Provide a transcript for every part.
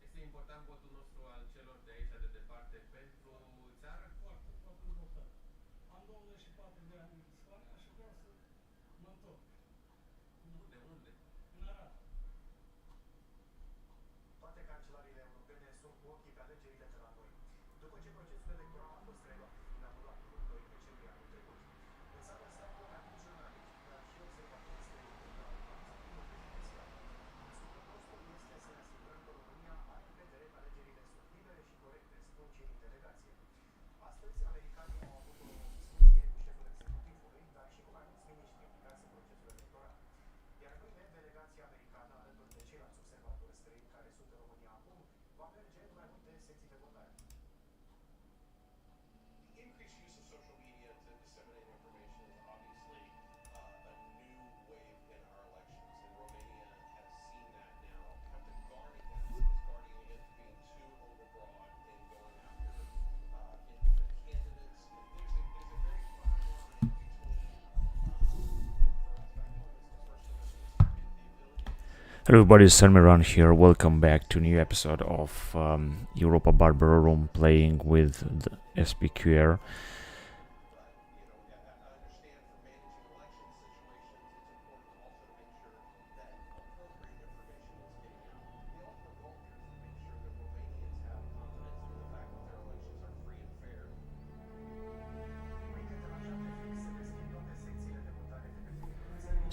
Este important votul nostru al celor de aici de departe pentru țară? Foarte, foarte important. Am 24 de ani în Spania și vreau să mă întorc. Unde? În Arad. Toate cancelarile europene sunt cu ochii pe alegerile de la noi. După ce procesul electoral a fost reluat, fiind anulat în 2 decembrie anul trecut, în țară se află mai mulți jurnaliști, dar și observatori străini de la partidul prezidențial. Scopul nostru este să ne asigurăm că România are încredere că alegerile sunt libere și corecte, spun cei din delegație. Astăzi, americanii au avut o discuție cu șeful executivului, dar și cu mai mulți miniștri implicați în procesul electoral. Iar mâine, delegația americană, alături de ceilalți observatori străini care sunt în România acum, va merge în mai multe secții de votare. The increased use of social media to disseminate information is obviously a new wave in our elections, and Romania has seen that now. Have to guard against being too overbroad in going after independent candidates. There's a very fine line between Everybody, it's Selmiran here. Welcome back to a new episode of Europa Barbarorum, playing with the SPQR.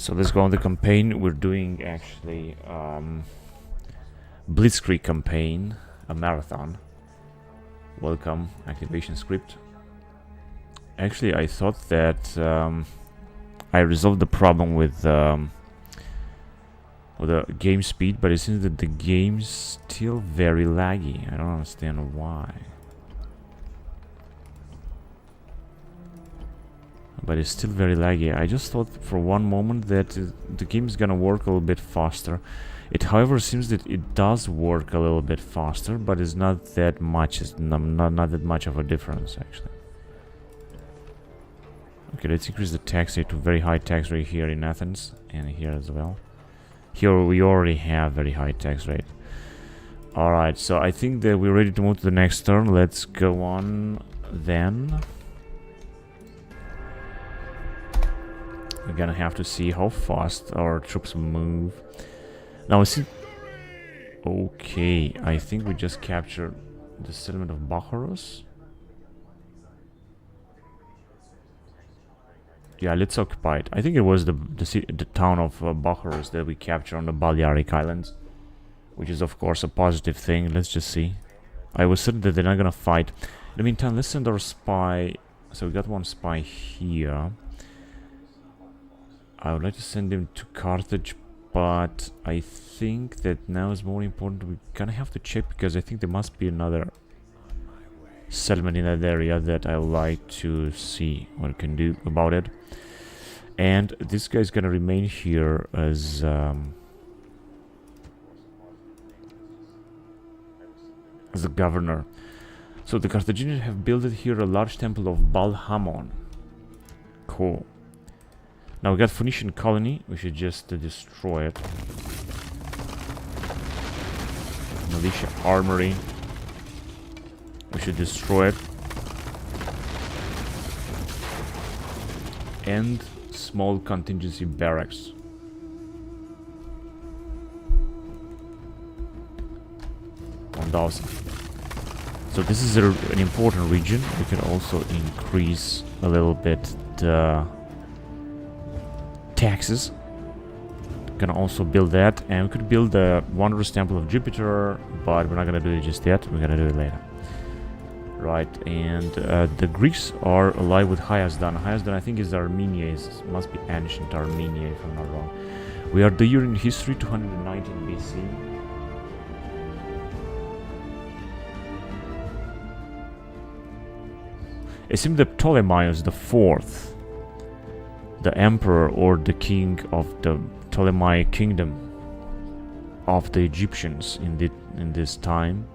So let's go on the campaign. We're doing actually Blitzkrieg campaign, a marathon. Welcome, activation script. Actually, I thought that I resolved the problem with the game speed, but it seems that the game's still very laggy. I don't understand why. But it's still very laggy. I just thought for one moment that the game is gonna work a little bit faster. It, however, seems that it does work a little bit faster, but it's not that much. It's not that much of a difference, actually. Okay, let's increase the tax rate to very high tax rate here in Athens and here as well. Here we already have very high tax rate. Alright, so I think that we're ready to move to the next turn. Let's go on then. We're gonna have to see how fast our troops move. Now, okay, I think we just captured the settlement of Bakharos. Yeah, let's occupy it. I think it was the town of Bakharos that we captured on the Balearic Islands, which is of course a positive thing. Let's just see. I was certain that they're not gonna fight. In the meantime, let's send our spy. So we got one spy here. I would like to send him to Carthage, but I think that now is more important. We're gonna have to check, because I think there must be another settlement in that area that I would like to see what we can do about it. And this guy's gonna remain here as a governor. So the Carthaginians have built here a large temple of Baal Hamon. Cool. Now we got Phoenician colony. We should just destroy it. Militia armory. We should destroy it. And small contingency barracks. So this is an important region. We can also increase a little bit the taxes. Can also build that, and we could build the Wondrous Temple of Jupiter, but we're not gonna do it just yet. We're gonna do it later. Right, and the Greeks are allied with Hayasdan. Hayasdan, I think, is Armenia. Must be ancient Armenia, if I'm not wrong. We are the year in history 219 BC. It seems that Ptolemaeus the Fourth, the emperor or the king of the Ptolemaic kingdom of the Egyptians in this time,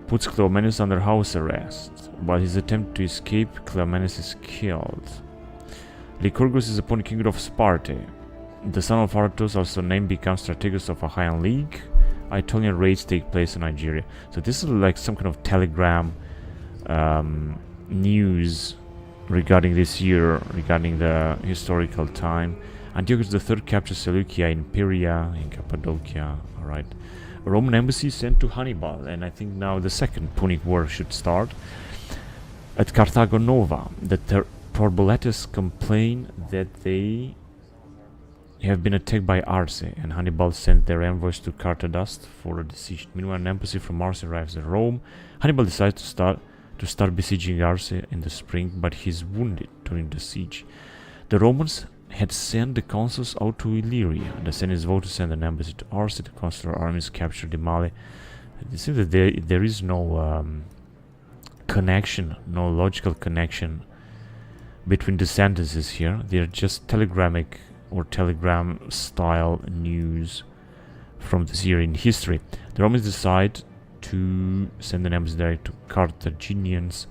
puts Cleomenes under house arrest. While his attempt to escape, Cleomenes is killed. Lycurgus is appointed king of Sparta. The son of Aratus, also named, becomes strategist of a High League. Aetolian raids take place in Nigeria. So this is like some kind of telegram news regarding this year, regarding the historical time. Antiochus III captures Seleucia, Imperia, in Cappadocia. Alright. A Roman embassy sent to Hannibal, and I think now the Second Punic War should start. At Carthago Nova, the Torboletes complain that they have been attacked by Arce, and Hannibal sent their envoys to Carthagast for a decision. Meanwhile, an embassy from Arce arrives at Rome. Hannibal decides to start besieging Arce in the spring, but he's wounded during the siege. The Romans had sent the consuls out to Illyria. The Senate vote to send an embassy to Arce. The consular armies captured Imale. It seems that there is no connection, no logical connection between the sentences here. They're just telegrammic or telegram style news from this year in history. The Romans decide to send an embassy direct to Carthaginians,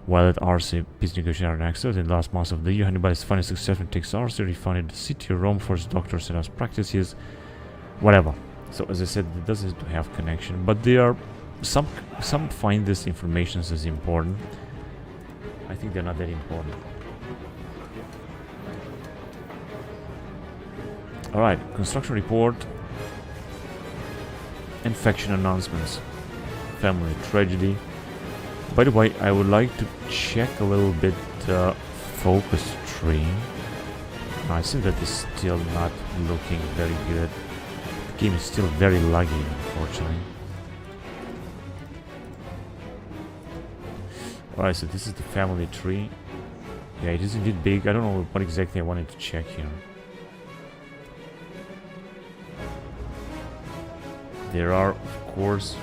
while at Arce, peace negotiations are accepted. In the last months of the year, Hannibal is finally successful and takes Arce, refounded the city of Rome, forced doctors and as practices, whatever. So as I said, it doesn't have connection, but there are some find this information as important. I think they're not that important. Alright, construction report. Infection announcements. Family tragedy. By the way, I would like to check a little bit focus tree. I think that is still not looking very good. The game is still very laggy, unfortunately. Alright, so this is the family tree. Yeah, it is indeed big. I don't know what exactly I wanted to check here. There are, of course,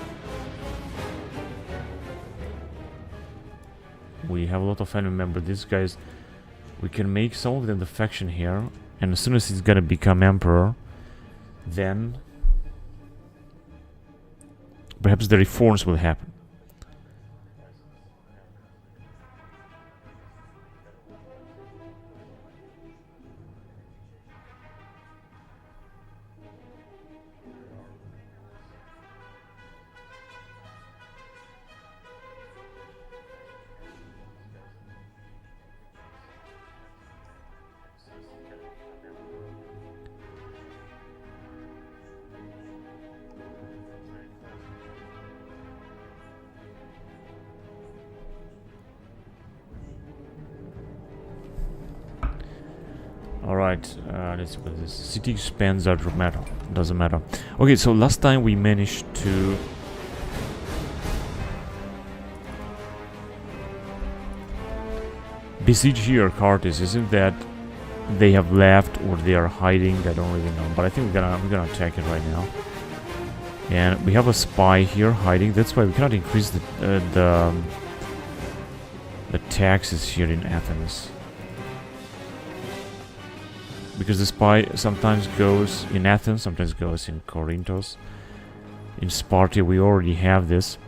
we have a lot of family members. These guys, we can make some of them the faction here, and as soon as he's gonna become emperor, then perhaps the reforms will happen. Alright, let's see what this city expands doesn't matter. Okay, so last time we managed to besiege here Carthage. Isn't that they have left or they are hiding? I don't really know, but I think we're gonna attack it right now. And we have a spy here hiding. That's why we cannot increase the taxes here in Athens. Because the spy sometimes goes in Athens, sometimes goes in Corinthos. In Sparta we already have this.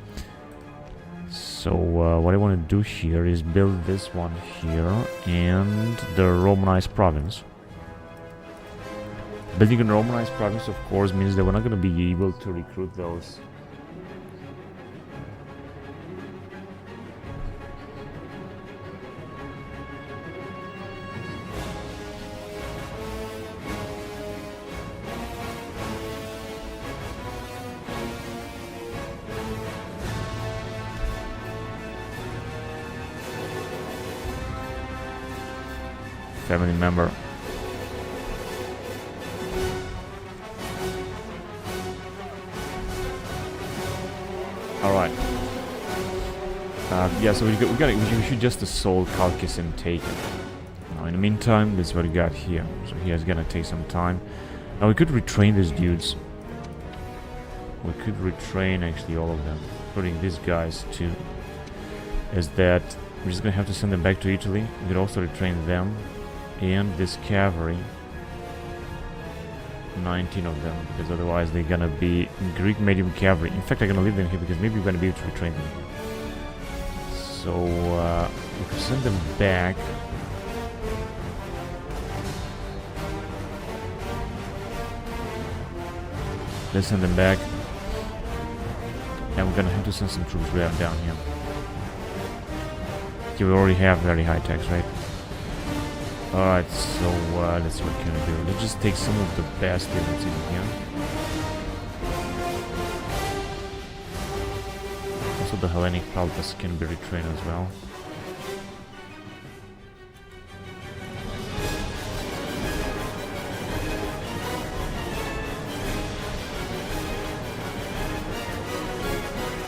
So what I want to do here is build this one here and the Romanized province. Building a Romanized province, of course, means that we're not going to be able to recruit those. Family member. Alright. Yeah, so we should just assault Chalcis and take it. Now, in the meantime, this is what we got here. So here's gonna take some time. Now we could retrain these dudes. We could retrain actually all of them, including these guys too. Is that we're just gonna have to send them back to Italy. We could also retrain them. And this cavalry, 19 of them, because otherwise they're gonna be Greek medium cavalry. In fact, I'm gonna leave them here because maybe we're gonna be able to retrain them. So we can send them back. Let's send them back. And we're gonna have to send some troops down here. Okay, we already have very high tax, right? Alright, so let's see what we can do. Let's just take some of the best units in here. Also the Hellenic Paltas can be retrained as well.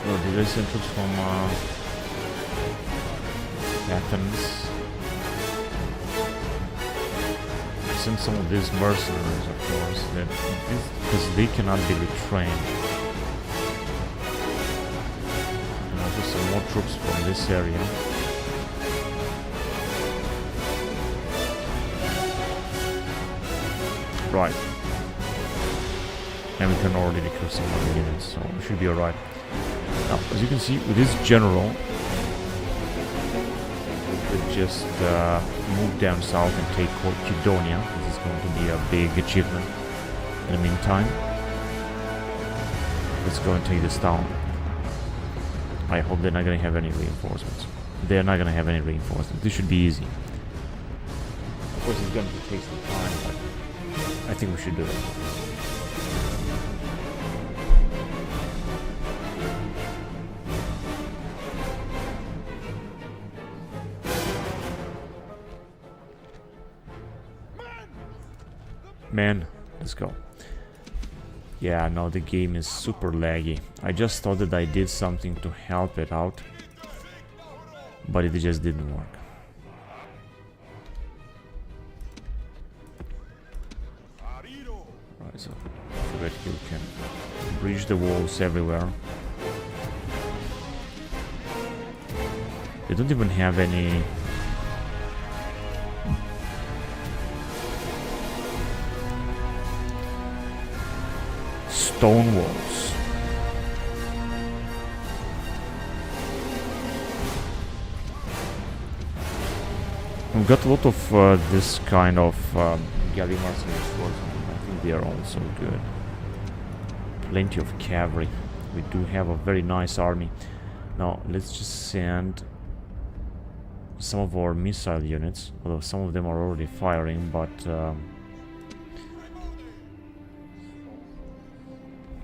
Oh, did I send troops from Athens? Send some of these mercenaries, of course, because they cannot be retrained. And also some more troops from this area. Right. And we can already recruit some more units, so we should be alright. Now, as you can see, with this general, just move down south and take Caledonia. This is going to be a big achievement. In the meantime, let's go and take this town. I hope they're not going to have any reinforcements. They're not going to have any reinforcements. This should be easy. Of course, it's going to take some time, but I think we should do it. Man, let's go. Yeah, no, the game is super laggy. I just thought that I did something to help it out, but it just didn't work. Right, so that you can breach the walls everywhere. They don't even have any stone walls. We've got a lot of this kind of galley mercenary swords. I think they are also good. Plenty of cavalry. We do have a very nice army. Now let's just send some of our missile units, although some of them are already firing, but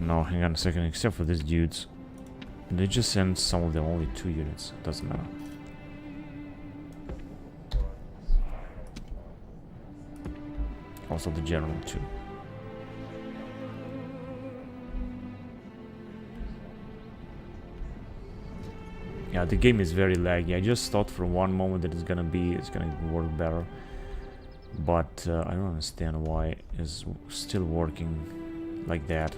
no, hang on a second, except for these dudes. They just send some of them, only 2 units, doesn't matter. Also the general too. Yeah, the game is very laggy. I just thought for one moment that it's gonna work better, but I don't understand why it's still working like that.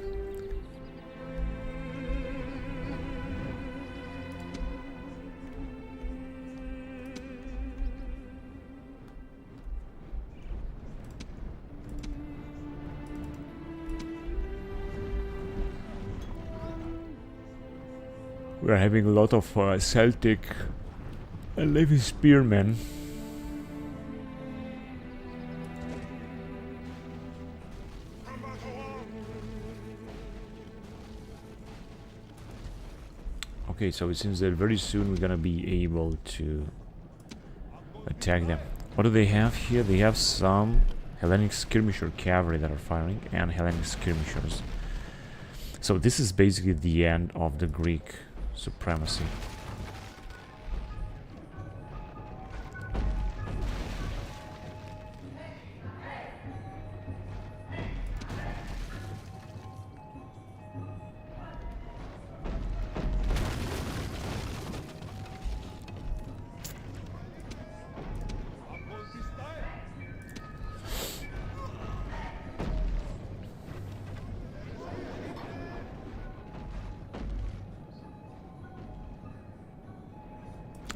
We're having a lot of Celtic and Levy spearmen. Okay, so it seems that very soon we're gonna be able to attack them. What do they have here? They have some Hellenic skirmisher cavalry that are firing and Hellenic skirmishers. So this is basically the end of the Greek supremacy.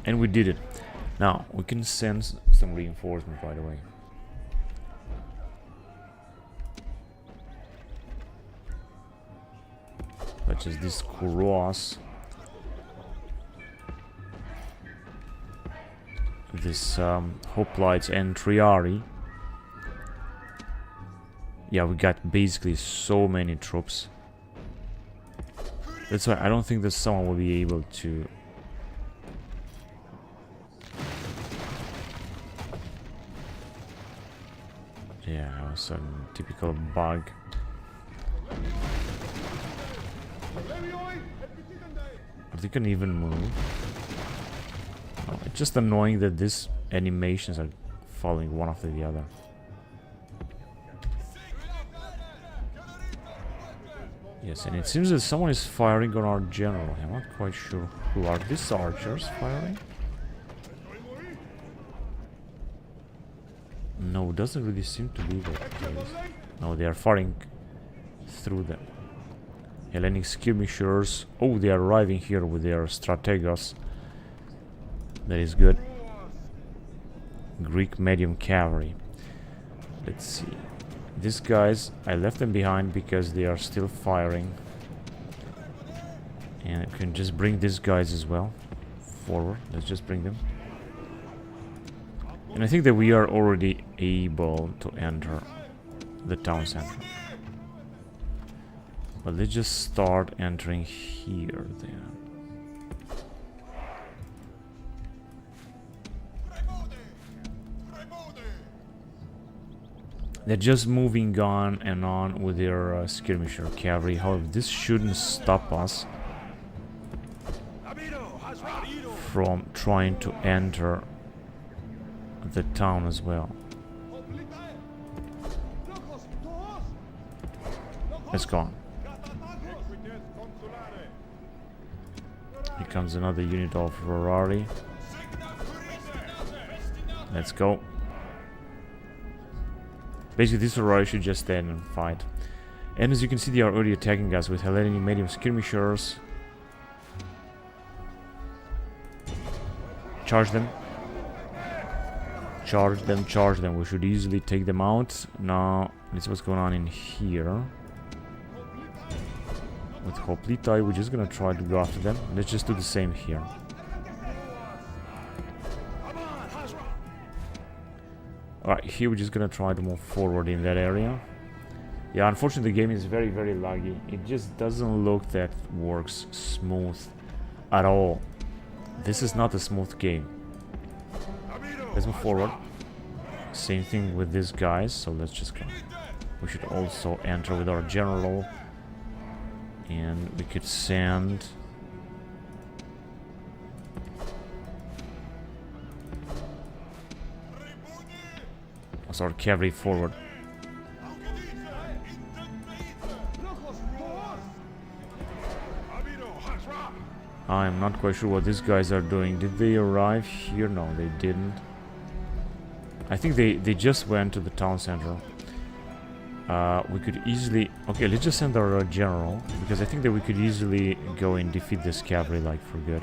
And we did it. Now we can send some reinforcement right away. Such as this Kuros, this Hoplites and Triari. Yeah, we got basically so many troops. That's why I don't think that someone will be able to... Yeah, some typical bug. They can even move. Oh, it's just annoying that these animations are following one after the other. Yes, and it seems that someone is firing on our general. I'm not quite sure who are these archers firing. No, it doesn't really seem to be that case. No, they are firing through them. Hellenic skirmishers. Oh, they are arriving here with their strategos. That is good. Greek medium cavalry. Let's see. These guys, I left them behind because they are still firing. And I can just bring these guys as well forward. Let's just bring them. And I think that we are already able to enter the town center. But let's just start entering here then. They're just moving on and on with their skirmisher cavalry. However, this shouldn't stop us from trying to enter the town as well. It's gone. Here comes another unit of Ferrari. Let's go. Basically, this Ferrari should just stand and fight. And as you can see, they are already attacking us with Hellenic medium skirmishers. Charge them. Charge them, charge them. We should easily take them out. Now, let's see what's going on in here. With Hoplitai, we're just gonna try to go after them. Let's just do the same here. Alright, here we're just gonna try to move forward in that area. Yeah, unfortunately the game is very, very laggy. It just doesn't look that works smooth at all. This is not a smooth game. Let's move forward. Same thing with these guys, so let's just go. We should also enter with our general. And we could send... our cavalry forward. I'm not quite sure what these guys are doing. Did they arrive here? No, they didn't. I think they just went to the town center. We could easily... Okay, let's just send our general, because I think that we could easily go and defeat this cavalry, like, for good.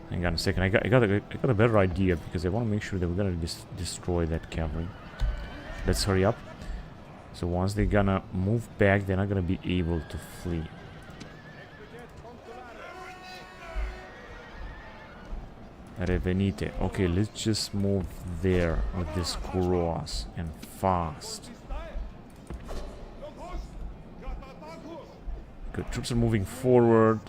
Hang on a second, I got a better idea, because I want to make sure that we're gonna destroy that cavalry. Let's hurry up. So once they're gonna move back, they're not gonna be able to flee. Revenite. Okay, let's just move there with this cross and fast. Good, troops are moving forward.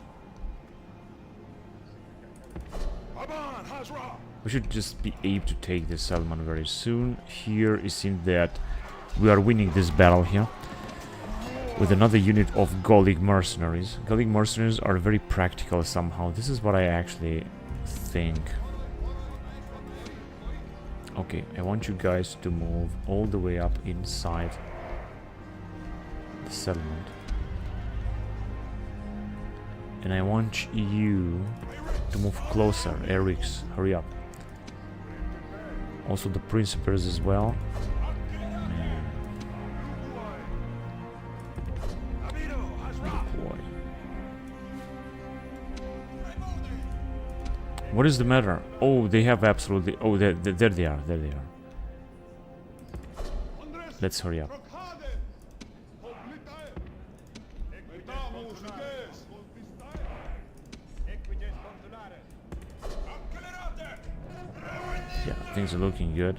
We should just be able to take this settlement very soon. Here it seems that we are winning this battle here with another unit of Gallic mercenaries. Gallic mercenaries are very practical somehow. This is what I actually think. Okay, I want you guys to move all the way up inside the settlement. And I want you to move closer. Eriks, hurry up. Also the Principers as well. Deploy. What is the matter? Oh, they have absolutely... Oh, there they are. There they are. Let's hurry up. Yeah, things are looking good.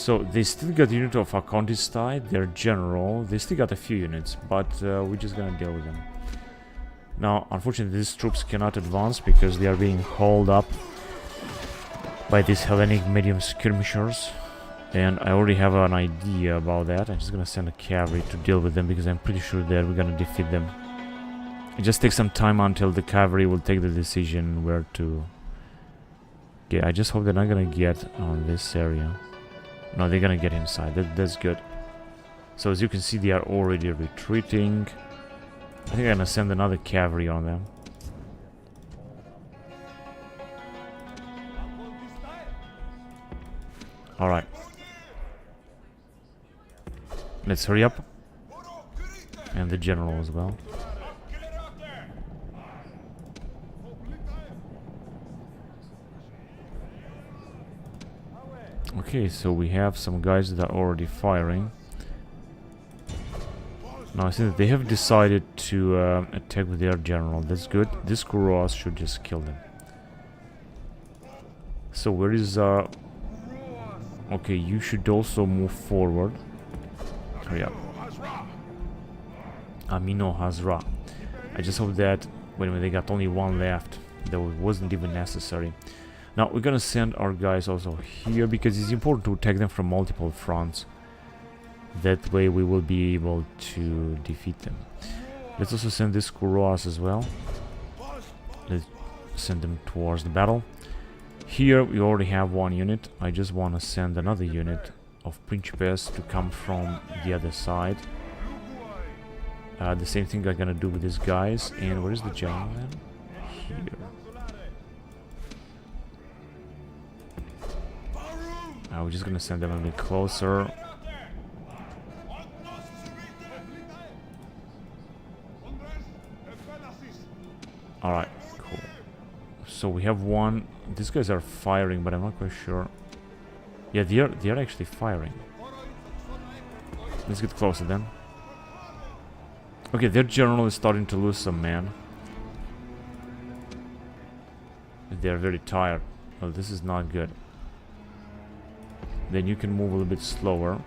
So they still got a unit of Acontistai, their general. They still got a few units, but we're just gonna deal with them. Now, unfortunately, these troops cannot advance because they are being hauled up by these Hellenic medium skirmishers. And I already have an idea about that. I'm just gonna send a cavalry to deal with them because I'm pretty sure that we're gonna defeat them. It just takes some time until the cavalry will take the decision where to get. I just hope they're not gonna get on this area. No, they're gonna get inside. That's good. So as you can see, they are already retreating. I think I'm gonna send another cavalry on them. Alright. Let's hurry up. And the general as well. Okay, so we have some guys that are already firing. Now I think that they have decided to attack with their general. That's good. This Kuros should just kill them. So where is okay, you should also move forward. Hurry up. Amino Hazra. I just hope that when they got only one left, that wasn't even necessary. Now we're gonna send our guys also here because it's important to attack them from multiple fronts. That way we will be able to defeat them. Let's also send this Kuros as well. Let's send them towards the battle. Here we already have one unit. I just want to send another unit of Principes to come from the other side. The same thing I'm gonna do with these guys. And where is the general then? Here. We're just gonna send them a bit closer. Alright, cool. So we have one. These guys are firing, but I'm not quite sure. Yeah, they are actually firing. Let's get closer then. Okay, their general is starting to lose some men. They are very tired. Oh, this is not good. Then you can move a little bit slower.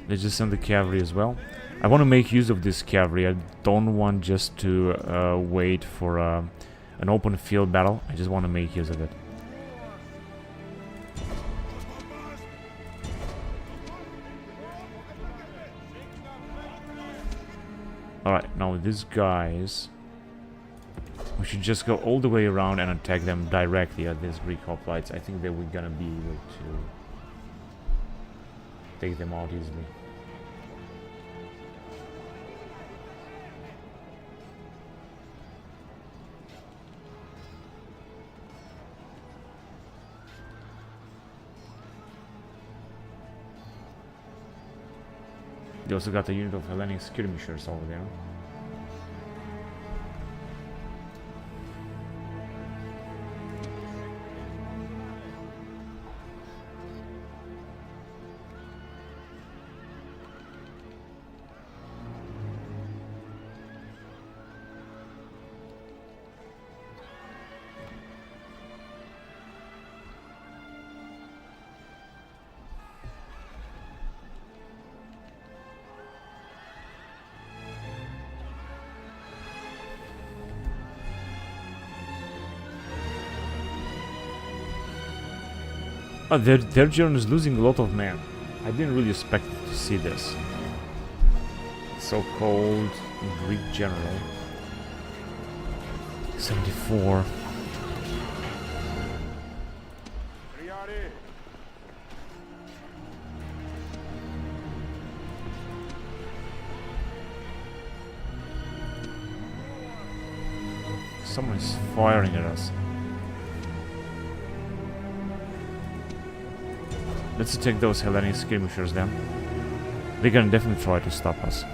Let's just send the cavalry as well. I want to make use of this cavalry. I don't want just to wait for an open field battle. I just want to make use of it. Alright, now with these guys, we should just go all the way around and attack them directly at these Greek hoplites. I think that we're gonna be able to take them out easily. They also got a unit of Hellenic skirmishers over there. Oh, their general is losing a lot of men. I didn't really expect to see this. So-called Greek general. 74. Someone is firing at us. Let's attack those Hellenic skirmishers then. They're gonna definitely try to stop us.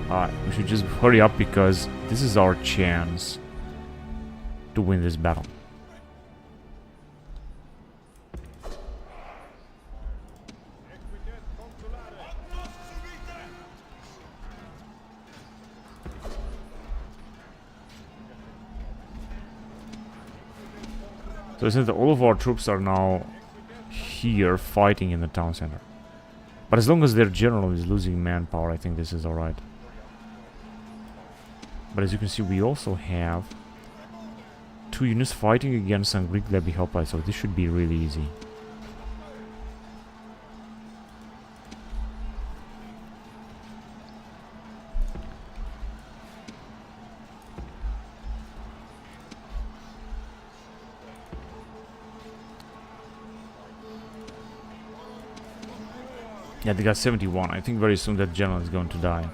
Alright, we should just hurry up because this is our chance to win this battle. So it seems that all of our troops are now here fighting in the town center. But as long as their general is losing manpower, I think this is alright. But as you can see, we also have 2 units fighting against some Greek levy hoplites, so this should be really easy. Yeah, they got 71. I think very soon that general is going to die.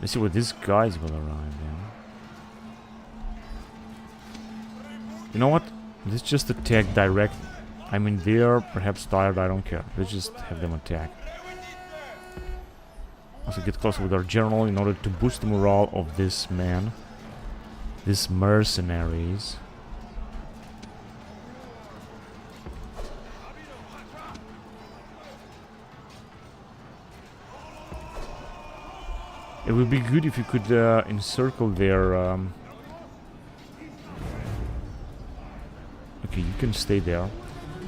Let's see what these guys will arrive in. You know what? Let's just attack direct. I mean, they're perhaps tired, I don't care. Let's just have them attack. Also get closer with our general in order to boost the morale of this man. These mercenaries. It would be good if you could encircle their... Okay, you can stay there.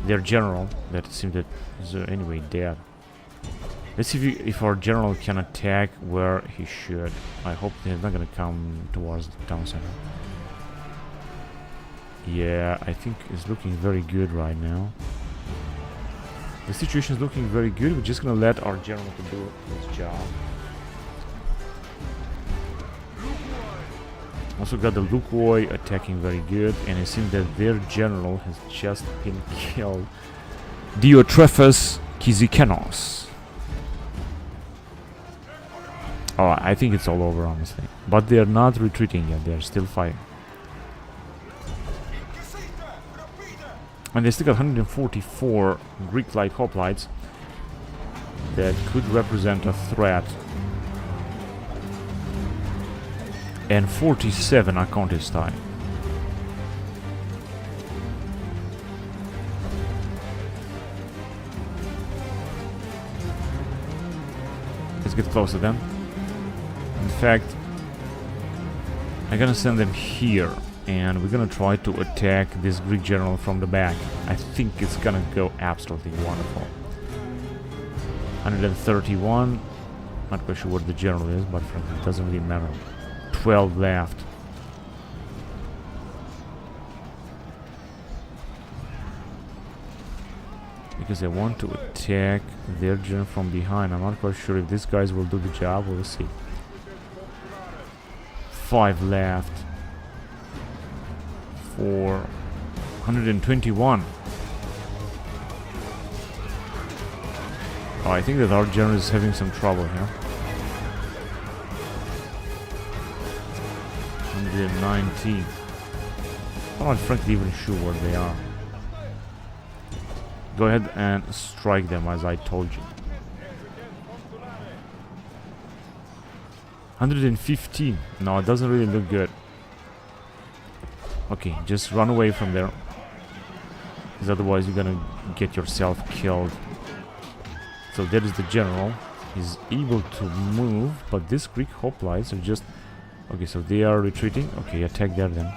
Their general, that seems that is anyway dead. Let's see if our general can attack where he should. I hope he's not gonna come towards the town center. Yeah, I think it's looking very good right now. The situation is looking very good. We're just gonna let our general to do his job. Also got the Lukoi attacking very good, and it seems that their general has just been killed. Diotrephes Kizikenos. Oh, I think it's all over, honestly. But they're not retreating yet, they're still fighting. And they still got 144 Greek light hoplites that could represent a threat. And 47 are contestai. Let's get closer then. In fact, I'm gonna send them here, and we're gonna try to attack this Greek general from the back. I think it's gonna go absolutely wonderful. 131. Not quite sure what the general is, but frankly, it doesn't really matter. 12 left. Because I want to attack their general from behind. I'm not quite sure if these guys will do the job. We'll see. 5 left. 4. 121. Oh, I think that our general is having some trouble here. 119. I'm not frankly even sure where they are. Go ahead and strike them as I told you. 115. No, it doesn't really look good. Okay, just run away from there. Because otherwise you're gonna get yourself killed. So there is the general. He's able to move, but these Greek hoplites are just... Okay, so they are retreating. Okay, attack there then.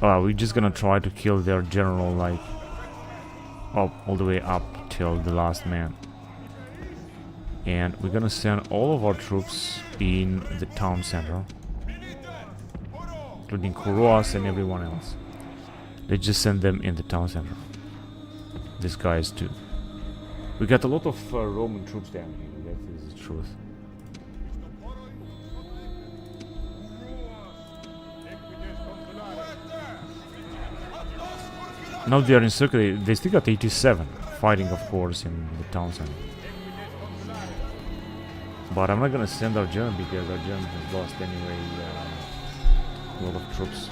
We're just gonna try to kill their general, like, all the way up till the last man. And we're gonna send all of our troops in the town center, including Kouros and everyone else. Let's just send them in the town center. These guys too. We got a lot of Roman troops down here, that is the truth. Now they are encircled. They still got 87, fighting of course in the town center. But I'm not gonna send our German because our German has lost anyway a lot of troops.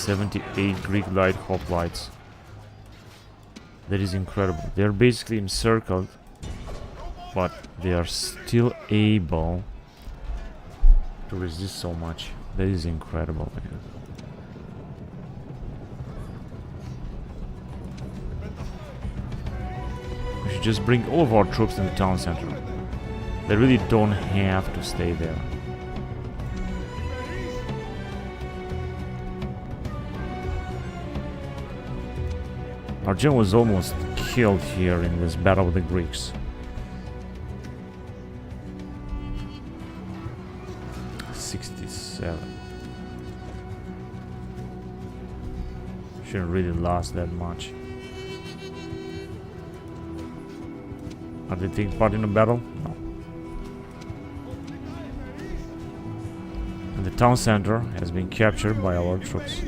78 Greek light hoplites. That is incredible. They're basically encircled, but they are still able to resist so much. That is incredible, man. We should just bring all of our troops in the town center. They really don't have to stay there. Our general was almost killed here in this battle with the Greeks. 67. Shouldn't really last that much. Are they taking part in the battle? No. And the town center has been captured by our troops.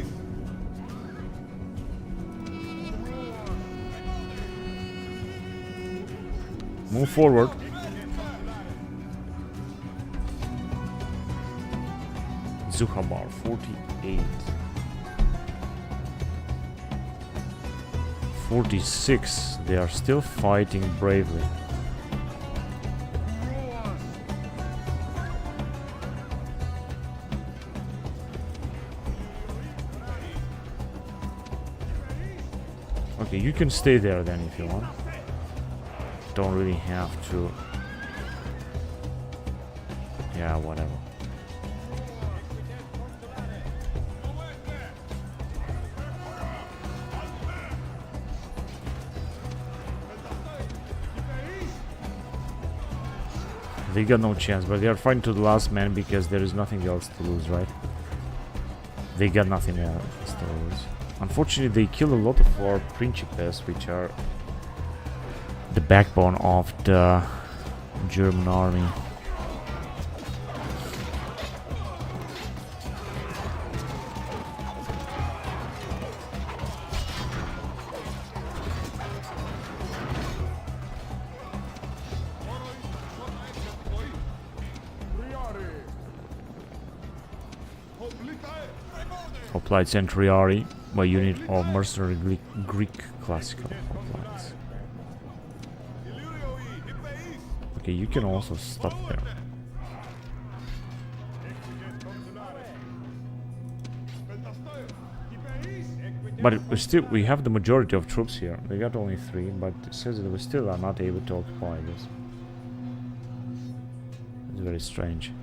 Move forward. Zuhabar, 48. 46. They are still fighting bravely. Okay, you can stay there then if you want. Don't really have to. Yeah, whatever. They got no chance, but they are fighting to the last man because there is nothing else to lose, right? They got nothing else to lose. Unfortunately, they kill a lot of our principes, which are the backbone of the German army. Applied Centuriari by unit of mercenary Greek classical hoplites. Okay, you can also stop there. But we have the majority of troops here. We got only 3, but it says that we still are not able to occupy this. It's very strange.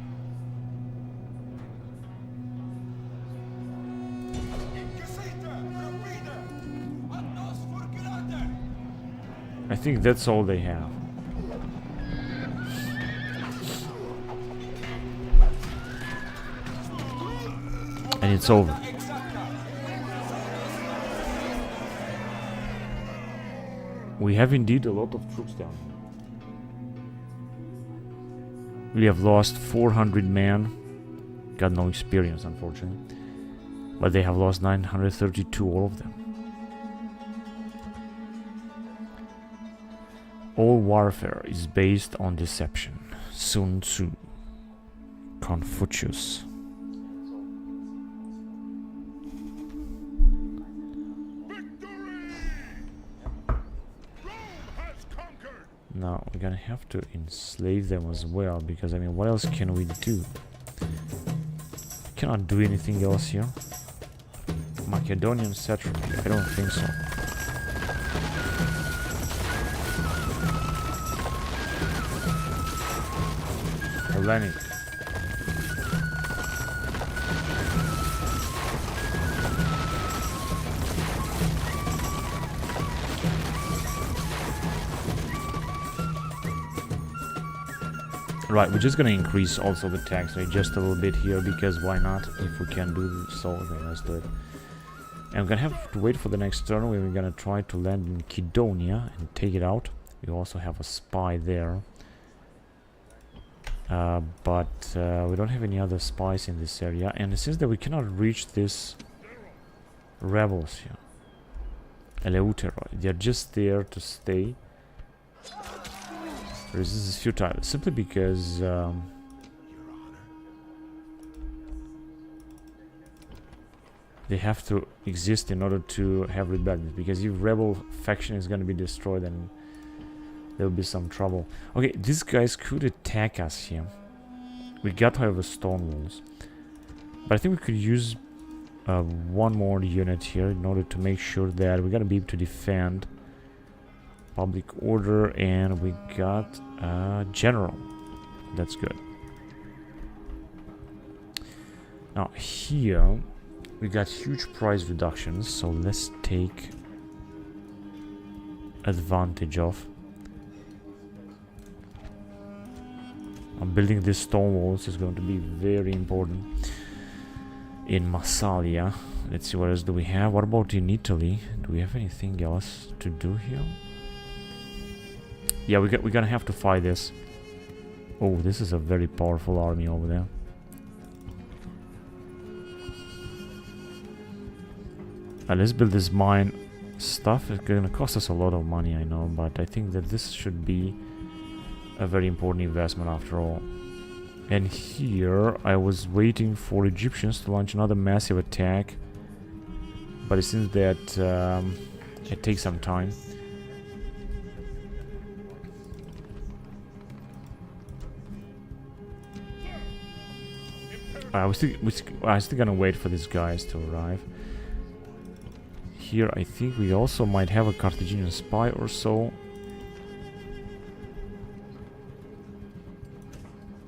I think that's all they have. And it's over. We have indeed a lot of troops down. We have lost 400 men. Got no experience, unfortunately. But they have lost 932, all of them. All warfare is based on deception. Sun Tzu. Confucius. Now we're gonna have to enslave them as well, because I mean, what else can we do? Cannot do anything else here. Macedonian satrapy, I don't think so. Hellenic. Right, we're just gonna increase also the tax rate just a little bit here, because why not? If we can do so, then let's do it. And I'm gonna have to wait for the next turn where we're gonna try to land in Kidonia and take it out. We also have a spy there. But we don't have any other spies in this area, and it seems that we cannot reach these rebels here. Eleuteroi, they're just there to stay. Resist is futile, simply because They have to exist in order to have rebellions, because if rebel faction is going to be destroyed, then there will be some trouble. Okay, these guys could attack us here. We got, however, stone walls, but I think we could use one more unit here in order to make sure that we're gonna be able to defend public order, and we got a general. That's good. Now here we got huge price reductions, so let's take advantage of. Building these stone walls is going to be very important in Massalia. Let's see, what else do we have? What about in Italy? Do we have anything else to do here? Yeah, we're gonna have to fight this. Oh, this is a very powerful army over there. Let's build this mine. Stuff is gonna cost us a lot of money, I know, but I think that this should be a very important investment after all. And here I was waiting for Egyptians to launch another massive attack, but it seems that it takes some time. I was still gonna wait for these guys to arrive. Here I think we also might have a Carthaginian spy or so.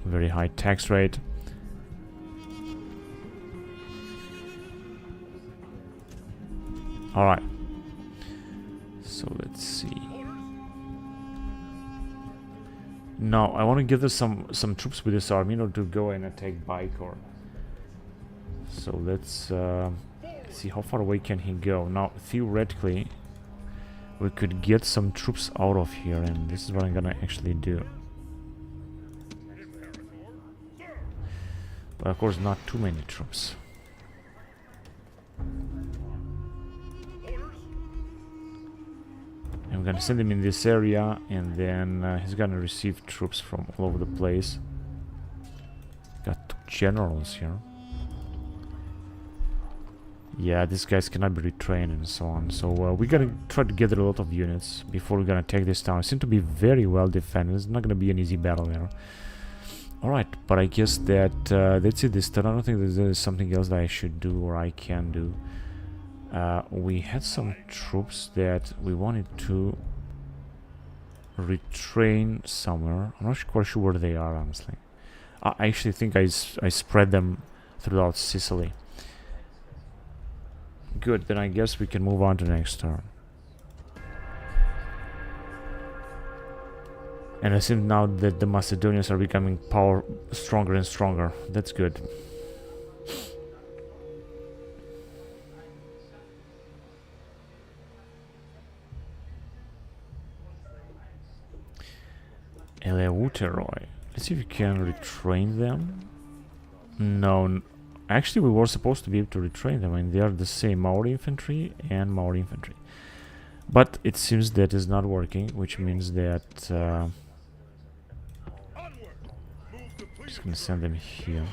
Very high tax rate. Alright. So let's see. Now I want to give us some troops with this army in order to go and attack Baikor. So let's see how far away can he go. Now theoretically we could get some troops out of here, and this is what I'm gonna actually do. But of course not too many troops. I'm gonna send him in this area, and then he's gonna receive troops from all over the place. Got 2 generals here. Yeah, these guys cannot be retrained and so on. So we're gonna try to gather a lot of units before we're gonna take this town. It seems to be very well defended. It's not gonna be an easy battle there. Alright, but I guess that that's it this turn. I don't think that there's something else that I should do or I can do. We had some troops that we wanted to retrain somewhere. I'm not quite sure where they are, honestly. I actually think I spread them throughout Sicily. Good, then I guess we can move on to the next turn. And I think now that the Macedonians are becoming stronger and stronger. That's good. Eleuteroi. Let's see if we can retrain them. No, actually we were supposed to be able to retrain them, and they are the same Maori infantry and Maori infantry. But it seems that is not working, which means that just gonna send them here.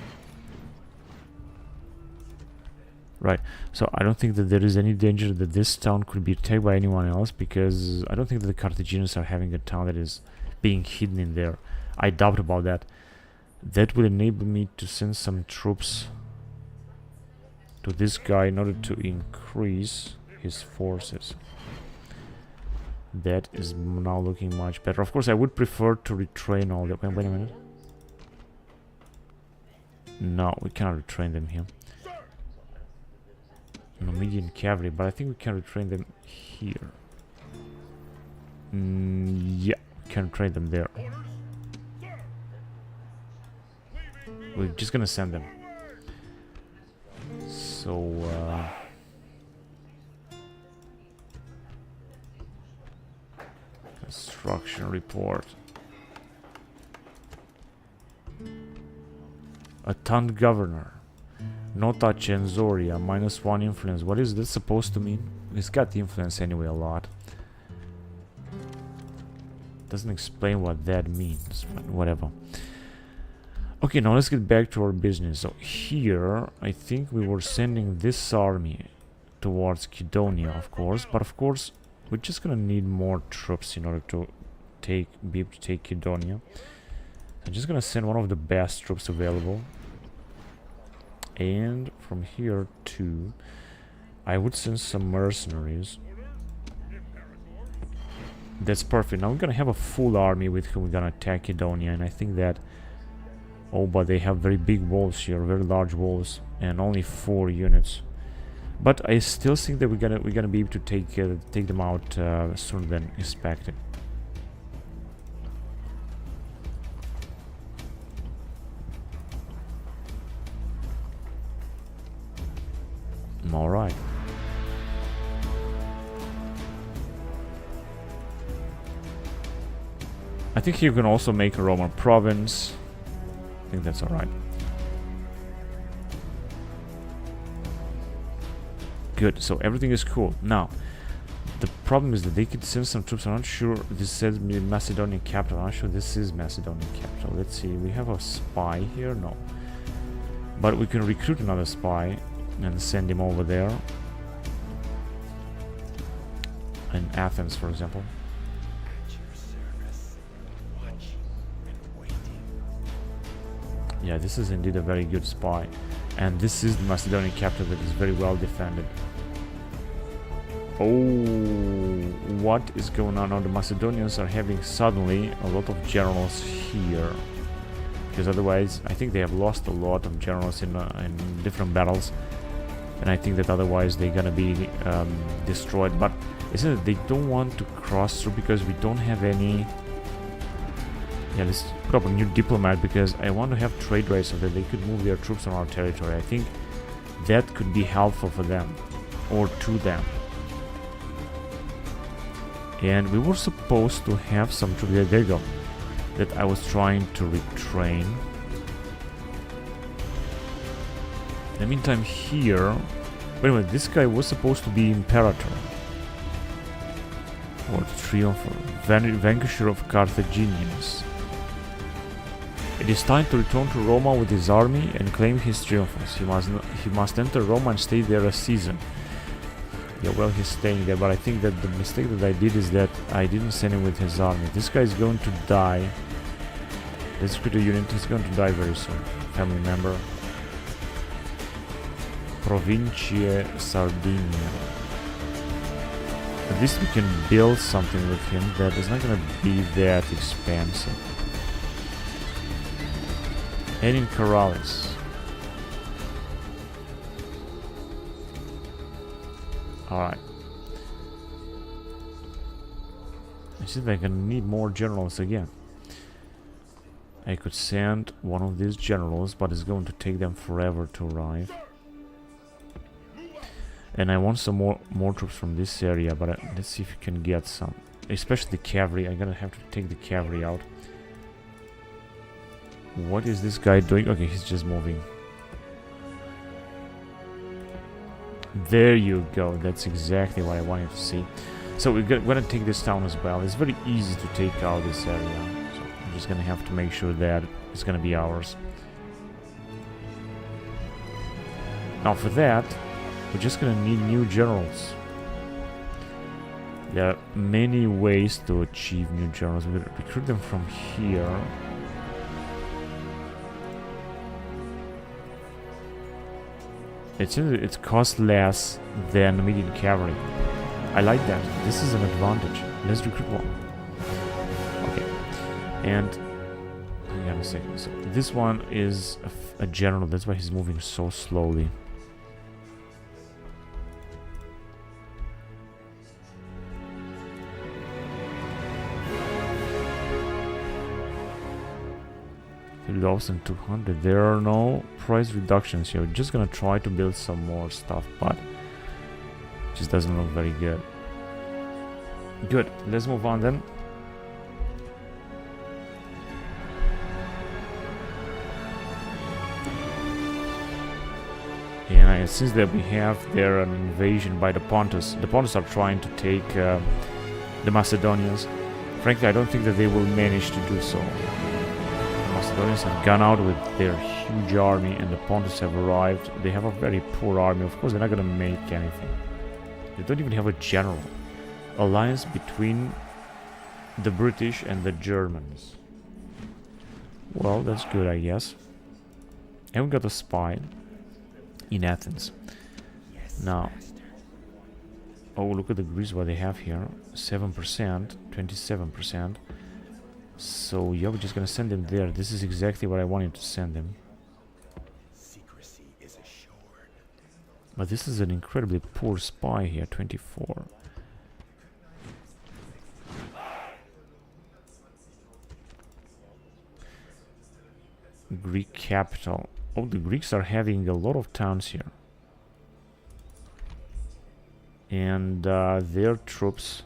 Right, so I don't think that there is any danger that this town could be attacked by anyone else, because I don't think that the Carthaginians are having a town that is being hidden in there. I doubt about that. That will enable me to send some troops to this guy in order to increase his forces. That is now looking much better. Of course, I would prefer to retrain all the... Wait a minute. No, we cannot retrain them here. Numidian cavalry, but I think we can retrain them here. Yeah, we can retrain them there. We're just gonna send them. So, construction report. A town governor. Nota Censoria, -1 influence. What is this supposed to mean? It's got influence anyway a lot. Doesn't explain what that means, but whatever. Okay, now let's get back to our business. So here, I think we were sending this army towards Kydonia, of course. But of course, we're just gonna need more troops in order to be able to take Kydonia. I'm just gonna send one of the best troops available. And from here too, I would send some mercenaries. That's perfect. Now we're gonna have a full army with whom we're gonna attack Kydonia, and I think that... Oh, but they have very big walls here, very large walls, and only 4 units. But I still think that we're gonna be able to take them out sooner than expected. All right. I think you can also make a Roman province. I think that's alright. Good, so everything is cool. Now, the problem is that they could send some troops. I'm not sure. This says Macedonian capital. I'm not sure this is Macedonian capital. Let's see. We have a spy here? No. But we can recruit another spy and send him over there. In Athens, for example. Yeah, this is indeed a very good spy. And this is the Macedonian capital that is very well defended. Oh, what is going on now? The Macedonians are having suddenly a lot of generals here. Because otherwise, I think they have lost a lot of generals in different battles. And I think that otherwise they're gonna be destroyed. But isn't it they don't want to cross through because we don't have any... Yeah, let's put up a new diplomat because I want to have trade rates so that they could move their troops on our territory. I think that could be helpful for them or to them. And we were supposed to have some troops. There you go. That I was trying to retrain. In the meantime, here. Wait a minute, this guy was supposed to be Imperator. Or Triumpher. Vanquisher of Carthaginians. It is time to return to Roma with his army and claim his triumphs. He must enter Roma and stay there a season. Yeah, well, he's staying there, but I think that the mistake that I did is that I didn't send him with his army. This guy is going to die. Let's recruit a unit. He's going to die very soon. Family member. Provincie Sardinia. At least we can build something with him that is not going to be that expensive. And in Corrales. Alright. I think I can need more generals again. I could send one of these generals, but it's going to take them forever to arrive. And I want some more troops from this area, but let's see if we can get some. Especially the cavalry. I'm gonna have to take the cavalry out. What is this guy doing? Okay, he's just moving. There you go. That's exactly what I wanted to see. So we're gonna take this town as well. It's very easy to take out this area. So I'm just gonna have to make sure that it's gonna be ours. Now for that, we're just gonna need new generals. There are many ways to achieve new generals. We'll recruit them from here. It costs less than the median cavalry. I like that. This is an advantage. Let's recruit one. Okay. And hang on a second. So this one is a general. That's why he's moving so slowly. $3,200. There are no price reductions here. We're just gonna try to build some more stuff, but it just doesn't look very good. Good. Let's move on then. And since that we have there an invasion by the Pontus are trying to take the Macedonians. Frankly, I don't think that they will manage to do so. Macedonians have gone out with their huge army and the Pontus have arrived. They have a very poor army. Of course, they're not going to make anything. They don't even have a general. Alliance between the British and the Germans. Well, that's good, I guess. And we got a spy in Athens. Now, oh, look at the Greece, what they have here. 7%, 27%. So, yeah, we're just gonna send them there. This is exactly what I wanted to send them. Secrecy is assured. But this is an incredibly poor spy here, 24. Greek capital. Oh, the Greeks are having a lot of towns here. And their troops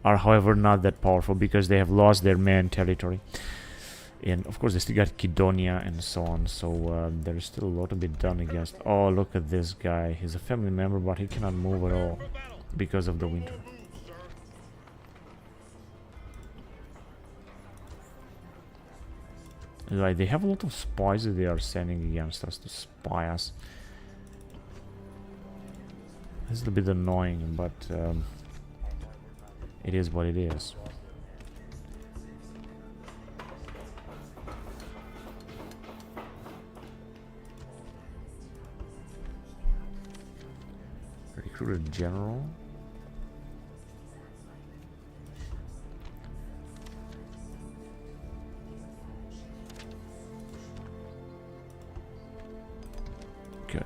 are, however, not that powerful because they have lost their main territory. And, of course, they still got Kydonia and so on. So, there is still a lot to be done against. Oh, look at this guy. He's a family member, but he cannot move at all because of the winter. Like, they have a lot of spies that they are sending against us to spy us. It's a bit annoying, but it is what it is. Recruit a general. Okay.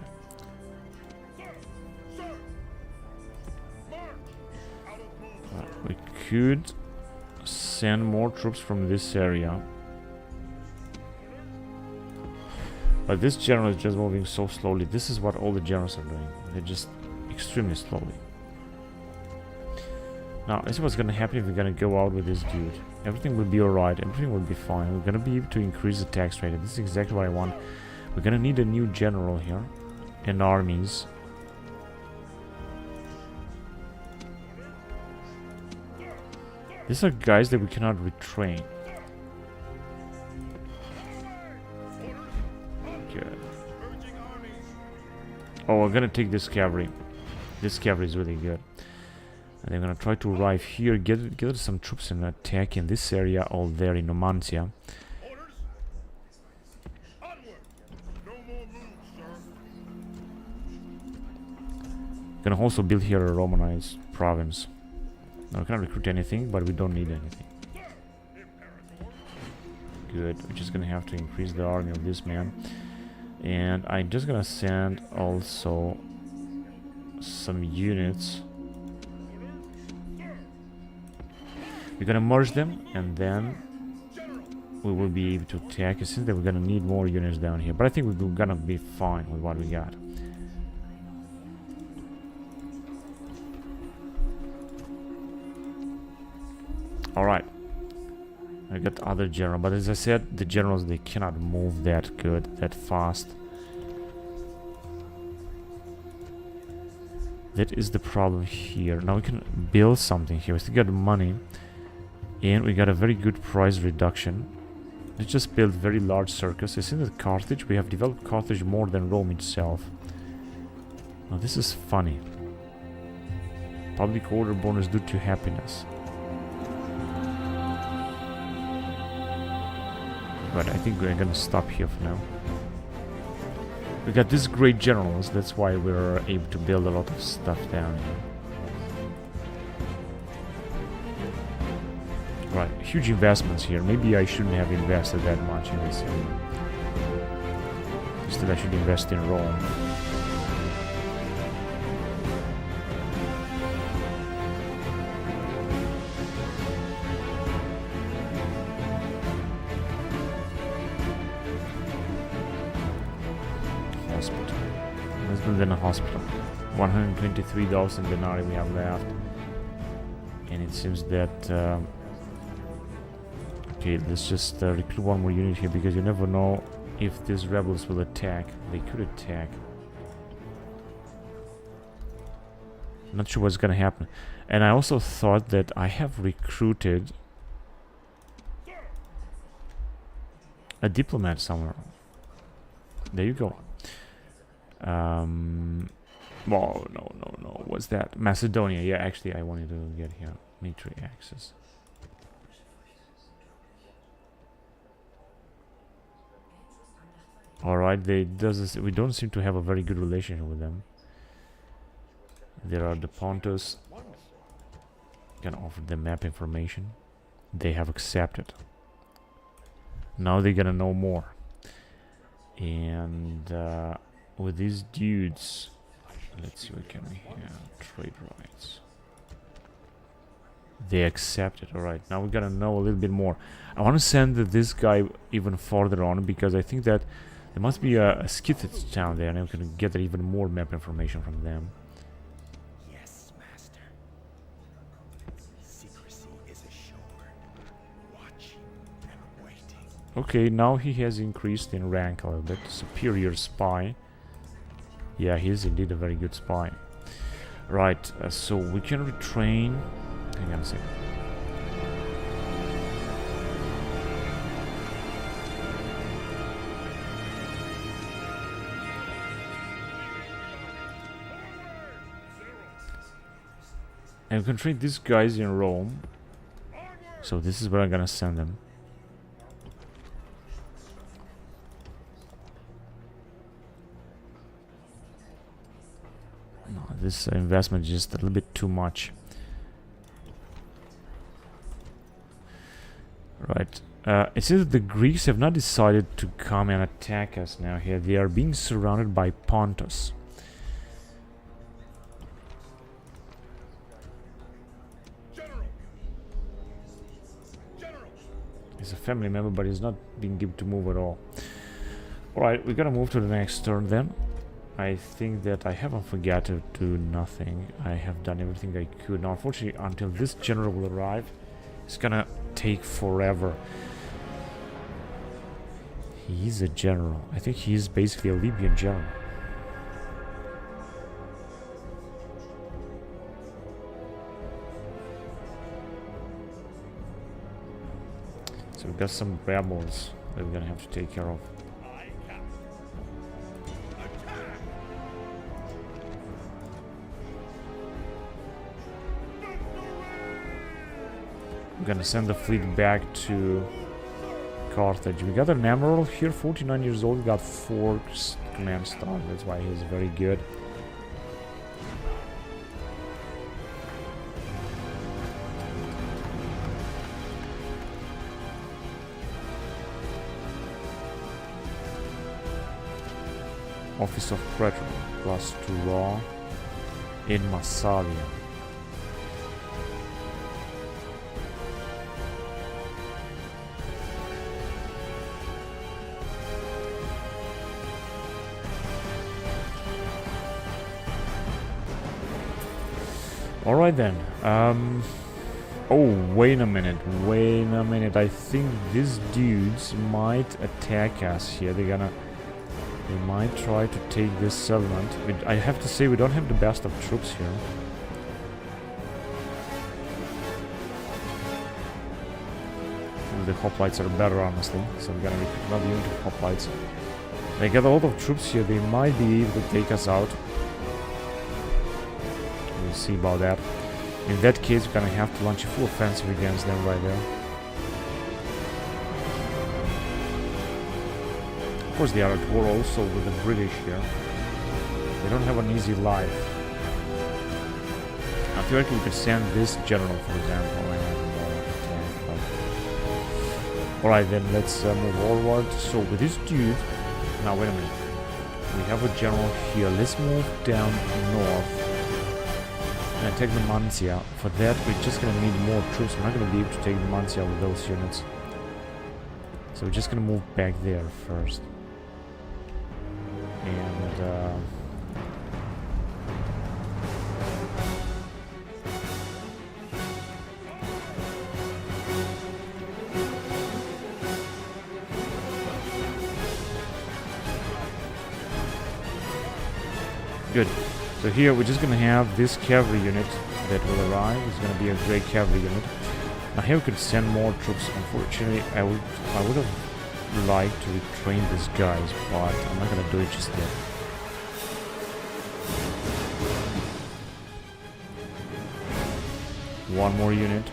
We could send more troops from this area. But this general is just moving so slowly. This is what all the generals are doing. They're just extremely slowly. Now, this is what's gonna happen if we're gonna go out with this dude. Everything will be alright. Everything will be fine. We're gonna be able to increase the tax rate. This is exactly what I want. We're gonna need a new general here. And armies. These are guys that we cannot retrain. Good. Oh, we're gonna take this cavalry. This cavalry is really good. And they're gonna try to arrive here, get some troops and attack in this area, all there in Numantia. Gonna also build here a Romanized province. Now we cannot recruit anything, but we don't need anything. Good. We're just gonna have to increase the army of this man. And I'm just gonna send also some units. We're gonna merge them and then we will be able to attack. It seems that we're gonna need more units down here, but I think we're gonna be fine with what we got. Alright. I got other general, but as I said, the generals, they cannot move that good, that fast. That is the problem here. Now we can build something here. We still got money. And we got a very good price reduction. Let's just build very large circus. I see that Carthage, we have developed Carthage more than Rome itself. Now this is funny. Public order bonus due to happiness. But I think we're gonna stop here for now. We got these great generals, that's why we're able to build a lot of stuff down here. Right, huge investments here. Maybe I shouldn't have invested that much in this area. Instead I should invest in Rome. Than a hospital. 123,000 denarii we have left, and it seems that okay, let's just recruit one more unit here because you never know if these rebels will attack. They could attack. Not sure what's gonna happen. And I also thought that I have recruited a diplomat somewhere. There you go. Well, no. What's that? Macedonia. Yeah, actually, I wanted to get here. Military access. All right, we don't seem to have a very good relationship with them. There are the Pontus. Can offer them map information. They have accepted. Now they're gonna know more. And with these dudes, let's see what can we have. Trade rights. They accepted. All right, now we gotta know a little bit more. I want to send this guy even farther on because I think that there must be a Scythic town there, and I'm gonna get even more map information from them. Yes, master. Secrecy is assured. Watching and waiting. Okay, now he has increased in rank a little bit. Superior spy. Yeah, he is indeed a very good spy. Right, so we can retrain. Hang on a second. And we can train these guys in Rome. So this is where I'm gonna send them. No, this investment is just a little bit too much. Right. It says that the Greeks have not decided to come and attack us now here. They are being surrounded by Pontus. He's a family member, but he's not being given to move at all. Alright, we gotta move to the next turn then. I think that I haven't forgot to do nothing. I have done everything I could. Now, unfortunately, until this general will arrive, it's gonna take forever. He's a general. I think he's basically a Libyan general. So we've got some rebels that we're gonna have to take care of. We're gonna send the fleet back to Carthage. We got an Emerald here, 49 years old, got 4 command stars. That's why he's very good. Office of Pretor, +2 law in Massalia. Alright then. Oh, wait a minute. I think these dudes might attack us here. They might try to take this settlement. I have to say, we don't have the best of troops here. The hoplites are better, honestly. So I'm gonna make another unit of hoplites. They get a lot of troops here. They might be able to take us out. We'll see about that. In that case, we're gonna have to launch a full offensive against them right there. Of course, they are at war also with the British here. They don't have an easy life. Now, theoretically, we could send this general, for example, and attack. Alright, then let's move forward. So, with this dude... Now, wait a minute. We have a general here. Let's move down north and attack the Numancia. For that, we're just gonna need more troops. We're not gonna be able to take the Numancia with those units. So, we're just gonna move back there first. And good. So here we're just gonna have this cavalry unit that will arrive. It's gonna be a great cavalry unit. Now here we could send more troops. Unfortunately, I would have like to retrain these guys, but I'm not gonna do it just yet. One more unit.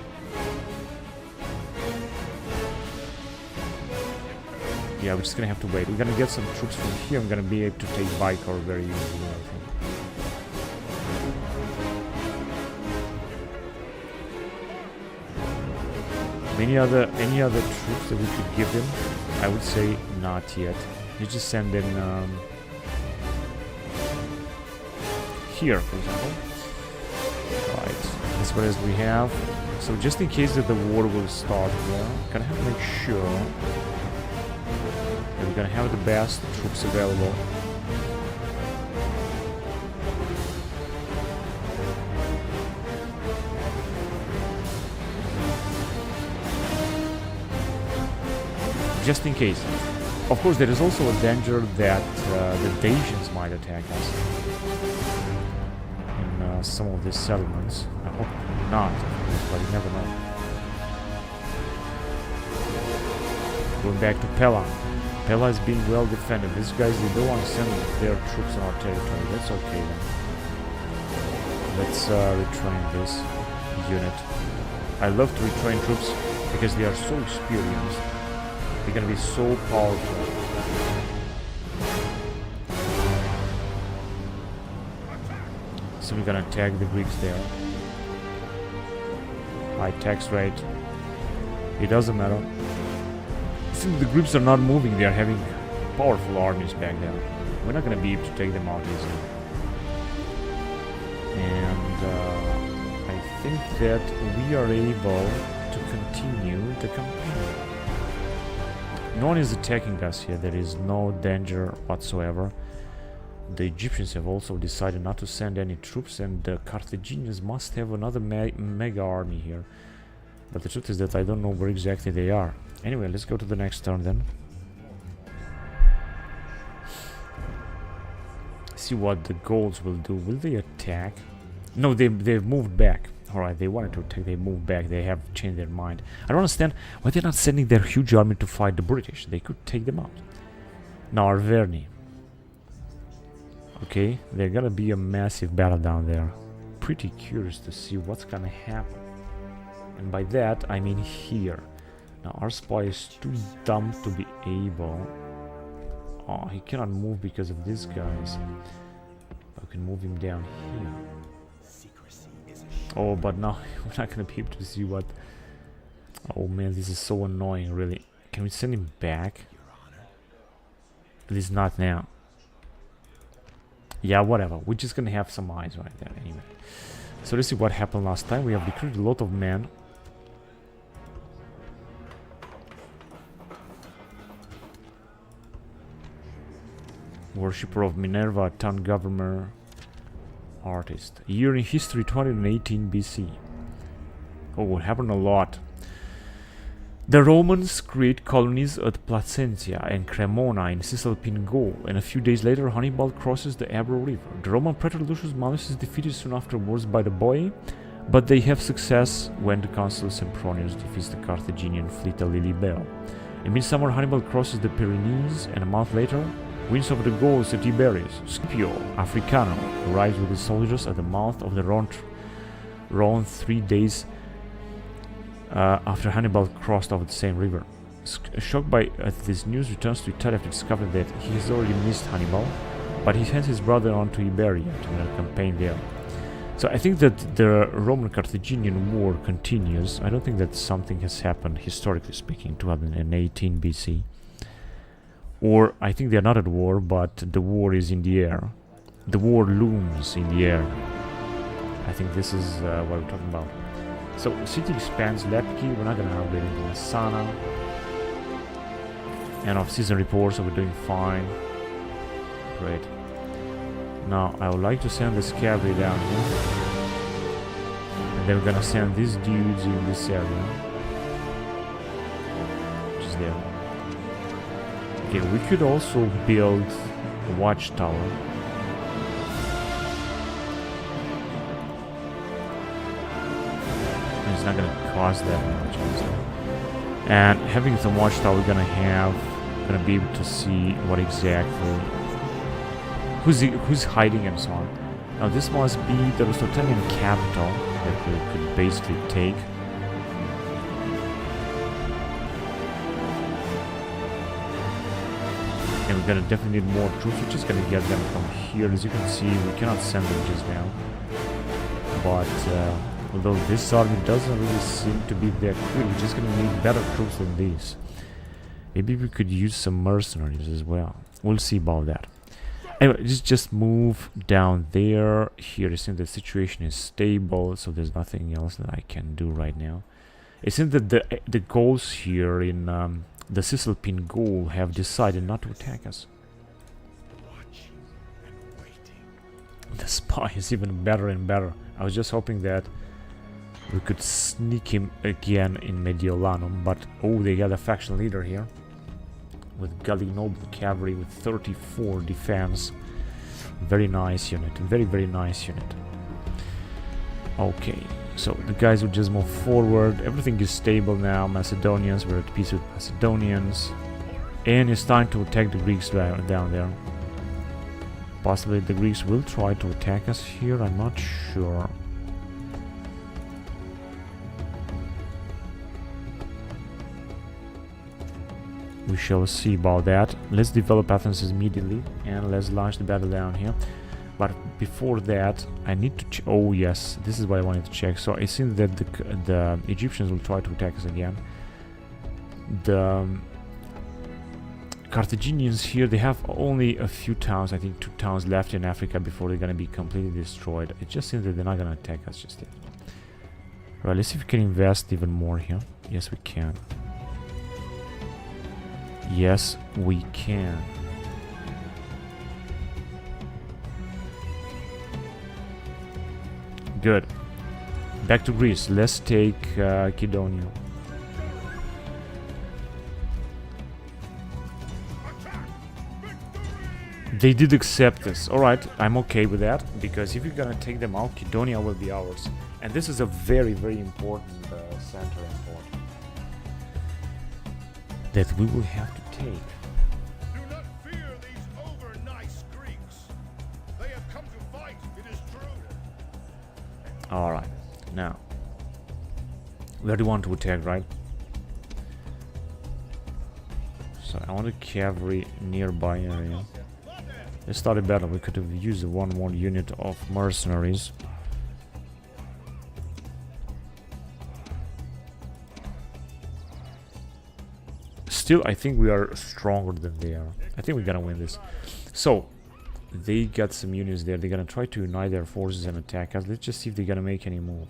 Yeah, we're just gonna have to wait. We're gonna get some troops from here. I'm gonna be able to take Baikor very easily, I think. Any other troops that we could give him? I would say not yet. You just send in here, for example. Right. As well as we have. So just in case that the war will start here, gonna have to make sure that we're gonna have the best troops available. Just in case. Of course, there is also a danger that the Dacians might attack us in some of these settlements. I hope not, but you never know. Going back to Pella. Pella is being well defended. These guys, they don't want to send their troops on our territory. That's okay then. Let's retrain this unit. I love to retrain troops because they are so experienced. They're gonna be so powerful. So we're gonna attack the Greeks there. High tax rate. It doesn't matter. Since the Greeks are not moving, they are having powerful armies back there. We're not gonna be able to take them out easily. And I think that we are able to continue the campaign. No one is attacking us here. There is no danger whatsoever. The Egyptians have also decided not to send any troops, and the Carthaginians must have another mega army here. But the truth is that I don't know where exactly they are. Anyway, let's go to the next turn then. See what the Gauls will do. Will they attack? No, they've moved back. Alright, they wanted to attack, they moved back, they have changed their mind. I don't understand why they're not sending their huge army to fight the British. They could take them out. Now, Arverni. Okay, there's gonna be a massive battle down there. Pretty curious to see what's gonna happen. And by that, I mean here. Now, our spy is too dumb to be able... Oh, he cannot move because of these guys. I can move him down here. Oh, but now we're not gonna be able to see what... Oh man, this is so annoying, really. Can we send him back? At least not now. Yeah, whatever. We're just gonna have some eyes right there anyway. So let's see what happened last time. We have recruited a lot of men. Worshipper of Minerva, town governor, artist. Year in history 218 BC. Oh, it happened a lot. The Romans create colonies at Placentia and Cremona in Cisalpine Gaul, and a few days later Hannibal crosses the Ebro River. The Roman praetor Lucius Malus is defeated soon afterwards by the Boii, but they have success when the consul Sempronius defeats the Carthaginian fleet at Lilibeo. In midsummer, Hannibal crosses the Pyrenees, and a month later wins over the Gauls at Tiberias. Scipio Africano arrives with his soldiers at the mouth of the Rhone 3 days after Hannibal crossed over the same river. Shocked by this news, returns to Italy after discovering that he has already missed Hannibal, but he sends his brother on to Iberia to run a campaign there. So I think that the Roman-Carthaginian war continues. I don't think that something has happened, historically speaking, 218 BC. Or I think they're not at war, but the war is in the air. The war looms in the air. I think this is what we're talking about. So, city expands Lepki. We're not going to upgrade into Messana. End of season report, so we're doing fine. Great. Now, I would like to send the cavalry down here. And then we're going to send these dudes in this area. Which is there. Okay, we could also build a watchtower. It's not gonna cost that much, honestly. And having some watchtower, we're gonna have gonna be able to see what exactly who's hiding and so on. Now this must be the Rostotelian capital that we could basically take. And we're gonna definitely need more troops. We're just gonna get them from here. As you can see, we cannot send them just now. But although this army doesn't really seem to be that good, we're just gonna need better troops than these. Maybe we could use some mercenaries as well. We'll see about that. Anyway, let's just move down there. Here, it seems the situation is stable, so there's nothing else that I can do right now. It seems that the Gauls here in the Cisalpine Gaul have decided not to attack us. The spy is even better and better. I was just hoping that we could sneak him again in Mediolanum, but oh, they got a faction leader here with Gallic-Noble cavalry with 34 defense. Very nice unit, very nice unit. Okay, so the guys will just move forward. Everything is stable now. Macedonians, we're at peace with Macedonians, and it's time to attack the Greeks down there. Possibly the Greeks will try to attack us here, I'm not sure. We shall see about that. Let's develop Athens immediately and let's launch the battle down here. But before that, I need to oh yes, this is what I wanted to check. So it seems that the Egyptians will try to attack us again. The Carthaginians here, they have only a few towns, I think 2 towns left in Africa before they're gonna be completely destroyed. It just seems that they're not gonna attack us just yet. Right, let's see if we can invest even more here. Yes, we can. Yes, we can. Good. Back to Greece. Let's take Kydonia. They did accept this. Alright, I'm okay with that, because if you're gonna take them out, Kydonia will be ours. And this is a very important center and port that we will have to take. Do not fear these over-nice Greeks. They have come to fight, it is true. Alright, now. Where do you want to attack, right? So I want a cavalry nearby area. Let's start a battle. We could have used one more unit of mercenaries. Still, I think we are stronger than they are. I think we're gonna win this. So, they got some units there. They're gonna try to unite their forces and attack us. Let's just see if they're gonna make any move.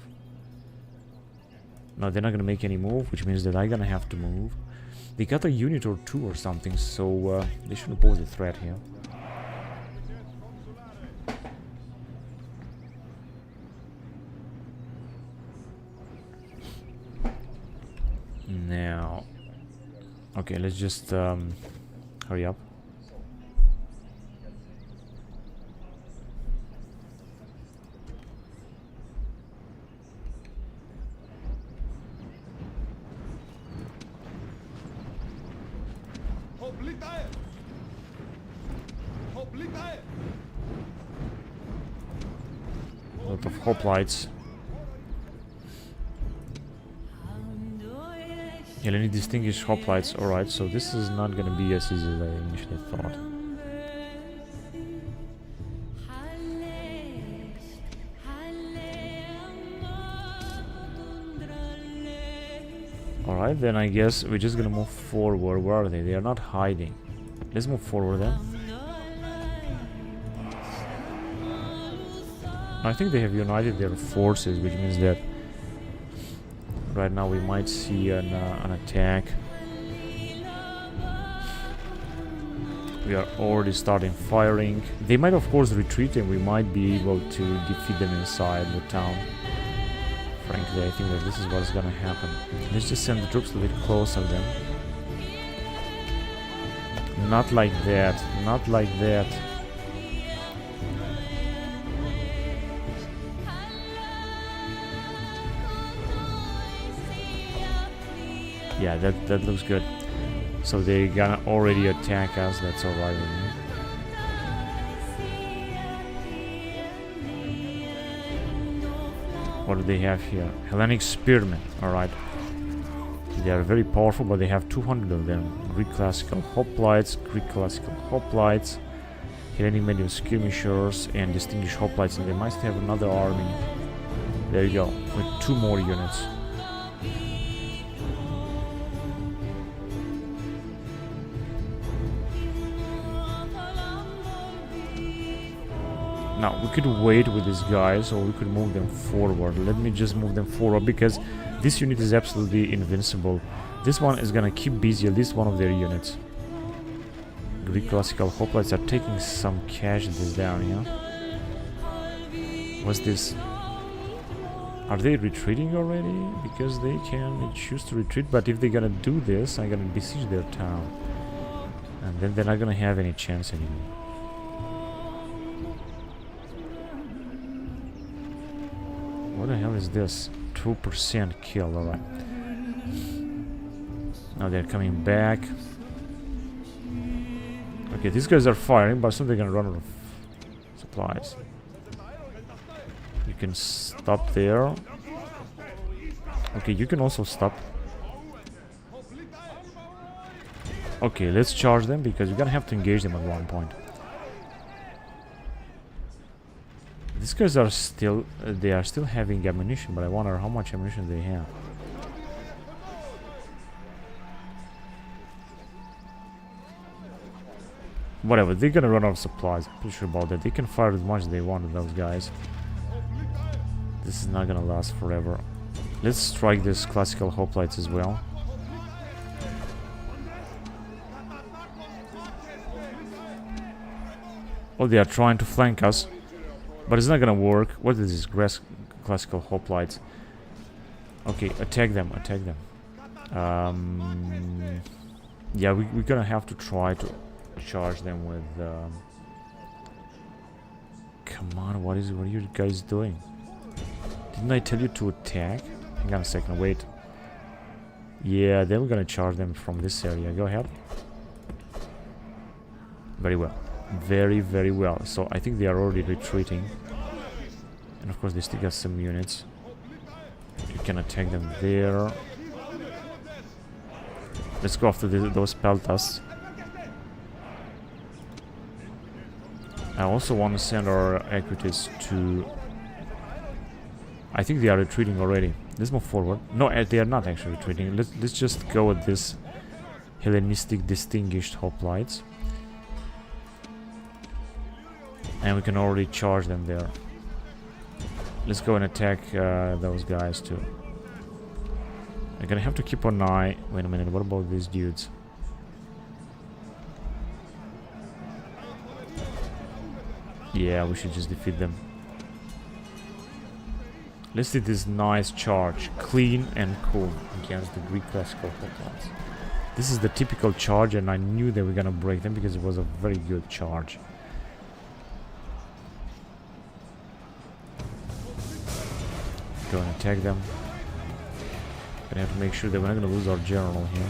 No, they're not gonna make any move, which means that I'm gonna have to move. They got a unit or 2 or something, so they shouldn't pose a threat here. Now, okay, let's just hurry up. A lot of hoplites. Yeah, any distinguished hoplites. Alright, so this is not gonna be as easy as I initially thought. Alright, then I guess we're just gonna move forward. Where are they? They are not hiding. Let's move forward then. I think they have united their forces, which means that right now we might see an attack. We are already starting firing. They might of course retreat and we might be able to defeat them inside the town. Frankly, I think that this is what is gonna happen. Let's just send the troops a little closer then. Not like that, not like that. Yeah, that looks good. So they're gonna already attack us. That's alright with me. What do they have here? Hellenic spearmen. Alright. They are very powerful, but they have 200 of them. Greek classical hoplites, Greek classical hoplites, Hellenic medium skirmishers, and distinguished hoplites. And they must have another army. There you go, with 2 more units. Now, we could wait with these guys, or we could move them forward. Let me just move them forward, because this unit is absolutely invincible. This one is gonna keep busy at least one of their units. Greek classical hoplites are taking some casualties down here. What's this? Are they retreating already? Because they can choose to retreat, but if they're gonna do this, I'm gonna besiege their town. And then they're not gonna have any chance anymore. What the hell is this? 2% kill, alright. Now they're coming back. Okay, these guys are firing, but soon they're gonna run out of supplies. You can stop there. Okay, you can also stop. Okay, let's charge them, because you're gonna have to engage them at one point. These guys are still, they are still having ammunition, but I wonder how much ammunition they have. Whatever, they're gonna run out of supplies. I'm pretty sure about that. They can fire as much as they want with those guys. This is not gonna last forever. Let's strike this classical hoplites as well. Oh, they are trying to flank us. But it's not gonna work. What is this? Classical hoplites. Okay, attack them, attack them. Yeah, we're gonna have to try to charge them with... Come on, what are you guys doing? Didn't I tell you to attack? Hang on a second, wait. Yeah, then we're gonna charge them from this area. Go ahead. Very well. Very, very well. So I think they are already retreating. And of course they still got some units. You can attack them there. Let's go after those peltas. I also want to send our equities to... I think they are retreating already. Let's move forward. No, they are not actually retreating. Let's just go with this Hellenistic distinguished hoplites. And we can already charge them there. Let's go and attack those guys too. I'm gonna have to keep an eye. Wait a minute, what about these dudes? Yeah, we should just defeat them. Let's do this nice charge. Clean and cool against the Greek classical hoplites. This is the typical charge, and I knew they were gonna break them because it was a very good charge. Go and attack them. Gonna have to make sure that we're not gonna lose our general here.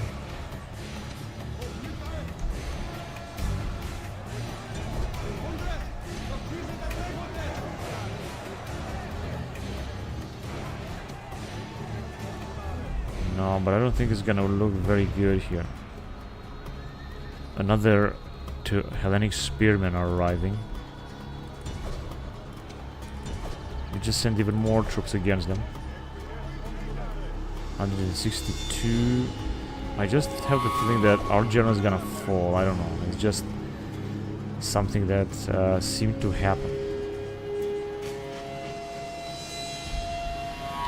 No, but I don't think it's gonna look very good here. Another 2 Hellenic spearmen are arriving. We just send even more troops against them. 162. I just have the feeling that our general is gonna fall. I don't know. It's just something that seemed to happen.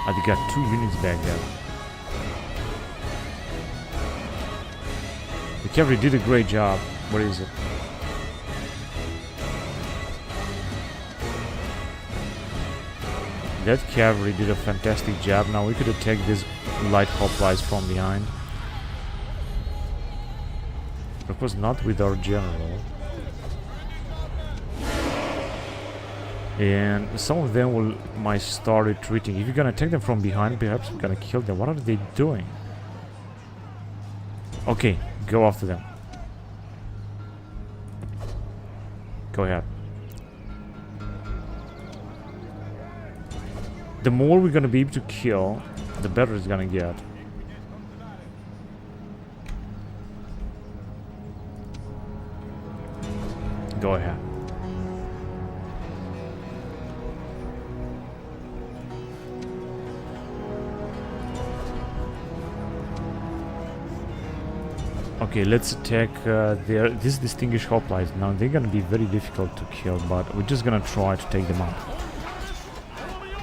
They got 2 units back there. The cavalry did a great job. What is it? That cavalry did a fantastic job. Now we could attack these light hoplites from behind. But of course not with our general. And some of them might start retreating. If you're gonna attack them from behind, perhaps we're gonna kill them. What are they doing? Okay, Go after them. Go ahead. The more we're gonna be able to kill, the better it's gonna get. Go ahead. Okay, let's attack this distinguished hoplites. Now they're gonna be very difficult to kill, but we're just gonna try to take them out.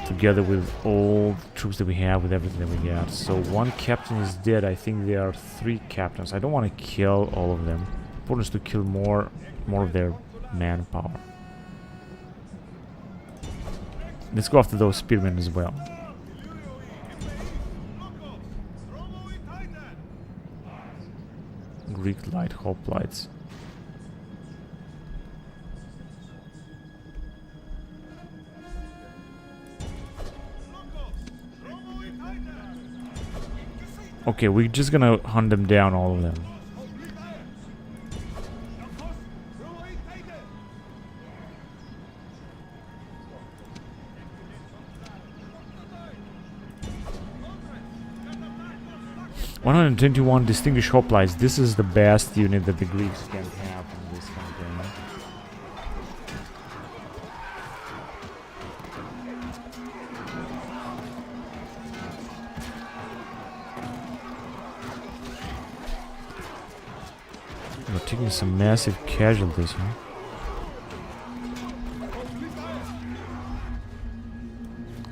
Together with all the troops that we have, with everything that we got. So one captain is dead. I think there are 3 captains. I don't want to kill all of them. Important is to kill more of their manpower. Let's go after those spearmen as well. Greek light hoplites. Okay, we're just gonna hunt them down, all of them. "121 distinguished hoplites. This is the best unit that the Greeks can have in this campaign. We're taking some massive casualties here.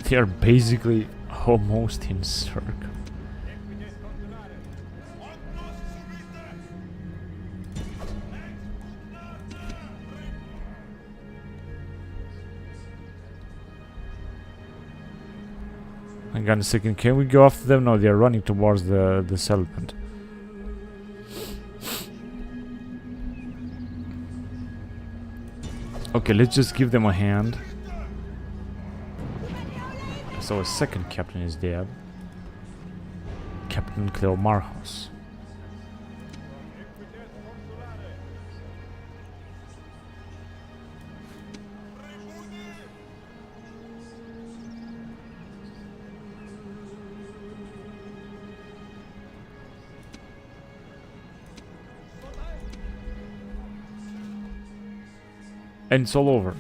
They are basically almost in circle. Hang on a second, can we go after them? No, they are running towards the settlement. Okay, let's just give them a hand. So a second captain is dead. Captain Cleomarchos. And it's all over.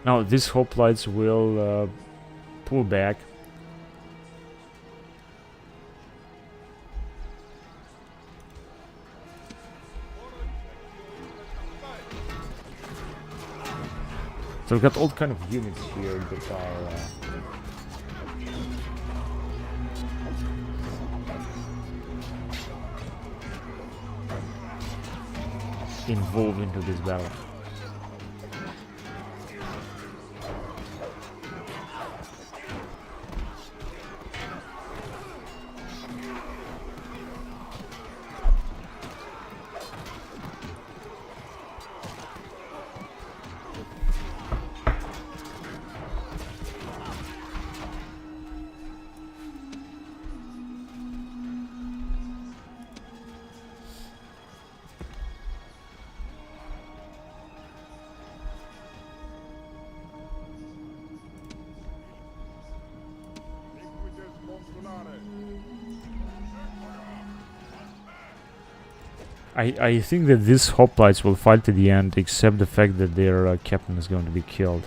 Now these hoplites will pull back. So we've got all kind of units here that are involved into this battle. I think that these hoplites will fight to the end, except the fact that their captain is going to be killed.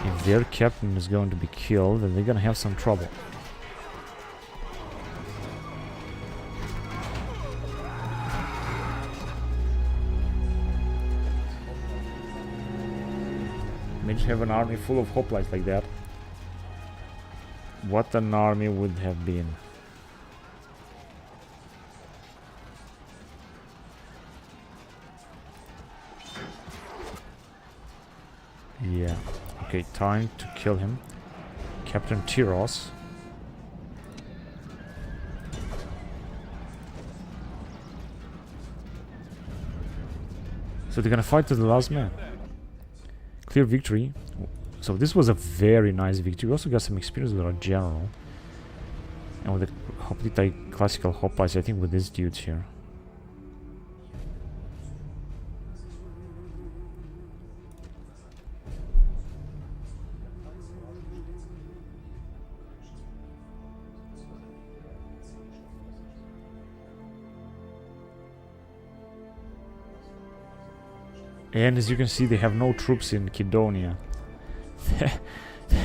If their captain is going to be killed, then they're gonna have some trouble. Imagine have an army full of hoplites like that. What an army would have been. Yeah. Okay, time to kill him. Captain Tyros. So they're gonna fight to the last man. Clear victory. So this was a very nice victory. We also got some experience with our general. And with the hoplite classical hoplites, I think with these dudes here. And as you can see, they have no troops in Kydonia.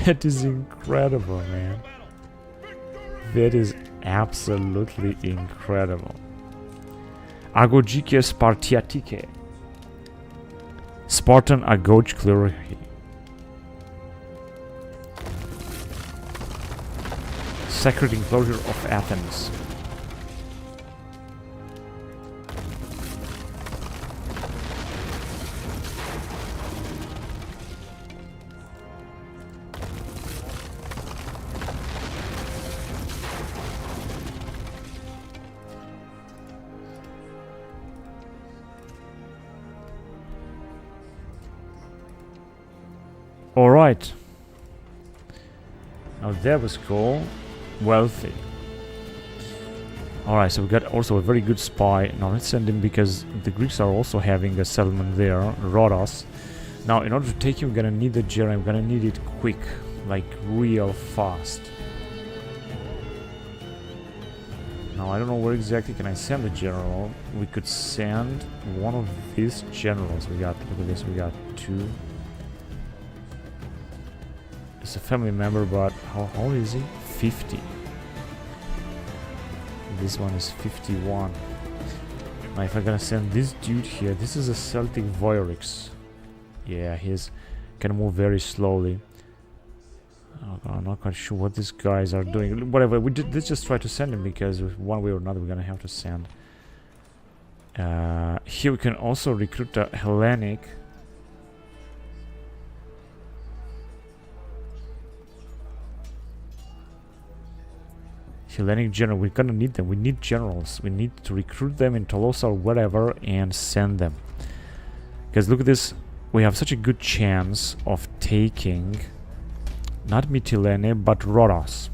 That is incredible, man. That is absolutely incredible. Agogike Spartiatike. Spartan Agoj Clearly. Sacred enclosure of Athens. Alright. Now that was cool. Wealthy. Alright, so we got also a very good spy. Now let's send him because the Greeks are also having a settlement there, Rhodos. Now in order to take him, we're gonna need the general. I'm gonna need it quick, like real fast. Now I don't know where exactly can I send the general. We could send one of these generals. We got, look at this, we got 2. It's a family member, but how old is he? 50. This one is 51. Now if I'm gonna send this dude here, this is a Celtic Voyrix. Yeah, he's gonna move very slowly. Oh, I'm not quite sure what these guys are doing. Whatever, let's just try to send him because one way or another we're gonna have to send. Here we can also recruit a Hellenic. Hellenic general, we're gonna need them. We need generals. We need to recruit them in Tolosa or whatever and send them. Because look at this, we have such a good chance of taking not Mytilene but Rhodos.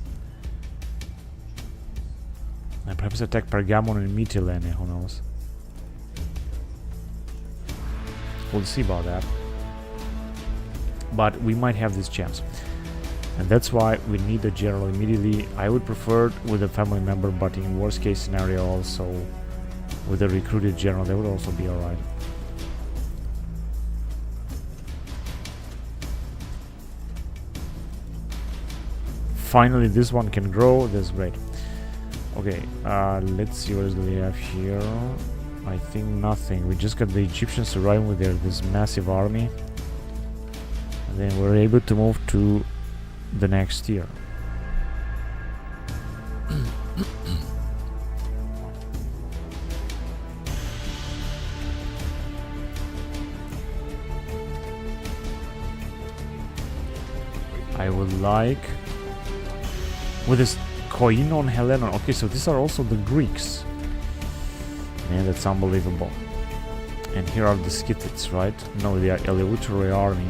And perhaps attack Pergamon and Mytilene, who knows. We'll see about that. But we might have this chance. And that's why we need a general immediately. I would prefer it with a family member, but in worst case scenario also with a recruited general, that would also be alright. Finally this one can grow, that's great. Okay, let's see what we have here. I think nothing. We just got the Egyptians arriving with this massive army. And then we're able to move to the next year. I would like with this Koinon Helenon. Okay, so these are also the Greeks. Man, that's unbelievable. And here are the Scythians, right? No, they are Eleuteri army.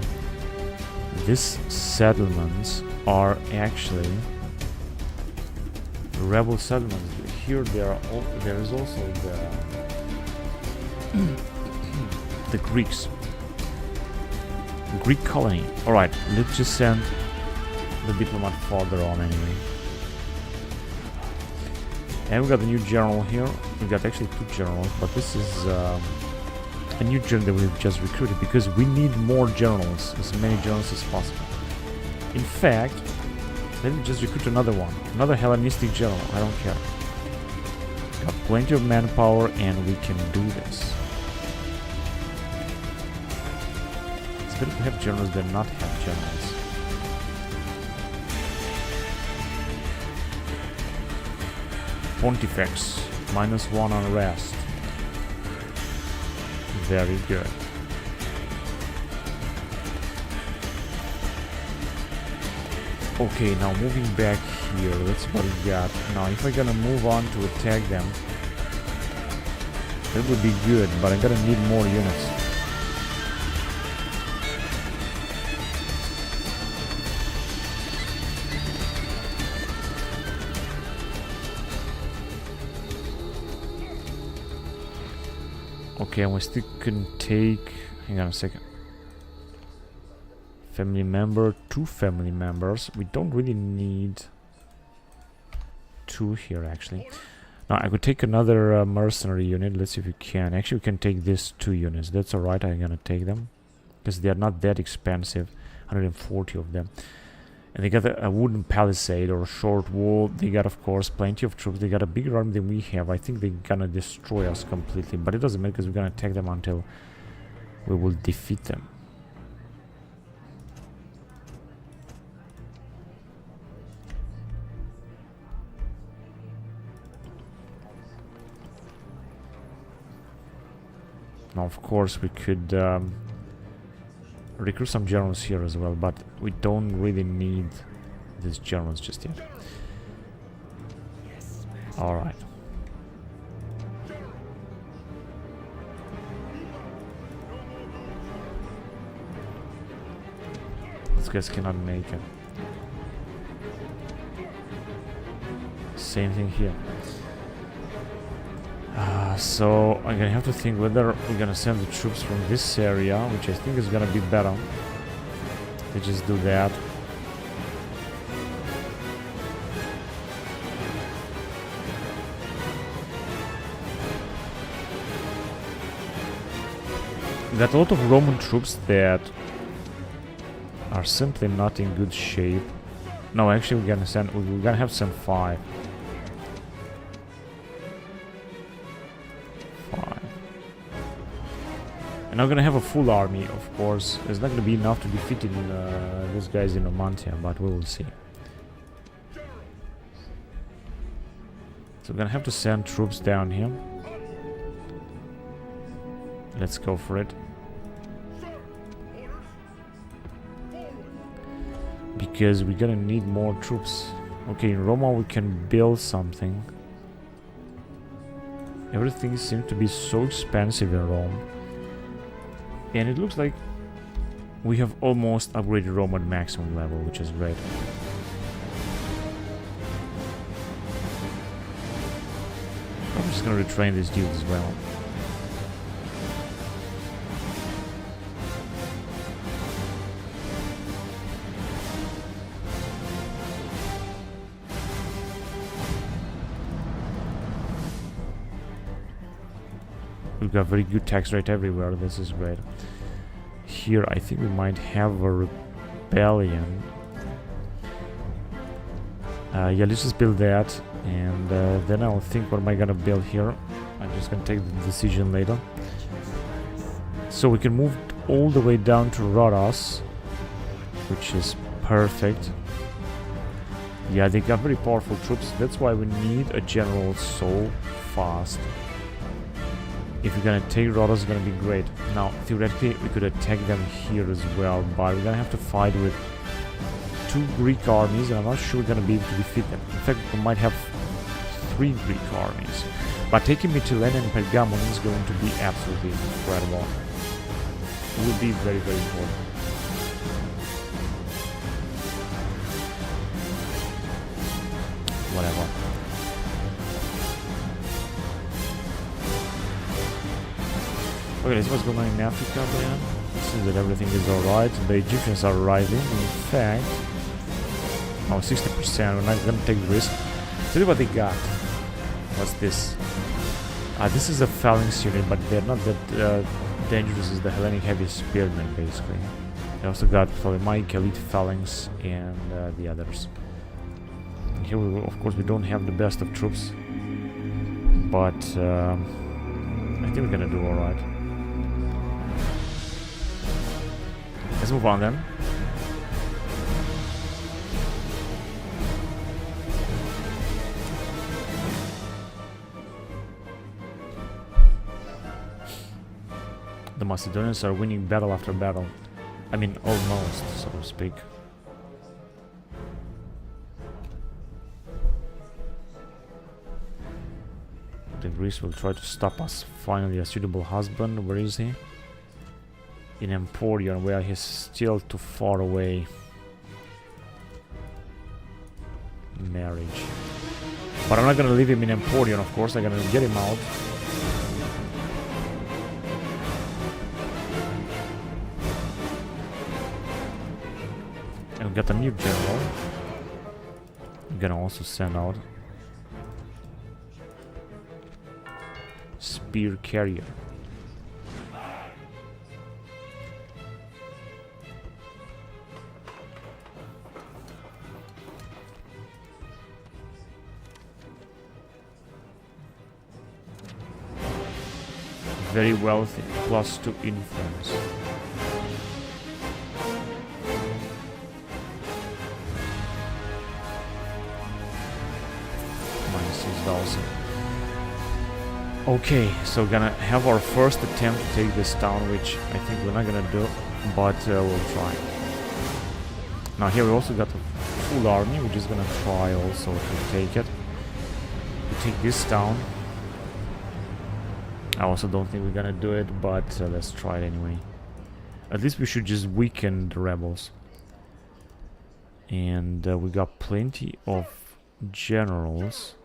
These settlements are actually rebel settlements. Here there is also the Greeks. Greek colony. Alright, let's just send the diplomat farther on anyway. And we got a new general here. We got actually 2 generals, but this is a new general that we've just recruited because we need more generals, as many generals as possible. In fact, let me just recruit another one, another Hellenistic general. I don't care. Got plenty of manpower and we can do this. It's better to have generals than not have generals. Pontifex, -1 on rest. Very good. Okay, now moving back here, that's what we got. Now if I'm gonna move on to attack them, that would be good, but I'm gonna need more units. Okay, and we still can take... Hang on a second. Family member, 2 family members. We don't really need 2 here, actually. Now, I could take another mercenary unit. Let's see if we can. Actually, we can take these 2 units. That's alright, I'm gonna take them. Because they are not that expensive. 140 of them. And they got a wooden palisade or a short wall. They got, of course, plenty of troops. They got a bigger army than we have. I think they're gonna destroy us completely. But it doesn't matter because we're gonna attack them until we will defeat them. Now, of course, we could recruit some generals here as well, but we don't really need these generals just yet. Alright. These guys cannot make it. Same thing here. So I'm gonna have to think whether we're gonna send the troops from this area, which I think is gonna be better. They just do that. We got a lot of Roman troops that are simply not in good shape. No, actually we're gonna have to send 5. And I'm gonna have a full army, of course. It's not gonna be enough to defeat these guys in Numantia, but we will see. So we're gonna have to send troops down here. Let's go for it. Because we're gonna need more troops. Okay, in Roma we can build something. Everything seems to be so expensive in Rome. And it looks like we have almost upgraded Rome at maximum level, which is great. I'm just gonna retrain these dudes as well. We've got very good tax rate everywhere. This is great. Here, I think we might have a rebellion. Yeah, let's just build that, and then I'll think what am I gonna build here. I'm just gonna take the decision later. So we can move all the way down to Rhodos, which is perfect. Yeah, they got very powerful troops. That's why we need a general so fast. If we're gonna take Rhodos, it's gonna be great. Now, theoretically, we could attack them here as well, but we're gonna have to fight with 2 Greek armies, and I'm not sure we're gonna be able to defeat them. In fact, we might have 3 Greek armies. But taking Mediolanum and Pergamon is going to be absolutely incredible. It will be very, very important. Whatever. Okay, this is what's going on in Africa, man. It seems that everything is alright. The Egyptians are arriving. In fact, 60%. We're not gonna take the risk. Tell you what they got. What's this? This is a phalanx unit, but they're not that dangerous as the Hellenic heavy spearmen, basically. They also got Ptolemaic elite phalanx and the others. And here, of course, we don't have the best of troops, but I think we're gonna do alright. Let's move on then. The Macedonians are winning battle after battle. I mean, almost, so to speak. The Greece will try to stop us. Finally, a suitable husband. Where is he? In Emporion, where he's still too far away. Marriage. But I'm not gonna leave him in Emporion, of course. I'm gonna get him out. got a new general. I'm gonna also send out spear carrier. Very wealthy, +2 influence. -6,000. Okay, so gonna have our first attempt to take this town, which I think we're not gonna do, but we'll try. Now here we also got a full army, we're just gonna try also to take it. We take this town. I also don't think we're gonna do it, but let's try it anyway. At least we should just weaken the rebels. And we got plenty of generals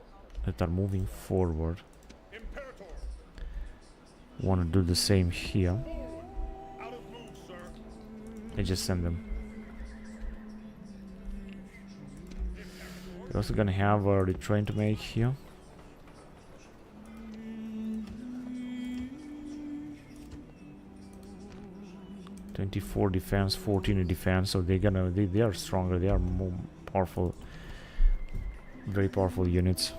that are moving forward. Imperatores, Want to do the same here. out of move, sir. I just send them. We're also gonna have a retrain to make here. (24 defense, 14 in defense), so they are stronger, they are more powerful, very powerful units.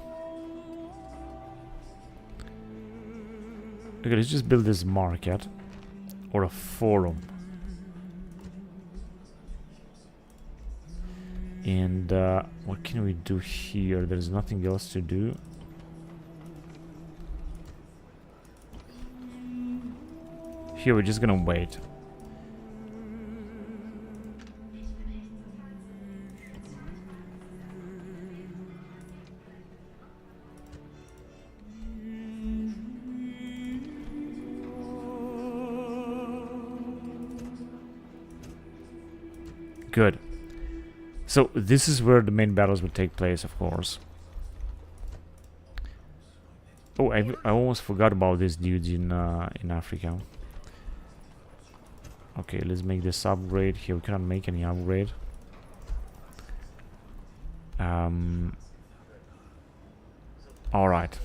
Okay, let's just build this market or a forum. And what can we do here? There's nothing else to do. Here we're just gonna wait. Good. So this is where the main battles will take place, of course. Oh, I almost forgot about these dudes in Africa. Okay, let's make this upgrade. Here we cannot make any upgrade. All right.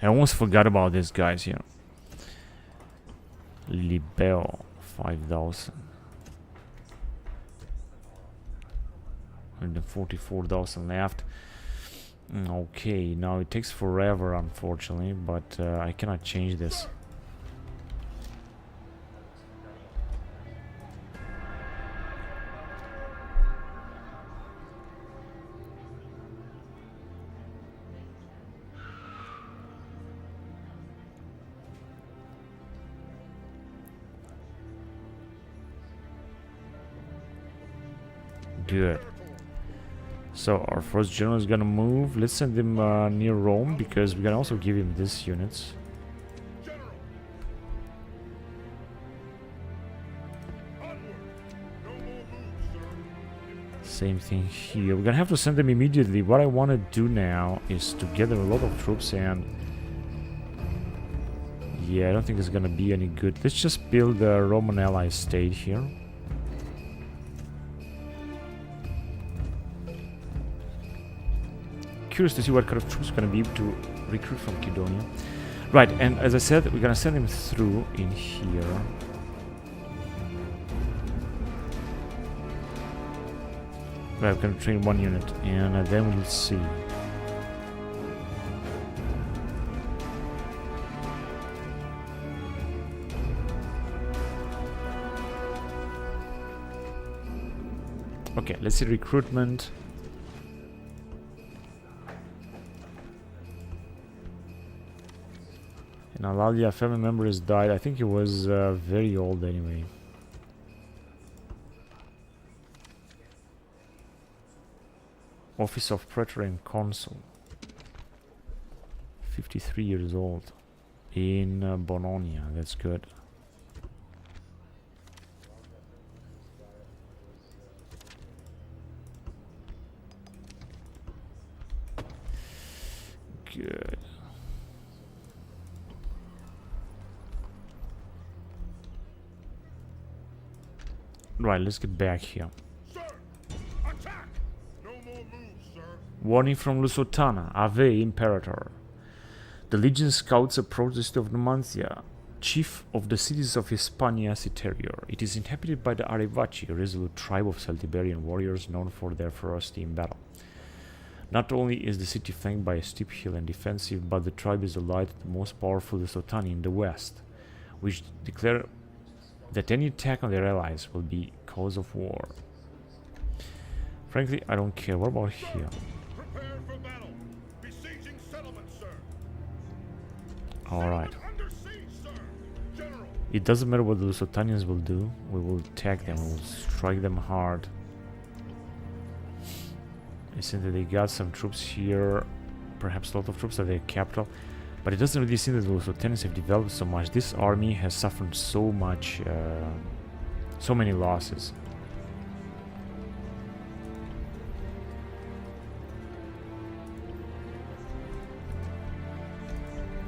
I almost forgot about these guys here. Lilibeo, 5,000. 144,000 left. Okay, now it takes forever, unfortunately, but I cannot change this. Good. So our first general is gonna move. Let's send him near Rome, because we can also give him these units. General. Onward. No more moves, sir. Same thing here. We're gonna have to send them immediately. What I want to do now is to gather a lot of troops, and yeah, I don't think it's gonna be any good. Let's just build a Roman ally state here. Curious to see what kind of troops we're gonna be able to recruit from Macedonia. Right, and as I said, we're gonna send him through in here. Right, we're gonna train one unit, and then we'll see. Okay, let's see recruitment. And Alalia, a family member has died. I think he was very old anyway. Office of Praetor and Consul. 53 years old. In Bononia, that's good. Good. Right, let's get back here. Sir! Attack! No more moves, sir. Warning from Lusitania. Ave, Imperator. The legion scouts approach the city of Numancia, chief of the cities of Hispania Citerior. It is inhabited by the Arevaci, a resolute tribe of Celtiberian warriors known for their ferocity in battle. Not only is the city flanked by a steep hill and defensive, but the tribe is allied to the most powerful Lusitania in the west, which declare that any attack on their allies will be cause of war. Frankly, I don't care. What about here? Prepare for battle. Besieging settlement, sir. Alright. Settlement under siege, sir. General. It doesn't matter what the Lusitanians will do. We will attack them. We will strike them hard. I think that they got some troops here. Perhaps a lot of troops at their capital. But it doesn't really seem that the Lusitanians have developed so much. This army has suffered so much, so many losses.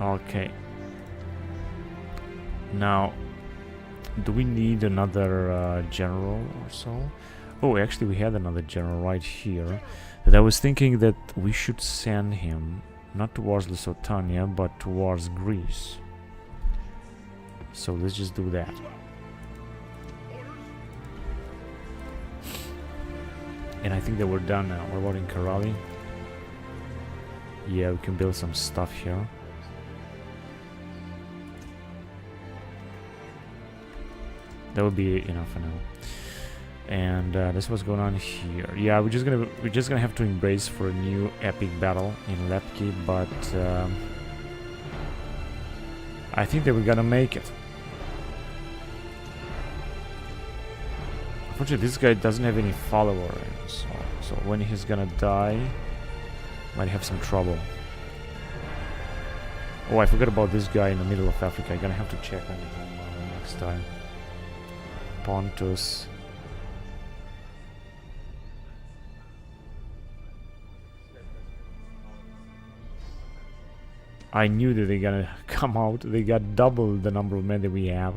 Okay. Now, do we need another general or so? Oh, actually we had another general right here. That I was thinking that we should send him not towards Lusitania, but towards Greece. So let's just do that. And I think that we're done now. What about in Karali? Yeah, we can build some stuff here. That would be enough for now. And that's what's going on here. Yeah, we're just gonna have to embrace for a new epic battle in Lepki, but I think that we're gonna make it. Unfortunately, this guy doesn't have any followers, so when he's gonna die, might have some trouble. Oh, I forgot about this guy in the middle of Africa. I'm gonna have to check on him next time. Pontus. I knew that they're gonna come out. They got double the number of men that we have,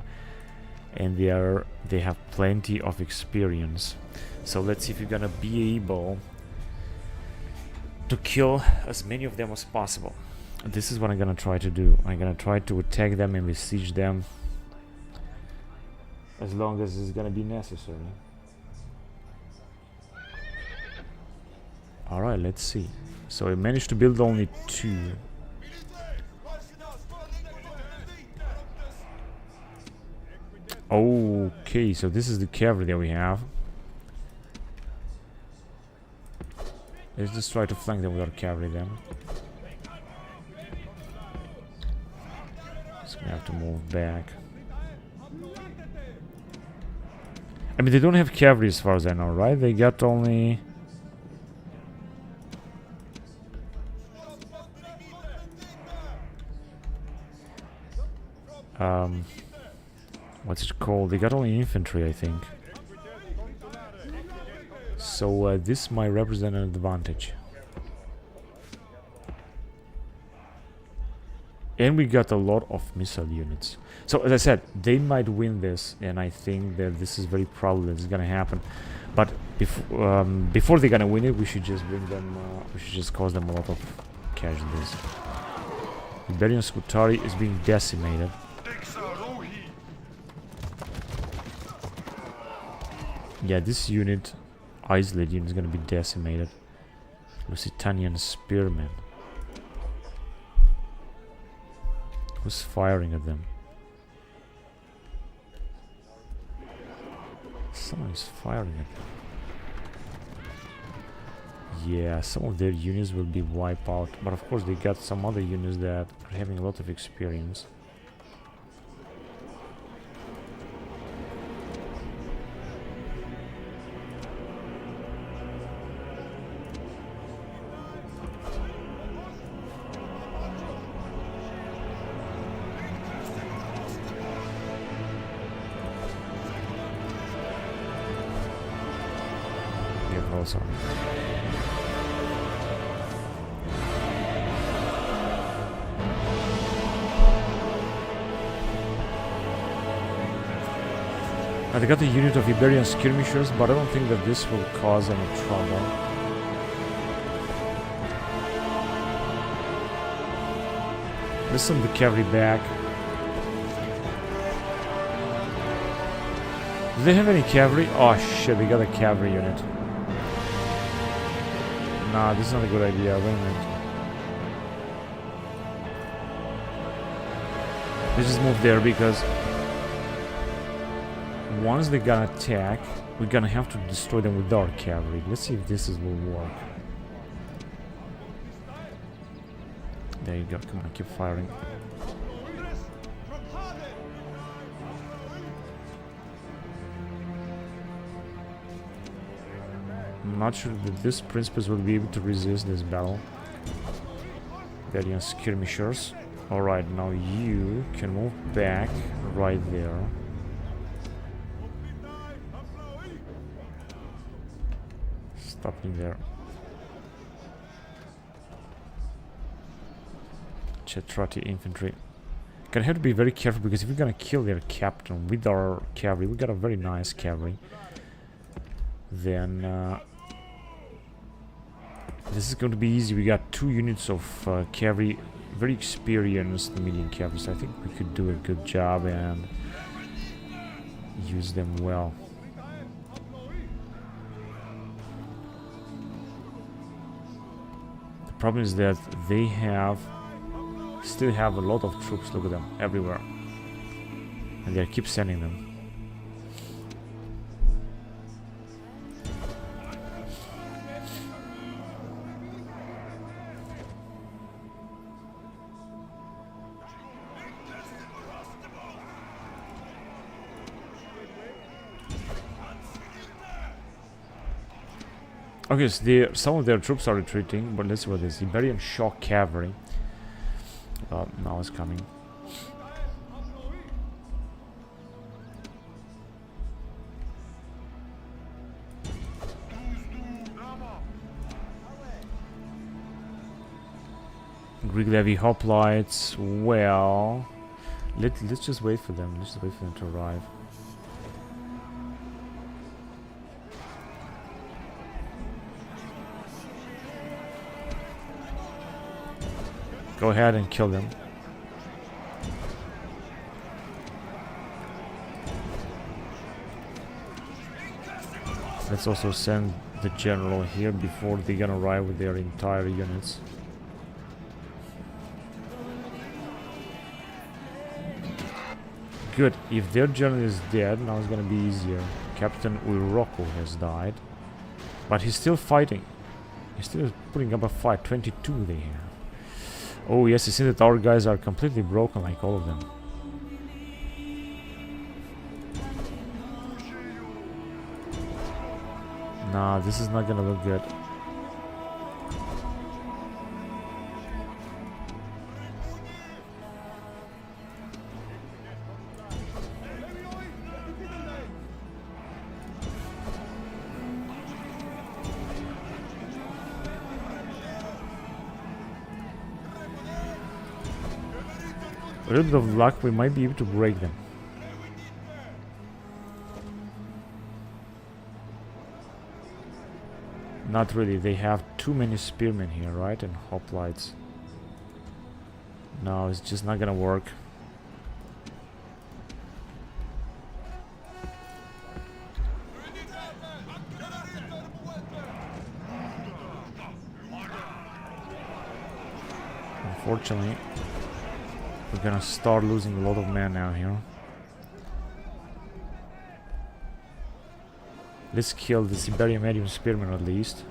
and they have plenty of experience. So let's see if we're gonna be able to kill as many of them as possible. This is what I'm gonna try to do. I'm gonna try to attack them and besiege them as long as it's gonna be necessary. Alright, let's see. So I managed to build only 2. Okay, so this is the cavalry that we have. Let's just try to flank them with our cavalry then. Just gonna have to move back. I mean, they don't have cavalry as far as I know, right? They got only... what's it called? They got only infantry, I think. So this might represent an advantage. And we got a lot of missile units. So as I said, they might win this, and I think that this is very probable that it's gonna happen. But before they're gonna win it, we should just bring them. We should just cause them a lot of casualties. Iberian Scutari is being decimated. Yeah, this unit, isolated unit, is gonna be decimated. Lusitanian spearmen. Who's firing at them? Someone is firing at them. Yeah, some of their units will be wiped out, but of course they got some other units that are having a lot of experience. I got a unit of Iberian skirmishers, but I don't think that this will cause any trouble. Let's send the cavalry back. Do they have any cavalry? Oh shit, they got a cavalry unit. Nah, this is not a good idea. Wait a minute. Let's just move there because once they're gonna attack, we're gonna have to destroy them with our cavalry. Let's see if this will work. There you go. Come on, keep firing. I'm not sure that this principals will be able to resist this battle. Valiant skirmishers. Alright, now you can move back right there. Stopping there. Chetrati infantry. Gonna have to be very careful because if we're gonna kill their captain with our cavalry, we got a very nice cavalry. Then this is going to be easy. We got 2 units of cavalry, very experienced medium cavalry, so I think we could do a good job and use them well. The problem is that they still have a lot of troops. Look at them everywhere, and they keep sending them. Okay, so some of their troops are retreating, but let's see what this Iberian shock cavalry. Now it's coming. Greek levy hoplites. Well, let's just wait for them. Let's just wait for them to arrive. Go ahead and kill them. Let's also send the general here before they gonna arrive with their entire units. Good. If their general is dead, now it's gonna be easier. Captain Uroko has died, but he's still fighting. He's still putting up a fight. 22 they have. Oh yes, you see that our guys are completely broken, like all of them. Nah, this is not gonna look good. A little bit of luck, we might be able to break them. Not really, they have too many spearmen here, right? And hoplites. No, it's just not gonna work. Unfortunately, we're gonna start losing a lot of men now here. Let's kill the Iberian medium spearmen at least,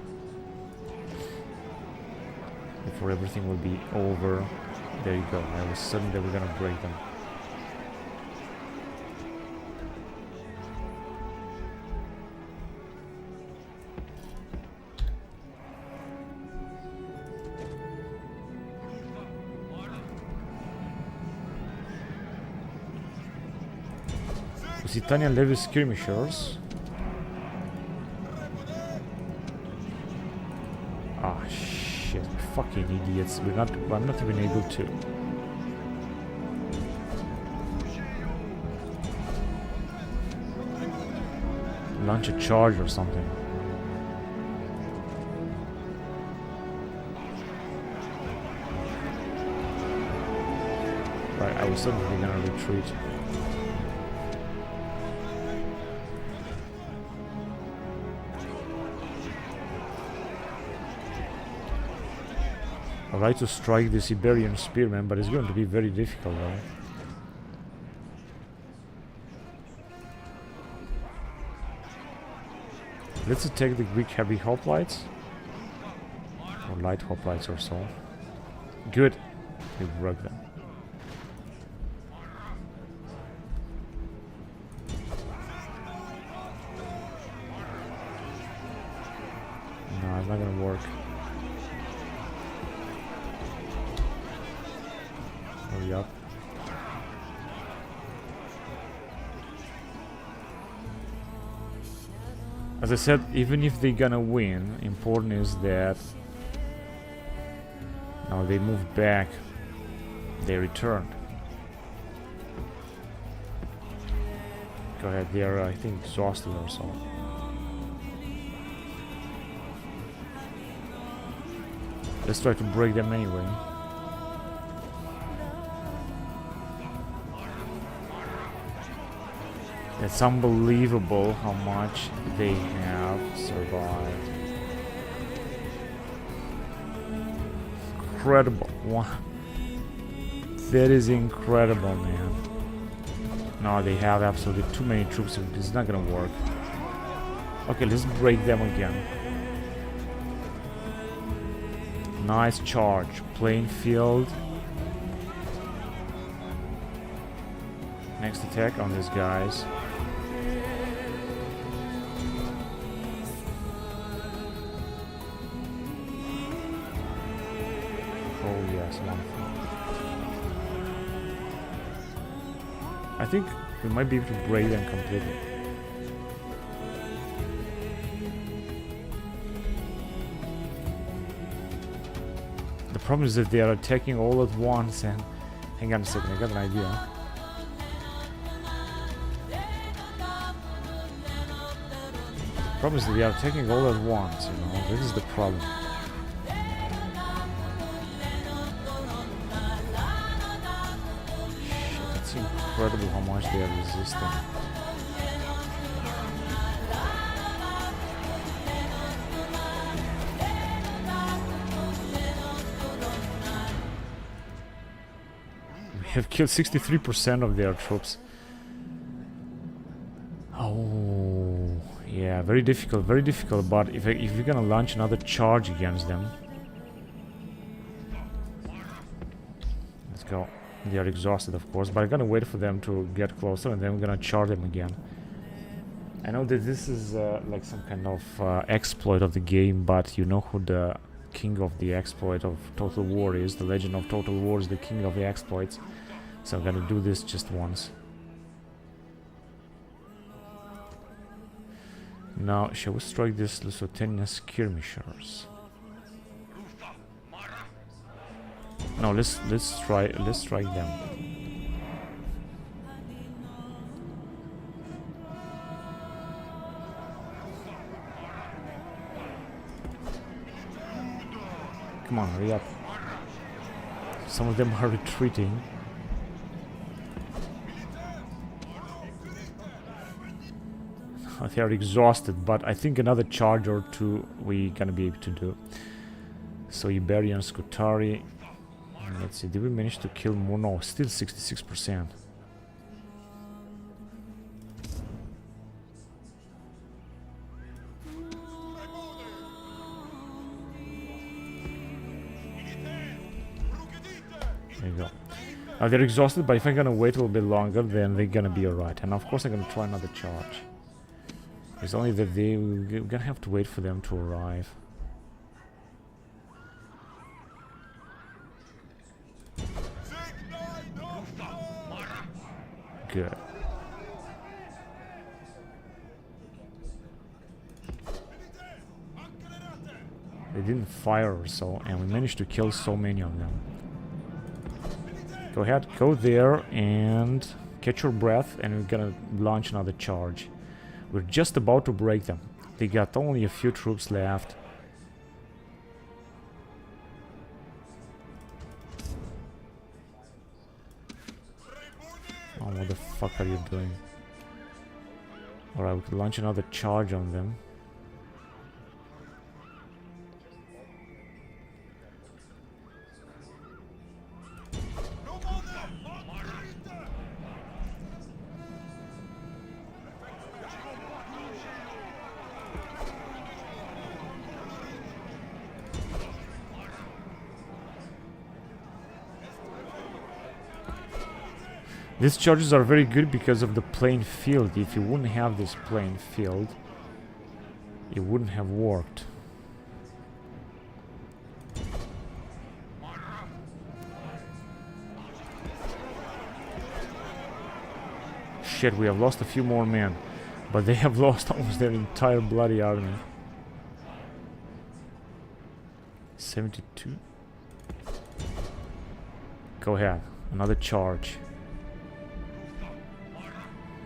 before everything will be over. There you go. I was certain that we're gonna break them. Italian levy skirmishers. Ah shit, fucking idiots. I'm not even able to. launch a charge or something. Right, I was suddenly gonna retreat. I'd like to strike this Iberian spearman, but it's going to be very difficult though. Let's attack the Greek heavy hoplites. Or light hoplites or so. Good. We broke them. No, it's not gonna work. Hurry up. As I said, even if they're gonna win, important is that now they moved back, they returned. Go ahead, they are I think exhausted or so. Let's try to break them anyway. It's unbelievable how much they have survived. Incredible. Wow. That is incredible, man. No, they have absolutely too many troops. It's not gonna work. Okay, let's break them again. Nice charge. Plain field. Next attack on these guys. Oh yes, wonderful. I think we might be able to break them completely. The problem is that they are attacking all at once and... Hang on a second, I got an idea. The problem is that they are attacking all at once, you know, this is the problem. Shit, it's incredible how much they are resisting. We have killed 63% of their troops. Oh, yeah, very difficult, but if you're gonna launch another charge against them... Let's go. They are exhausted, of course, but I'm gonna wait for them to get closer and then we're gonna charge them again. I know that this is like some kind of exploit of the game, but you know who the king of the exploit of Total War is. The Legend of Total War is the king of the exploits. So I'm gonna do this just once. Now, shall we strike these Lusitania skirmishers? No, let's strike them. Come on, hurry up. Some of them are retreating. They are exhausted, but I think another charge or two we're gonna be able to do. So Iberian Scutari. Let's see, did we manage to kill more? No, still 66%. There you go. Now they're exhausted, but if I'm gonna wait a little bit longer, then they're gonna be alright. And of course I'm gonna try another charge. It's only that we're gonna have to wait for them to arrive. Good. They didn't fire or so, and we managed to kill so many of them. Go ahead, go there and catch your breath, and we're gonna launch another charge. We're just about to break them. They got only a few troops left. Oh, what the fuck are you doing? Alright, we could launch another charge on them. These charges are very good because of the plain field. If you wouldn't have this plain field, it wouldn't have worked. Shit, we have lost a few more men, but they have lost almost their entire bloody army. 72. Go ahead, another charge.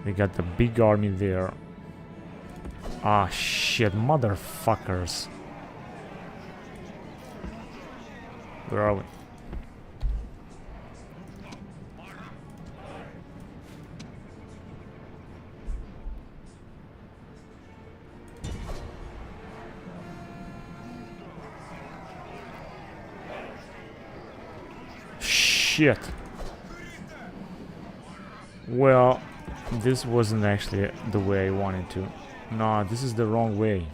They got the big army there. Ah, shit, motherfuckers. Where are we? Shit. Well, this wasn't actually the way I wanted to. No, this is the wrong way.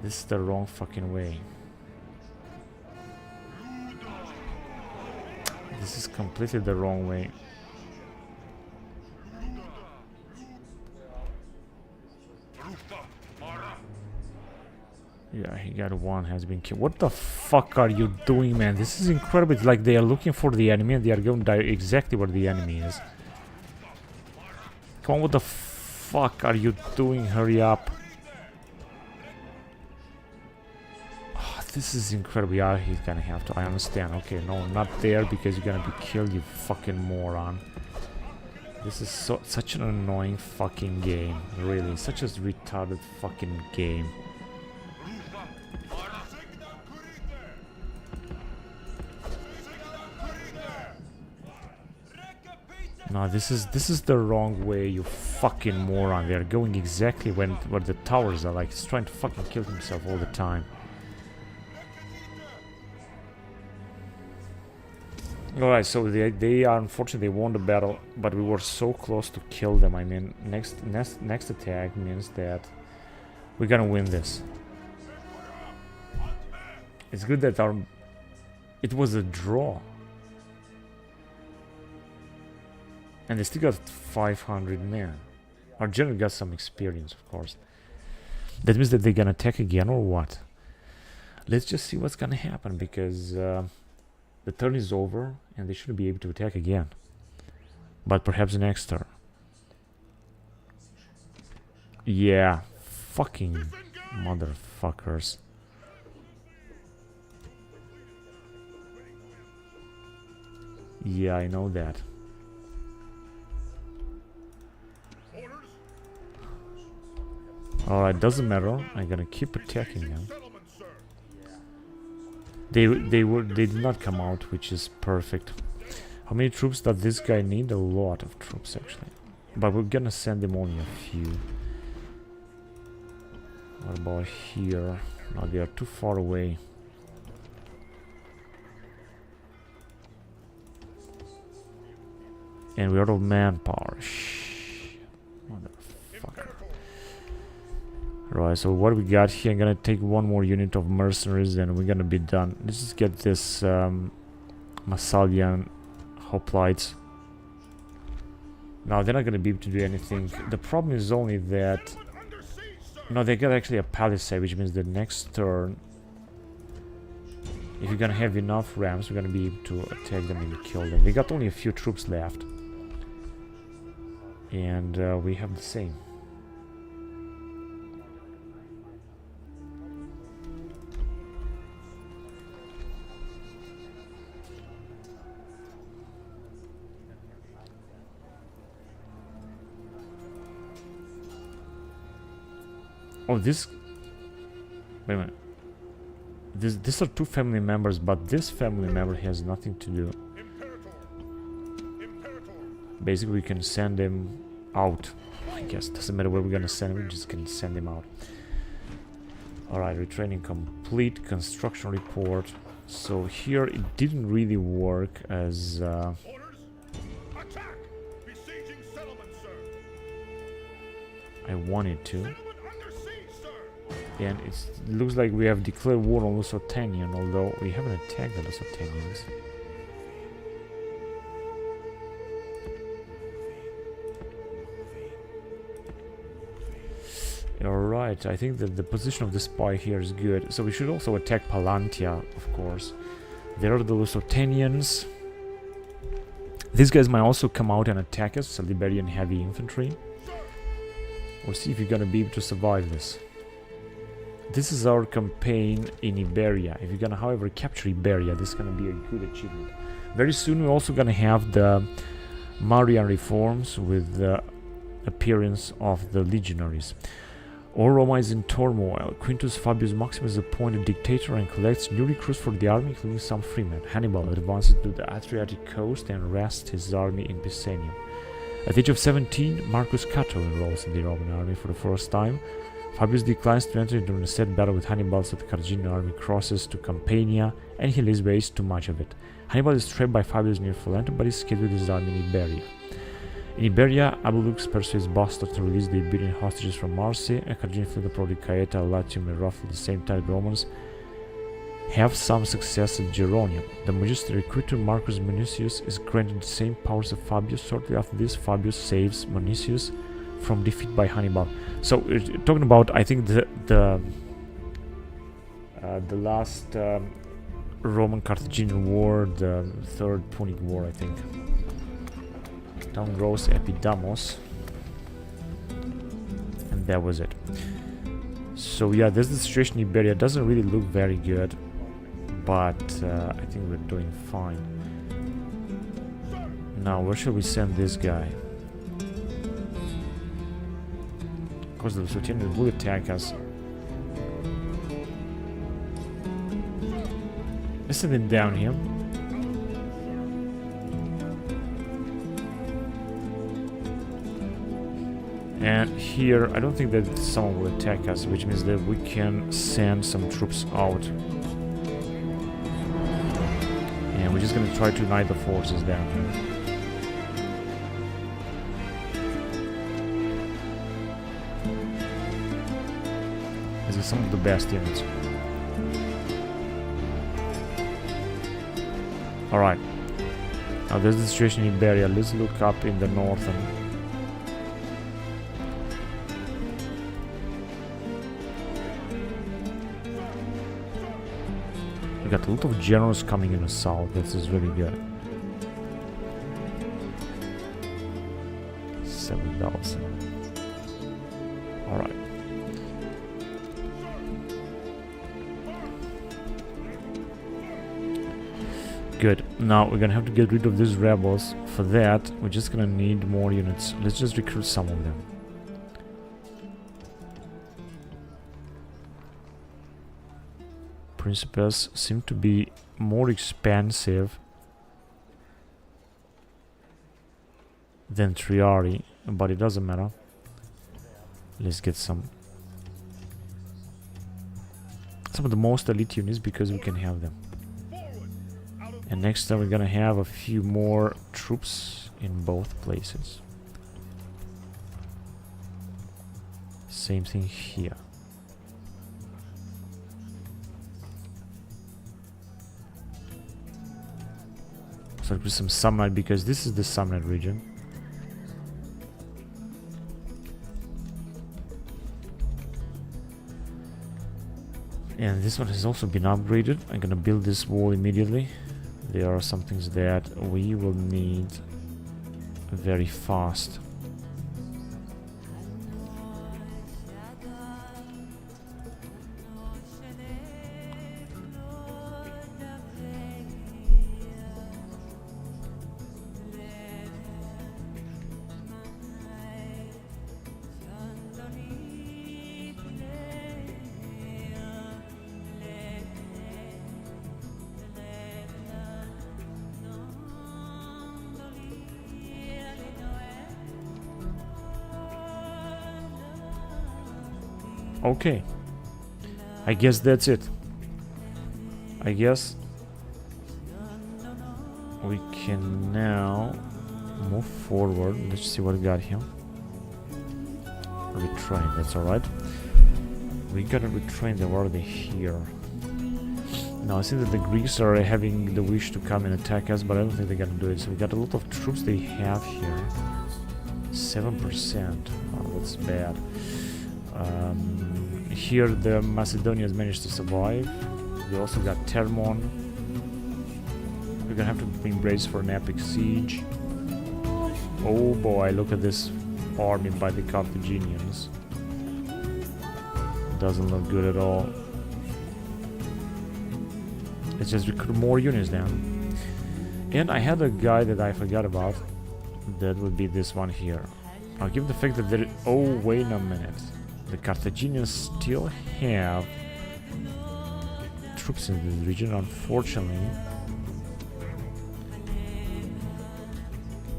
This is the wrong fucking way. This is completely the wrong way. Yeah, he got one, has been killed. What the fuck are you doing, man? This is incredible. It's like they are looking for the enemy and they are going exactly where the enemy is. Come on, what the fuck are you doing? Hurry up. Oh, this is incredible. Yeah, he's gonna have to. I understand. Okay, no, not there because you're gonna be killed, you fucking moron. This is such an annoying fucking game. Really, such a retarded fucking game. No, this is the wrong way, you fucking moron. They're going exactly where the towers are. Like, he's trying to fucking kill himself all the time. Alright, so they are, unfortunately, they won the battle, but we were so close to kill them. I mean, next attack means that we're gonna win this. It's good that it was a draw. And they still got 500 men. Our general got some experience, of course. That means that they're gonna attack again or what? Let's just see what's gonna happen, because the turn is over and they shouldn't be able to attack again. But perhaps next turn. Yeah, fucking motherfuckers. Yeah, I know that. Alright, doesn't matter. I'm gonna keep attacking them. They did not come out, which is perfect. How many troops does this guy need? A lot of troops, actually. But we're gonna send him only a few. What about here? No, they are too far away. And we're out of manpower. Shh. Motherfucker. Right, so what we got here, I'm gonna take one more unit of mercenaries and we're gonna be done. Let's just get this Massalian hoplites. Now, they're not gonna be able to do anything. The problem is only that... No, they got actually a palisade, which means the next turn, if you're gonna have enough rams, we're gonna be able to attack them and kill them. They got only a few troops left. And we have the same. Oh, this... Wait a minute. These are two family members, but this family member has nothing to do. Basically, we can send him out. I guess doesn't matter where we're gonna send him. We just can send him out. All right, retraining complete. Construction report. So here it didn't really work as. Orders! Attack! Besieging settlement, sir! I wanted to. Settlement under siege, sir! And it looks like we have declared war on Lusitania, although we haven't attacked the Lusitanians. Alright, I think that the position of the spy here is good. So we should also attack Palantia, of course. There are the Lusitanians. These guys might also come out and attack us, Liberian heavy infantry. We'll see if you're gonna be able to survive this. This is our campaign in Iberia. If you're gonna, however, capture Iberia, this is gonna be a good achievement. Very soon we're also gonna have the Marian Reforms with the appearance of the legionaries. All Roma is in turmoil. Quintus Fabius Maximus is appointed dictator and collects new recruits for the army, including some freemen. Hannibal advances to the Adriatic coast and rests his army in Byzantium. At the age of 17, Marcus Cato enrolls in the Roman army for the first time. Fabius declines to enter into a set battle with Hannibal, so the Carthaginian army crosses to Campania, and he leaves waste to much of it. Hannibal is trapped by Fabius near Folento, but is escaped with his army in Iberia. In Iberia, Abulux persuades Bastos to release the Iberian hostages from Marseille, and Carthaginian fleet approached Gaeta, Latium, and roughly the same time. Romans have some success at Geronium. The magistrate recruiter Marcus Municius is granted the same powers of Fabius. Shortly after this, Fabius saves Municius from defeat by Hannibal. So, talking about, I think the last Roman-Carthaginian war, the Third Punic War, I think. Down rose Epidamos, and that was it. So yeah, this is the situation in Iberia. Doesn't really look very good, but I think we're doing fine. Now, where shall we send this guy? Of course, the Lusitanians will attack us. Let's send him down here. And here, I don't think that someone will attack us, which means that we can send some troops out. And we're just gonna try to unite the forces down here. These are some of the best units. Alright. Now there's the situation in Iberia. Let's look up in the north and we got a lot of generals coming in the south. This is really good. 7,000. Alright. Good. Now we're gonna have to get rid of these rebels. For that, we're just gonna need more units. Let's just recruit some of them. Principes seem to be more expensive than Triari, but it doesn't matter. Let's get some of the most elite units because we can have them. And next time we're gonna have a few more troops in both places. Same thing here. So put some Samnite because this is the Samnite region. And this one has also been upgraded. I'm gonna build this wall immediately. There are some things that we will need very fast. Okay. I guess that's it. I guess we can now move forward. Let's see what we got here. Retrain, that's alright. We gotta retrain them already here. Now I see that the Greeks are having the wish to come and attack us, but I don't think they're gonna do it. So we got a lot of troops they have here. 7%. Oh, that's bad. Here the Macedonians managed to survive. We also got Termon. We're gonna have to embrace for an epic siege. Oh boy, look at this army by the Carthaginians. Doesn't look good at all. Let's just recruit more units then. And I had a guy that I forgot about. That would be this one here. Now given the fact that there... Oh, wait a minute. The Carthaginians still have troops in this region, unfortunately.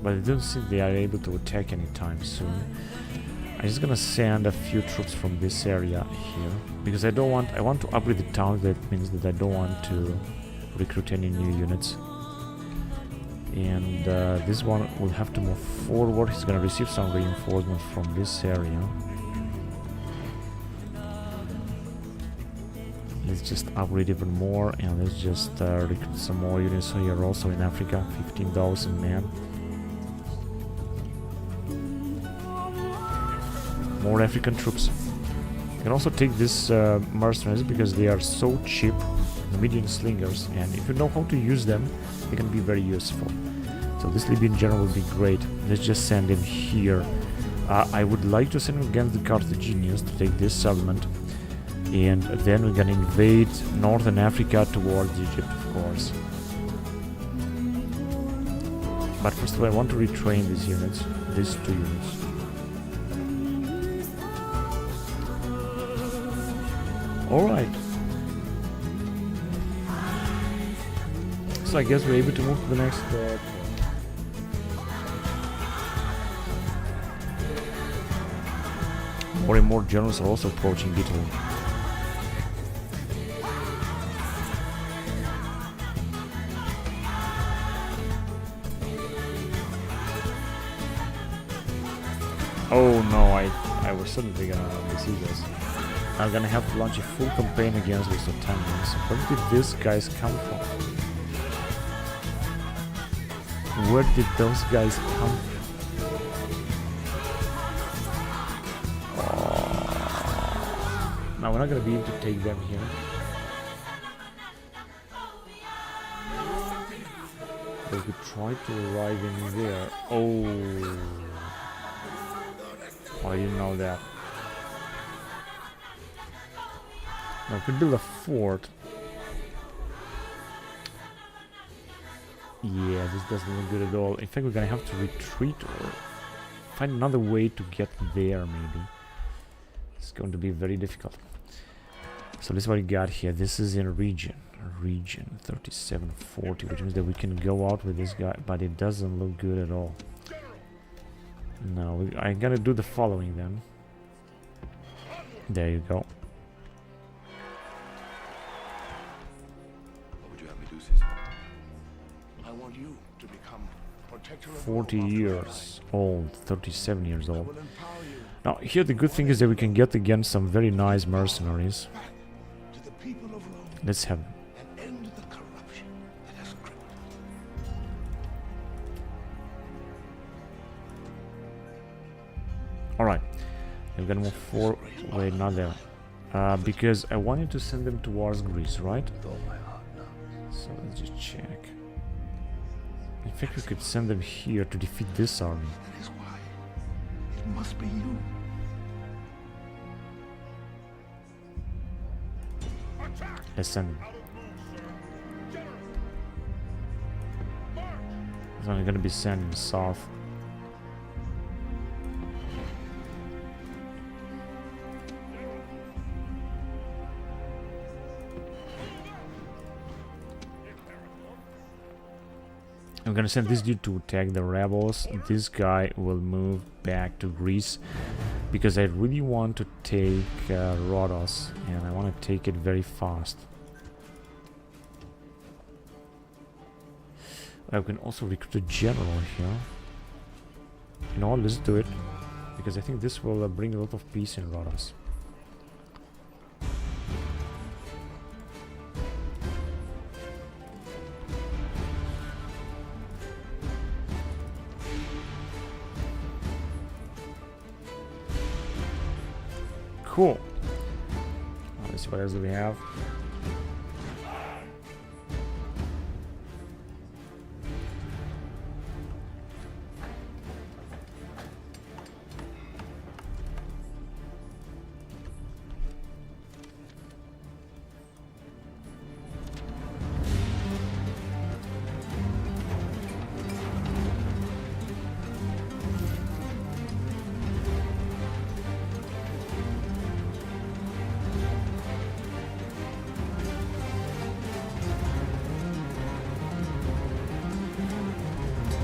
But I don't think they are able to attack anytime soon. I'm just gonna send a few troops from this area here. Because I don't want... I want to upgrade the town. That means that I don't want to recruit any new units. And this one will have to move forward. He's gonna receive some reinforcement from this area. Let's just upgrade even more, and let's just recruit some more units here also in Africa. 15,000 men. More African troops. You can also take these mercenaries because they are so cheap. The Median slingers, and if you know how to use them, they can be very useful. So this Libyan general will be great. Let's just send him here. I would like to send him against the Carthaginians to take this settlement. And then we're gonna invade northern Africa towards Egypt, of course. But first of all, I want to retrain these units, these 2 units. Alright. So I guess we're able to move to the next more and more generals are also approaching Italy. Oh no, I was suddenly gonna besiege us. I'm gonna have to launch a full campaign against the Sultanians. Where did these guys come from? Where did those guys come from? Oh. Now we're not gonna be able to take them here. They could try to arrive in there. Oh. Oh, I didn't know that. Now we could build a fort. Yeah, this doesn't look good at all. In fact, we're gonna have to retreat or find another way to get there, maybe. It's going to be very difficult. So this is what we got here. This is in region 3740, which means that we can go out with this guy, but it doesn't look good at all. No, I'm gonna do the following then. There you go. What would you have me do, sister? I want you to become protector of 40 Rome. years old, 37 years I old. will empower you Now, here the good thing is that we can get against some very nice mercenaries. back to the people of Rome Let's have... and end the corruption that has gripped. Alright. We're gonna move forward... Wait, not there. Because I wanted to send them towards Greece, right? So let's just check. In fact, we could send them here to defeat this army. That is why it must be you. Let's send them. So I'm gonna be sending south. I'm gonna send this dude to attack the rebels. This guy will move back to Greece. because I really want to take Rhodos, and I want to take it very fast. I can also recruit a general here. You know what, let's do it, because I think this will bring a lot of peace in Rhodos. Cool. Let's see what else do we have.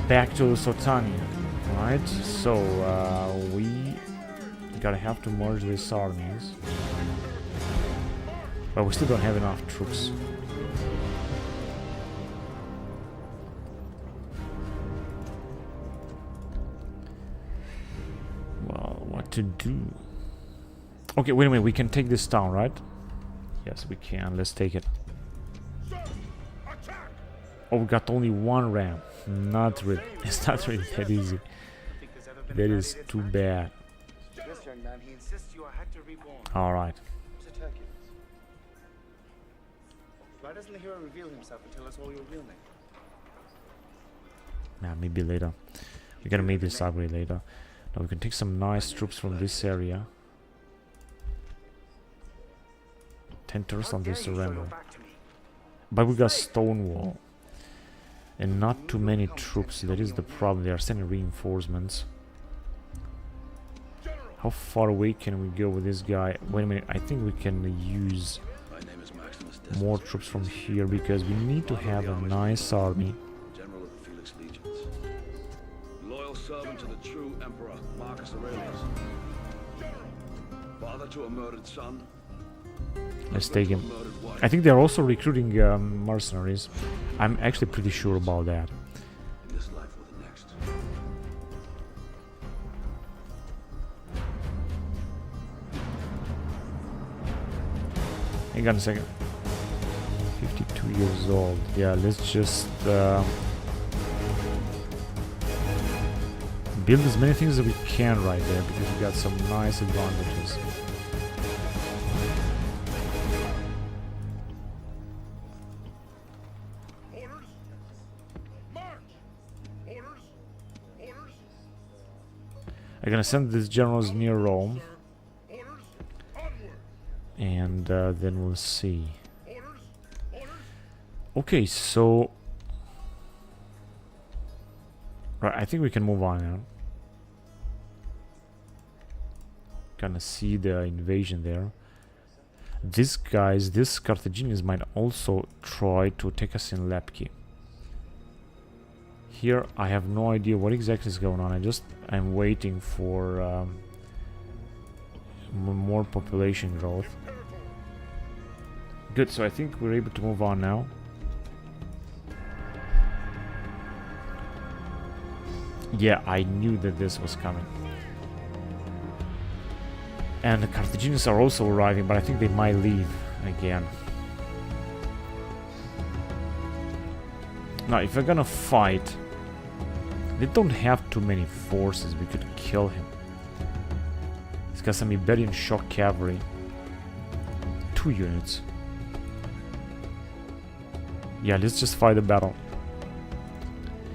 Back to Sotania, right? So we gotta have to merge these armies, but we still don't have enough troops. Well, what to do? Okay, wait a minute. We can take this town, right? Yes, we can. Let's take it. Oh, we got only one ram. Not really. It's not really that easy. That is too bad. This young man, he insists you are Hector reborn. All right. It's a Hercules. Why doesn't the hero reveal himself and tell us all your real name? Nah, maybe later. We're gonna make this upgrade later. Now we can take some nice troops from this area. 10 turns on this surrender. But we got Stonewall. And not too many troops, that is the problem. They are sending reinforcements. How far away can we go with this guy? Wait a minute, I think we can use more troops from here, because we need to have a nice army. General of the Felix Legions. Loyal servant to the true Emperor, Marcus Aurelius. Father to a murdered son. Let's take him. I think they're also recruiting mercenaries. I'm actually pretty sure about that. In this life or the next. Hang on a second. 52 years old. Yeah, let's just build as many things as we can right there, because we got some nice advantages. I'm gonna send these generals near Rome, and then we'll see. Okay, so right, I think we can move on now. Gonna see the invasion there. These guys, these Carthaginians, might also try to take us in Lepki. Here I have no idea what exactly is going on. I'm waiting for more population growth. Good, so I think we're able to move on now. Yeah, I knew that this was coming. And the Carthaginians are also arriving, but I think they might leave again. Now, if we're gonna fight, they don't have too many forces. We could kill him. He's got some Iberian shock cavalry. 2 units. Yeah, let's just fight the battle.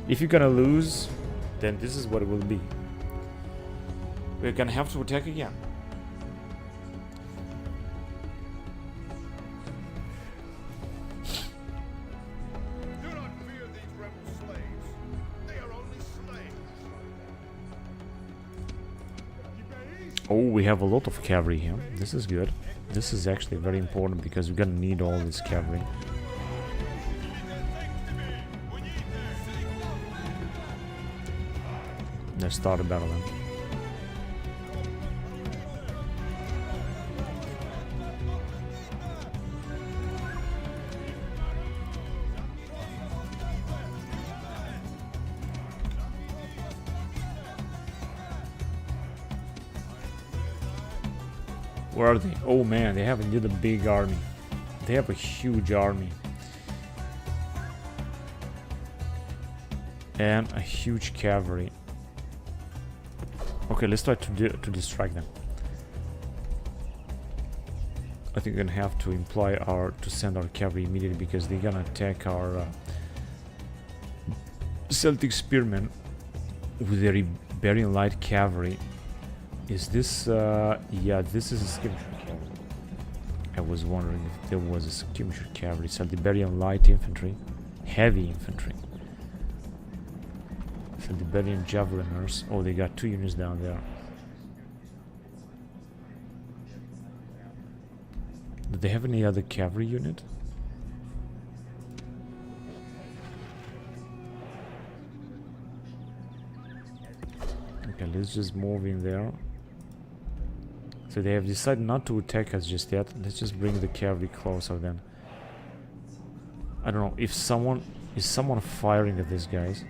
If you're gonna lose, then this is what it will be. We're gonna have to attack again. Do not fear these rebel slaves. They are only slaves. Oh, we have a lot of cavalry here. This is good. This is actually very important, because we're gonna need all this cavalry. Let's start a battle then. Where are they? Oh man, they have indeed a big army. They have a huge army. And a huge cavalry. Okay, let's try to distract them. I think we're gonna have to to send our cavalry immediately because they're gonna attack our Celtic spearmen with their Iberian light cavalry. Is this yeah, this is a skirmisher cavalry. I was wondering if there was a skirmisher cavalry. So Iberian light infantry, heavy infantry. So Iberian javeliners. Oh, they got 2 units down there. Do they have any other cavalry unit? Okay, let's just move in there. So they have decided not to attack us just yet. Let's just bring the cavalry closer then. I don't know if someone firing at these guys.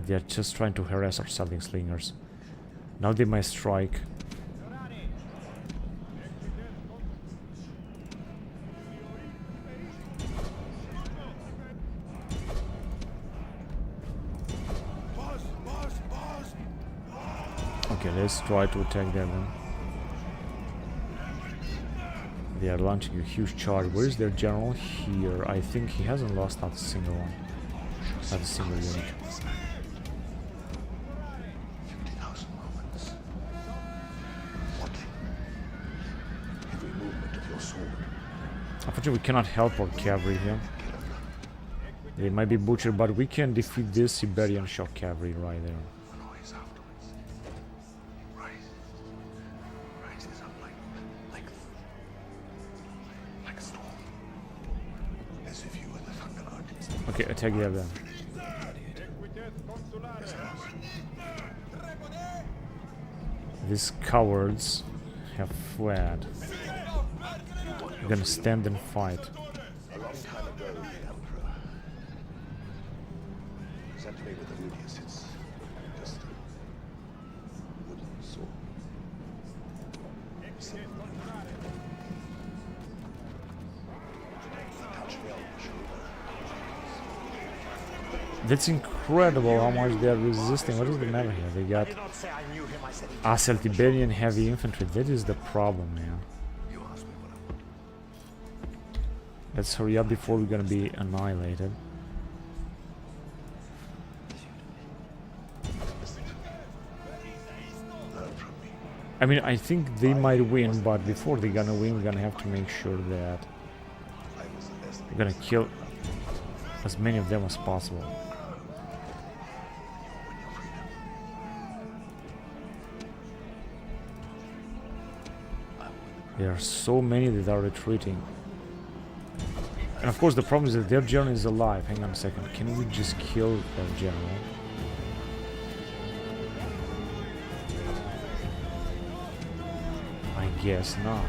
They are just trying to harass our Celtic slingers. Now they might strike. Okay, let's try to attack them then. They are launching a huge charge. Where is their general? Here. I think he hasn't lost not a single one. Not a single unit. Unfortunately, we cannot help our cavalry here. They might be butchered, but we can defeat this Iberian shock cavalry right there. Okay, attack there then. These cowards have fled. We're gonna stand and fight. A long time ago, the Emperor sent me with the Ludius. It's just a wooden sword. That's incredible how much they are resisting. What is the matter here? They got Celtiberian heavy infantry. That is the problem, man. Let's hurry up before we're gonna be annihilated. I mean, I think they might win, but before they're gonna win, we're gonna have to make sure that we're gonna kill as many of them as possible. There are so many that are retreating. And of course the problem is that their general is alive. Hang on a second. Can we just kill their general? I guess not.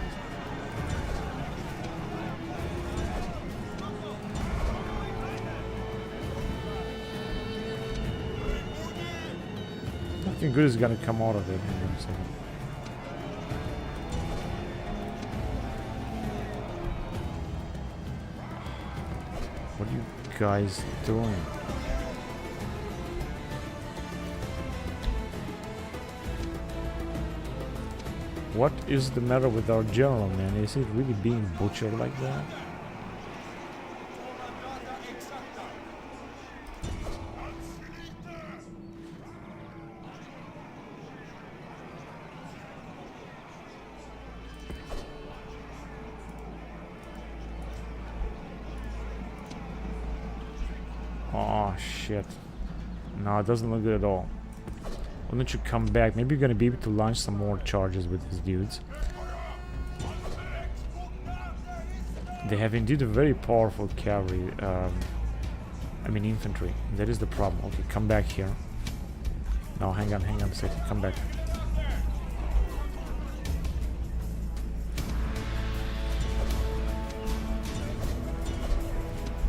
Nothing good is gonna come out of it. Hang on a second. What are you guys doing? What is the matter with our general, man? Is it really being butchered like that? Oh shit. No, it doesn't look good at all. Why don't you come back? Maybe you're gonna be able to launch some more charges with these dudes. They have indeed a very powerful cavalry, I mean infantry. That is the problem. Okay, come back here. No, hang on a second. Come back.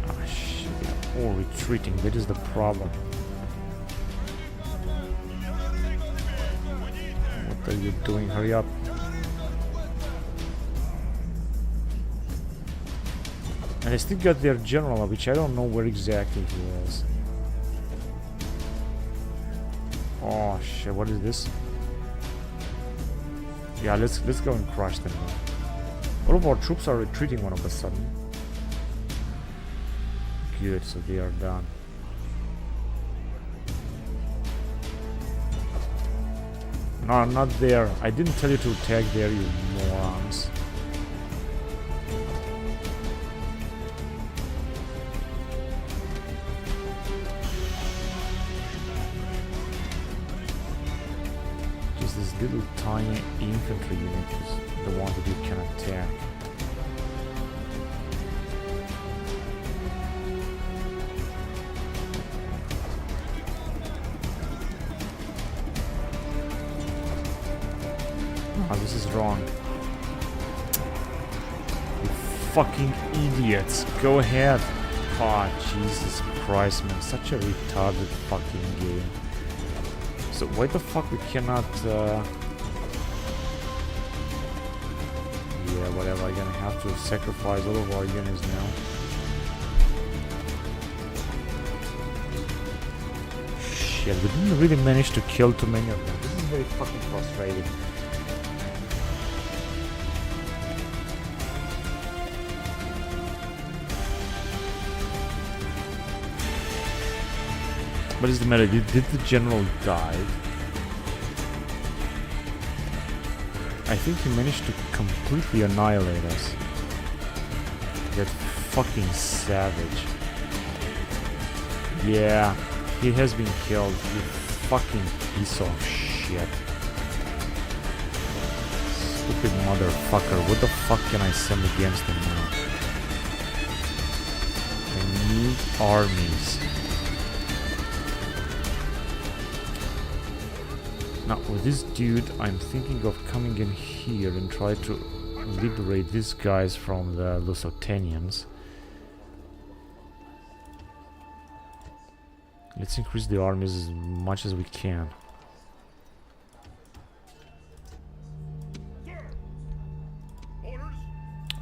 Oh shit, they're all retreating. That is the problem. What are you doing? Hurry up. And I still got their general, which I don't know where exactly he is. Oh shit, what is this? Yeah, let's go and crush them now. All of our troops are retreating all of a sudden. Good, so they are done. No, not there. I didn't tell you to attack there, you morons. Just this little tiny infantry unit is the one that you can attack. Oh, this is wrong. You fucking idiots. Go ahead. Oh, Jesus Christ, man. Such a retarded fucking game. So why the fuck we cannot... Yeah, whatever. I'm gonna have to sacrifice all of our units now. Shit, we didn't really manage to kill too many of them. This is very fucking frustrating. What is the matter? Did the general die? I think he managed to completely annihilate us. That fucking savage. Yeah, he has been killed, you fucking piece of shit. Stupid motherfucker. What the fuck can I send against him now? I need armies. Now with this dude, I'm thinking of coming in here and try to liberate these guys from the Lusitanians. Let's increase the armies as much as we can.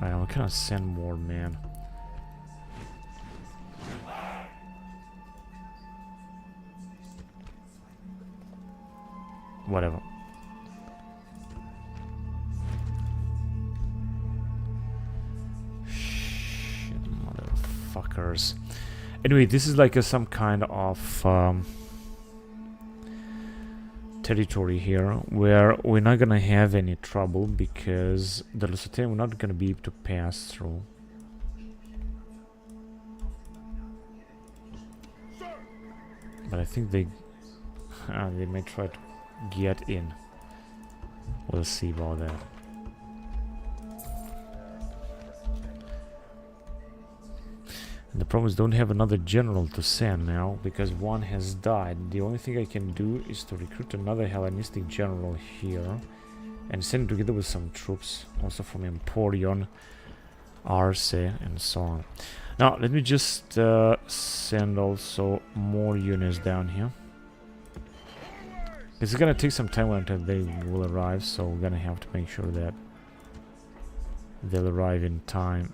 I know, we cannot send more, man. Whatever. Shit, motherfuckers. Anyway, this is like some kind of territory here where we're not gonna have any trouble because the Lusitanians we're not gonna be able to pass through. But I think they may try to get in. We'll see about that. And the problem is don't have another general to send now because one has died. The only thing I can do is to recruit another Hellenistic general here and send together with some troops also from Emporion, Arce and so on. Now let me just send also more units down here. It's gonna take some time until they will arrive, so we're gonna have to make sure that they'll arrive in time.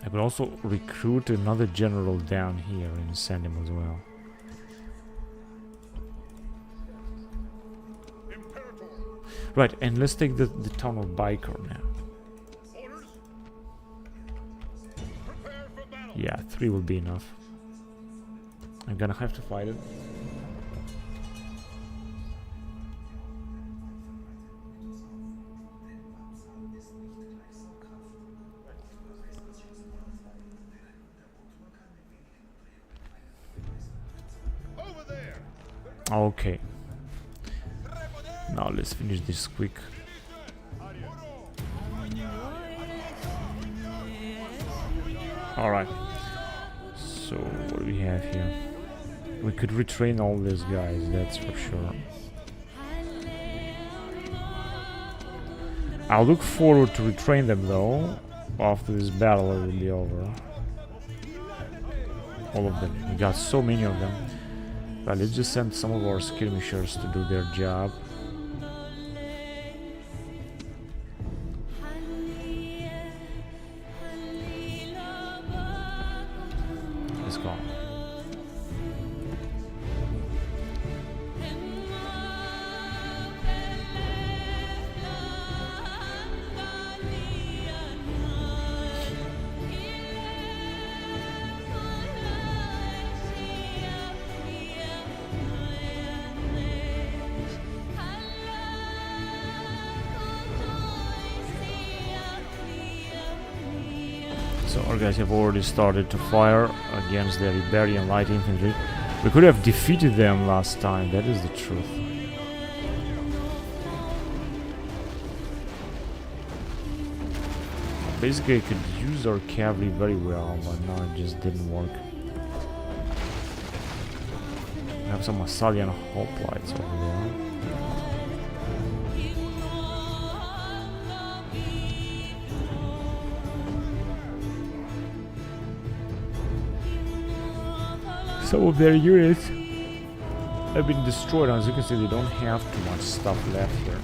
I could also recruit another general down here and send him as well. Right, and let's take the town of Baikonur now. Yeah, 3 will be enough. I'm gonna have to fight it. Over there. Okay. Now let's finish this quick. Alright. So what do we have here? We could retrain all these guys, that's for sure. I'll look forward to retrain them though. After this battle it will be over. All of them. We got so many of them. Right, let's just send some of our skirmishers to do their job. Let's go. So our guys have already started to fire against the Iberian light infantry. We could have defeated them last time, that is the truth. Basically I could use our cavalry very well, but no, it just didn't work. We have some Massalian hoplites over there. Some of their units have been destroyed, and as you can see they don't have too much stuff left here.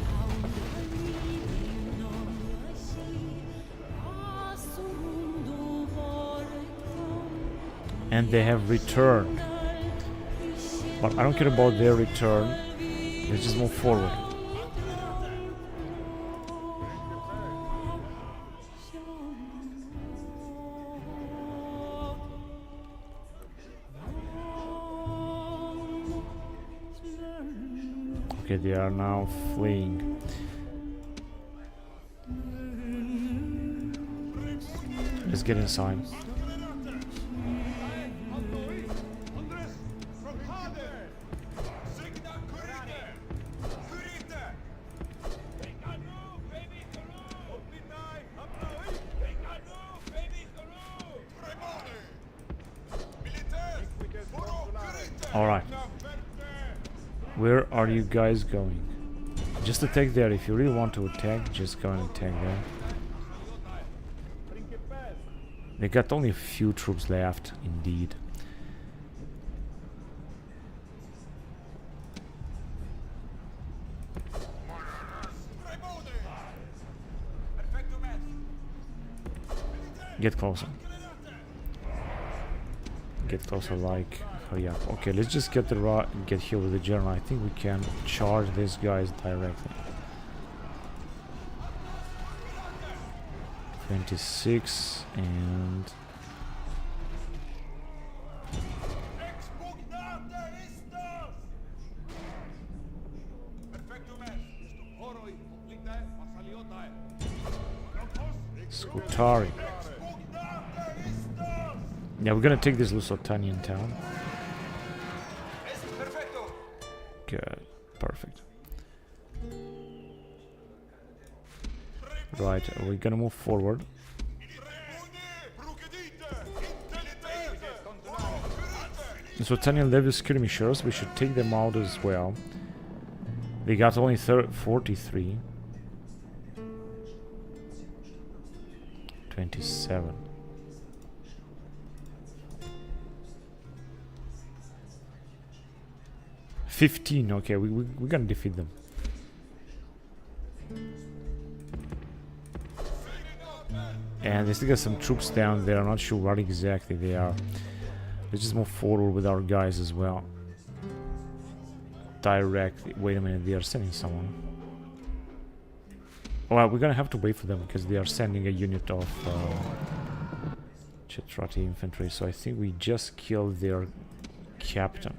And they have returned. But I don't care about their return. Let's just move forward. Okay, they are now fleeing. Let's get inside. Alright. Where are you guys going? Just attack there. If you really want to attack, just go and attack there. They got only a few troops left, indeed. Get closer. Get closer, like, hurry up. Okay, let's just get here with the general. I think we can charge these guys directly. 26 and Scutari. Yeah, we're gonna take this Lusitanian town. Good, perfect. Right, we're gonna move forward. Lusitanian level skirmishers, we should take them out as well. They got only 43. 27. Okay, we're gonna defeat them. And they still got some troops down there. I'm not sure what exactly they are. Let's just move forward with our guys as well. Directly. Wait a minute, they are sending someone. Well, we're gonna have to wait for them because they are sending a unit of Cetrati infantry. So I think we just killed their captain.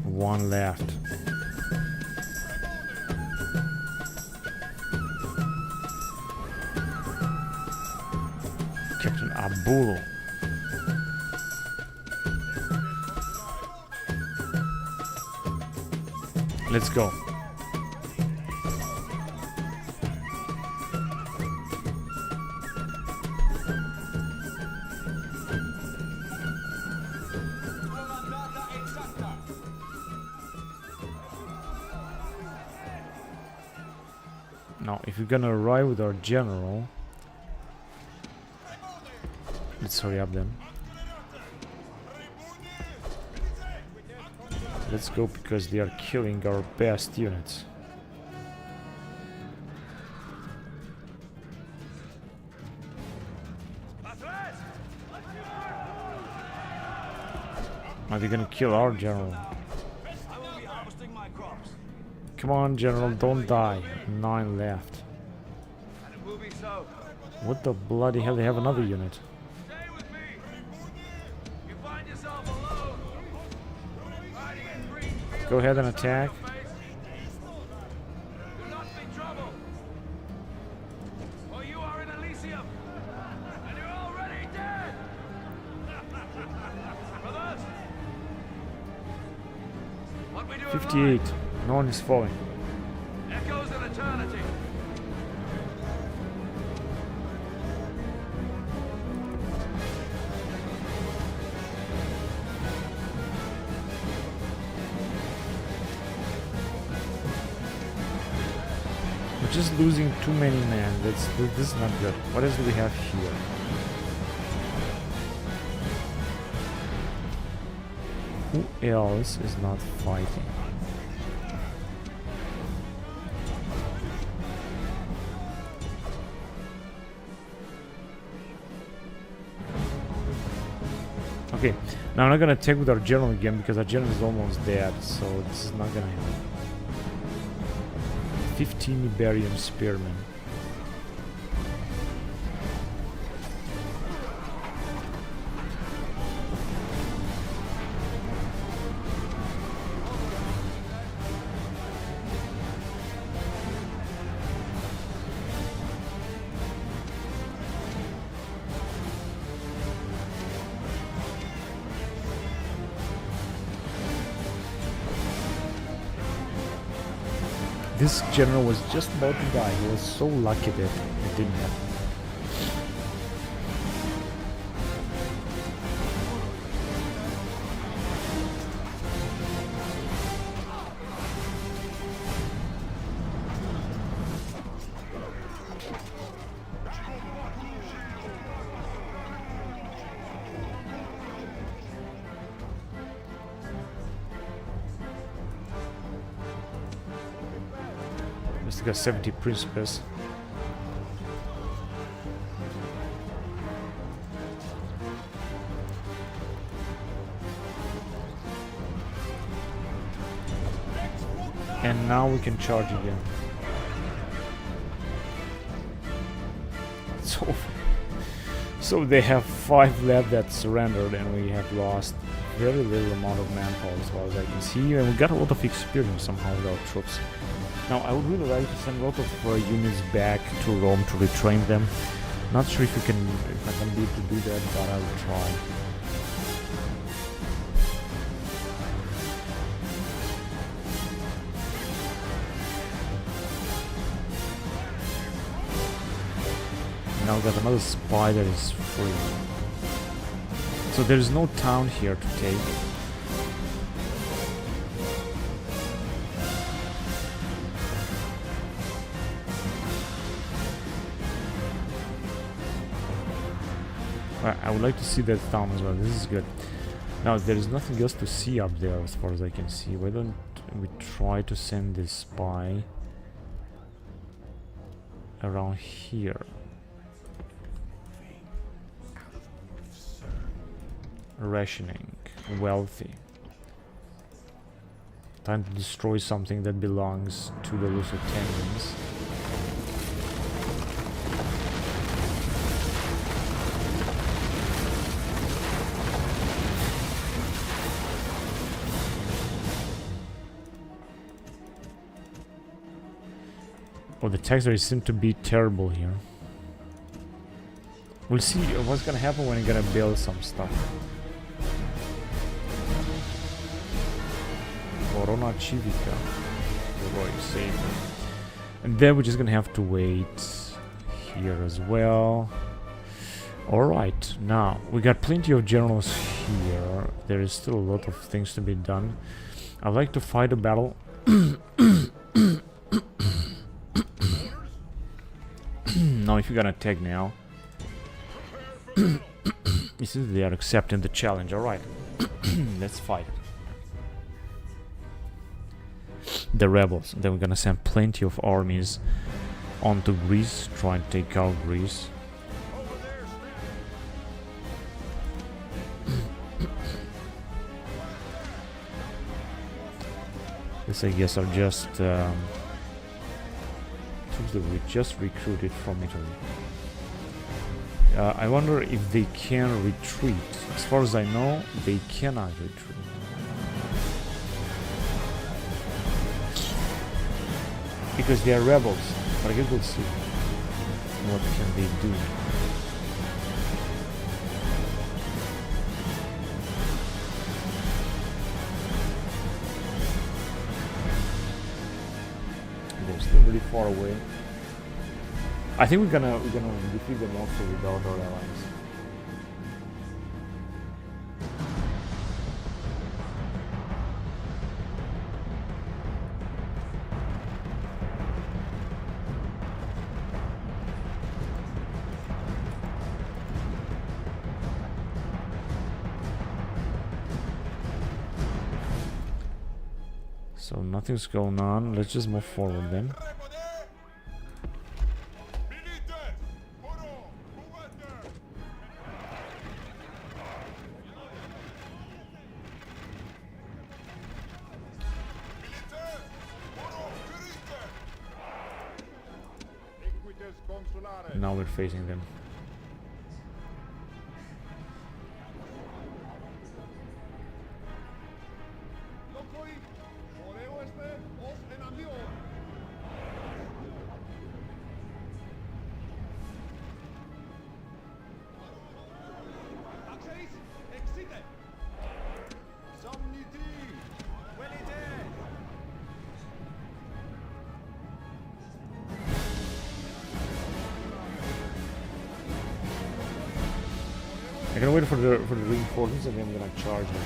One left. Captain Abul. Let's go. Now, if we're gonna arrive with our general, Let's hurry up then. Let's go because they are killing our best units. Are they gonna kill our general? Come on, general, don't die. 9 left. What the bloody hell? They have another unit. Go ahead and attack. $58. No one is falling. Echoes of eternity. We're just losing too many men. This is not good. What else do we have here? Who else is not fighting? Okay, now I'm not gonna attack with our general again because our general is almost dead, so this is not gonna help. 15 Iberian spearmen. This general was just about to die. He was so lucky that it didn't happen. Got 70 principes. And now we can charge again. So they have 5 left that surrendered, and we have lost very little amount of manpower as far as I can see, and we got a lot of experience somehow with our troops. Now, I would really like to send a lot of units back to Rome to retrain them. Not sure if I can be able to do that, but I will try. Now we got another spy that is free. So there is no town here to take. I would like to see that town as well. This is good. Now there is nothing else to see up there as far as I can see. Why don't we try to send this spy around here? Rationing. Wealthy. Time to destroy something that belongs to the Lusitanians. Oh, the tax rates seem to be terrible here. We'll see what's gonna happen when you're gonna build some stuff. Corona Civica. And then we're just gonna have to wait here as well. Alright, now we got plenty of generals here. There is still a lot of things to be done. I'd like to fight a battle. Now if you're gonna attack now. It seems they are accepting the challenge. Alright. Let's fight the rebels. Then we're gonna send plenty of armies onto Greece, trying to take out Greece. This, I guess, are just troops that we just recruited from Italy. I wonder if they can retreat. As far as I know, they cannot retreat. Because they are rebels. But I guess we'll see. What can they do? They're still really far away. I think we're gonna defeat them also without our allies. So nothing's going on. Let's just move forward then. Now we're facing them. I'm gonna wait for the reinforcements and then I'm gonna charge them.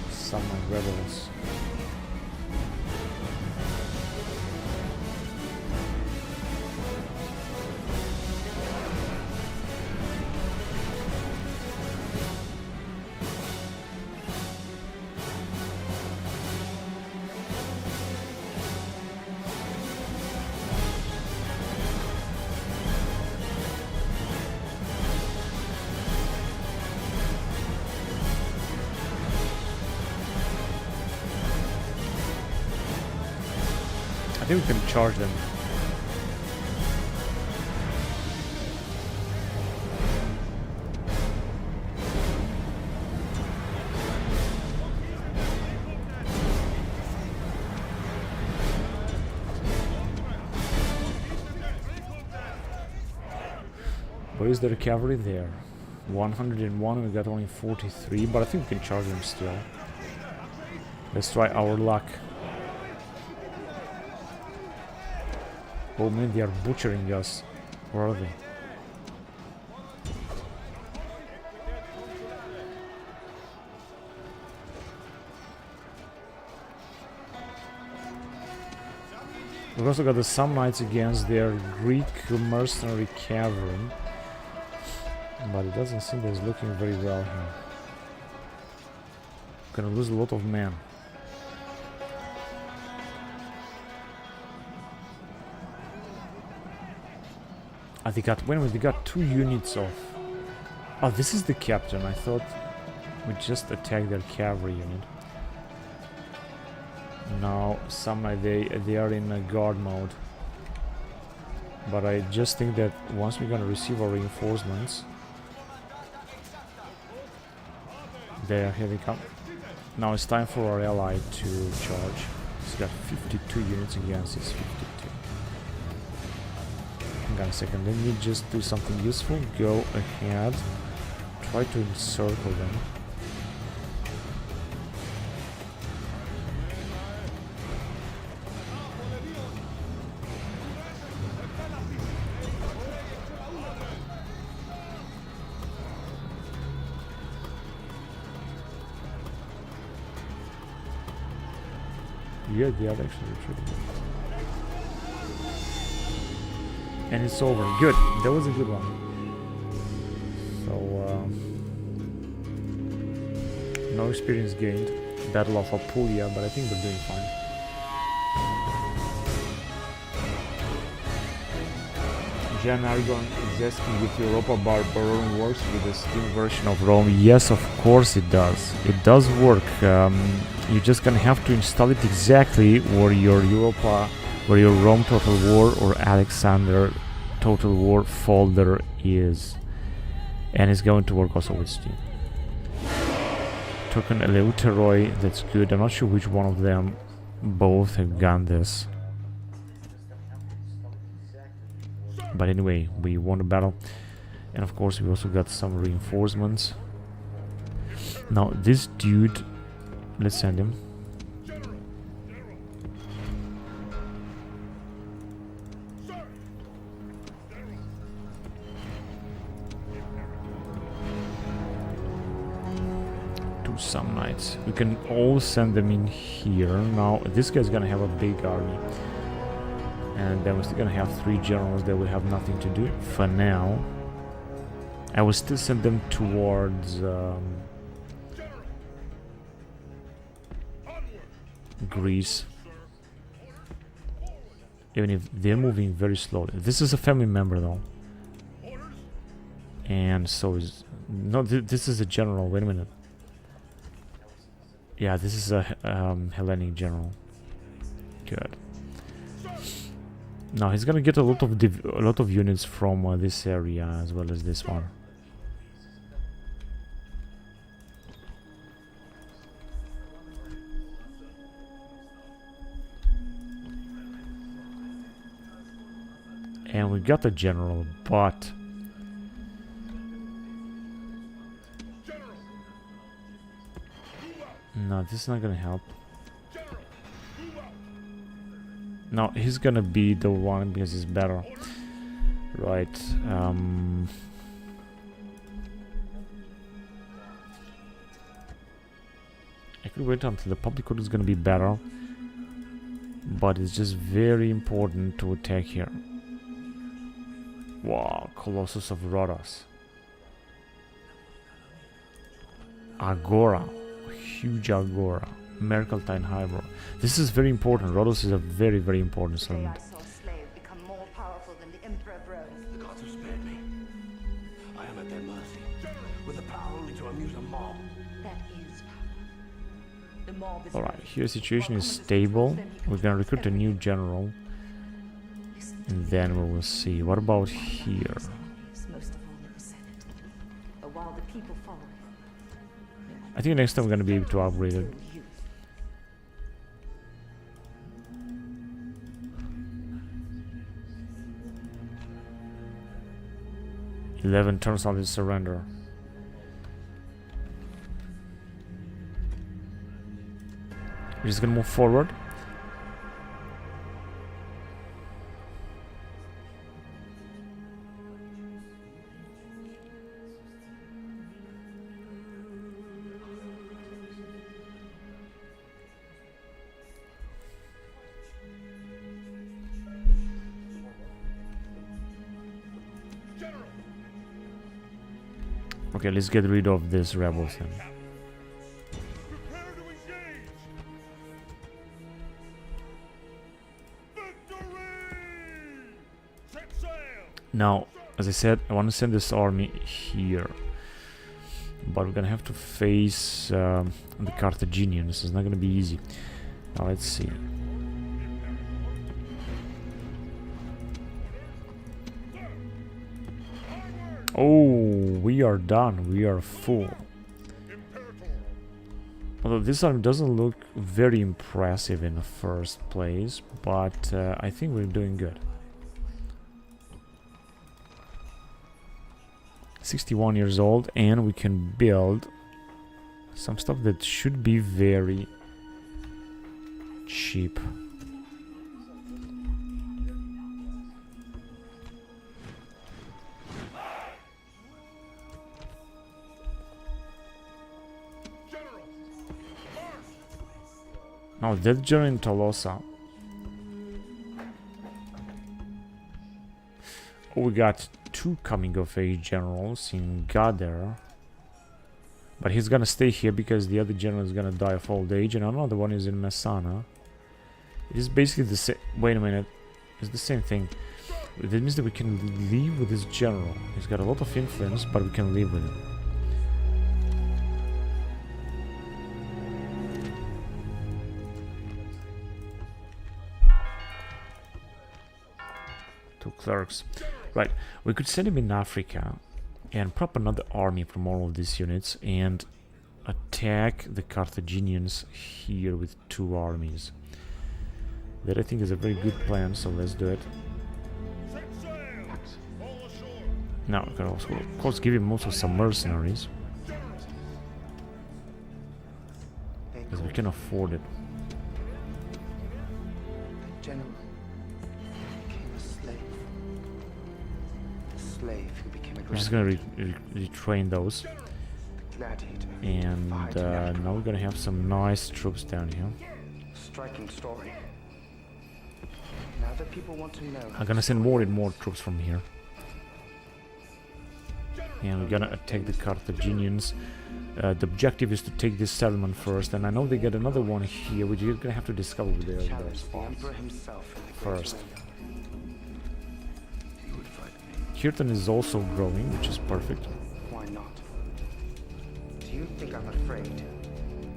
Summon rebels. I think we can charge them. Where is the cavalry there? 101 and we got only 43, but I think we can charge them still. Let's try our luck. Oh man, they are butchering us. Where are they? We've also got the Samnites against their Greek mercenary cavalry. But it doesn't seem that it's looking very well here. Gonna lose a lot of men. They got 2 units of... Oh, this is the captain. I thought we just attacked their cavalry unit. Now, they are in a guard mode. But I just think that once we're gonna receive our reinforcements... There, here they come. Now it's time for our ally to charge. He's got 52 units against his 52. Hang on a second, let me just do something useful. Go ahead, try to encircle them. Yeah, they are actually retreating. And it's over. Good. That was a good one. So, no experience gained. Battle of Apulia, but I think they're doing fine. Jan Aragon is asking if Europa Barbarorum works with the Steam version of Rome. Yes, of course it does. It does work. You're just gonna have to install it exactly where your Rome Total War or Alexander Total War folder is. And it's going to work also with Steam. Token Eleuteroi, that's good. I'm not sure which one of them both have done this. But anyway, we won the battle. And of course we also got some reinforcements. Now this dude, let's send him. To some knights. We can all send them in here. Now this guy's gonna have a big army. And then we're still gonna have 3 generals that will have nothing to do for now. I will still send them towards Greece, even if they're moving very slowly. This is a family member though, and so is this is a general. Wait a minute. Yeah, this is a Hellenic general. Good. Now he's gonna get a lot of units from this area as well as this one. And we got the general, but no, this is not gonna help. No, he's gonna be the one because he's better. Right. I could wait until the public code is gonna be better. But it's just very important to attack here. Wow, Colossus of Rhodos. Agora. Huge Agora. Mercantile Harbor. This is very important. Rhodos is a very, very important settlement. Become more powerful than the Emperor. The gods have spared me. I am at their mercy, with the power only to amuse a mob. That is power. The mob is Alright, here the situation is stable. We're gonna recruit a new general. And then we will see. What about here? I think next time we're gonna be able to upgrade it. "11 turns on his surrender." We're just gonna move forward. Okay, let's get rid of these rebels then. Now, as I said, I want to send this army here. But we're gonna have to face the Carthaginians. It's not gonna be easy. Now let's see. Oh, we are done. We are full. Although this army doesn't look very impressive in the first place, but I think we're doing good. 61 years old, and we can build some stuff that should be very cheap. Now that general in Tolosa. Oh, we got 2 coming of age generals in Gadar. But he's gonna stay here because the other general is gonna die of old age, and another one is in Messana. It is basically the same. Wait a minute, it's the same thing. That means that we can leave with this general. He's got a lot of influence, but we can leave with him. Two clerks. Right, we could send him in Africa and prop another army from all of these units and attack the Carthaginians here with 2 armies. That I think is a very good plan, so let's do it. Now we can also, of course, give him also some mercenaries, because we can afford it. The general became a slave. The slave who became a We're just gonna retrain those, gladiator. and now we're gonna have some nice troops down here. Striking story. Now that people want to know. I'm gonna send more and more troops from here. And we're gonna attack the Carthaginians. The objective is to take this settlement first, and I know they get another one here, which you're gonna have to discover with their spawns first. Kirtan is also growing, which is perfect. Why not? Do you think I'm afraid?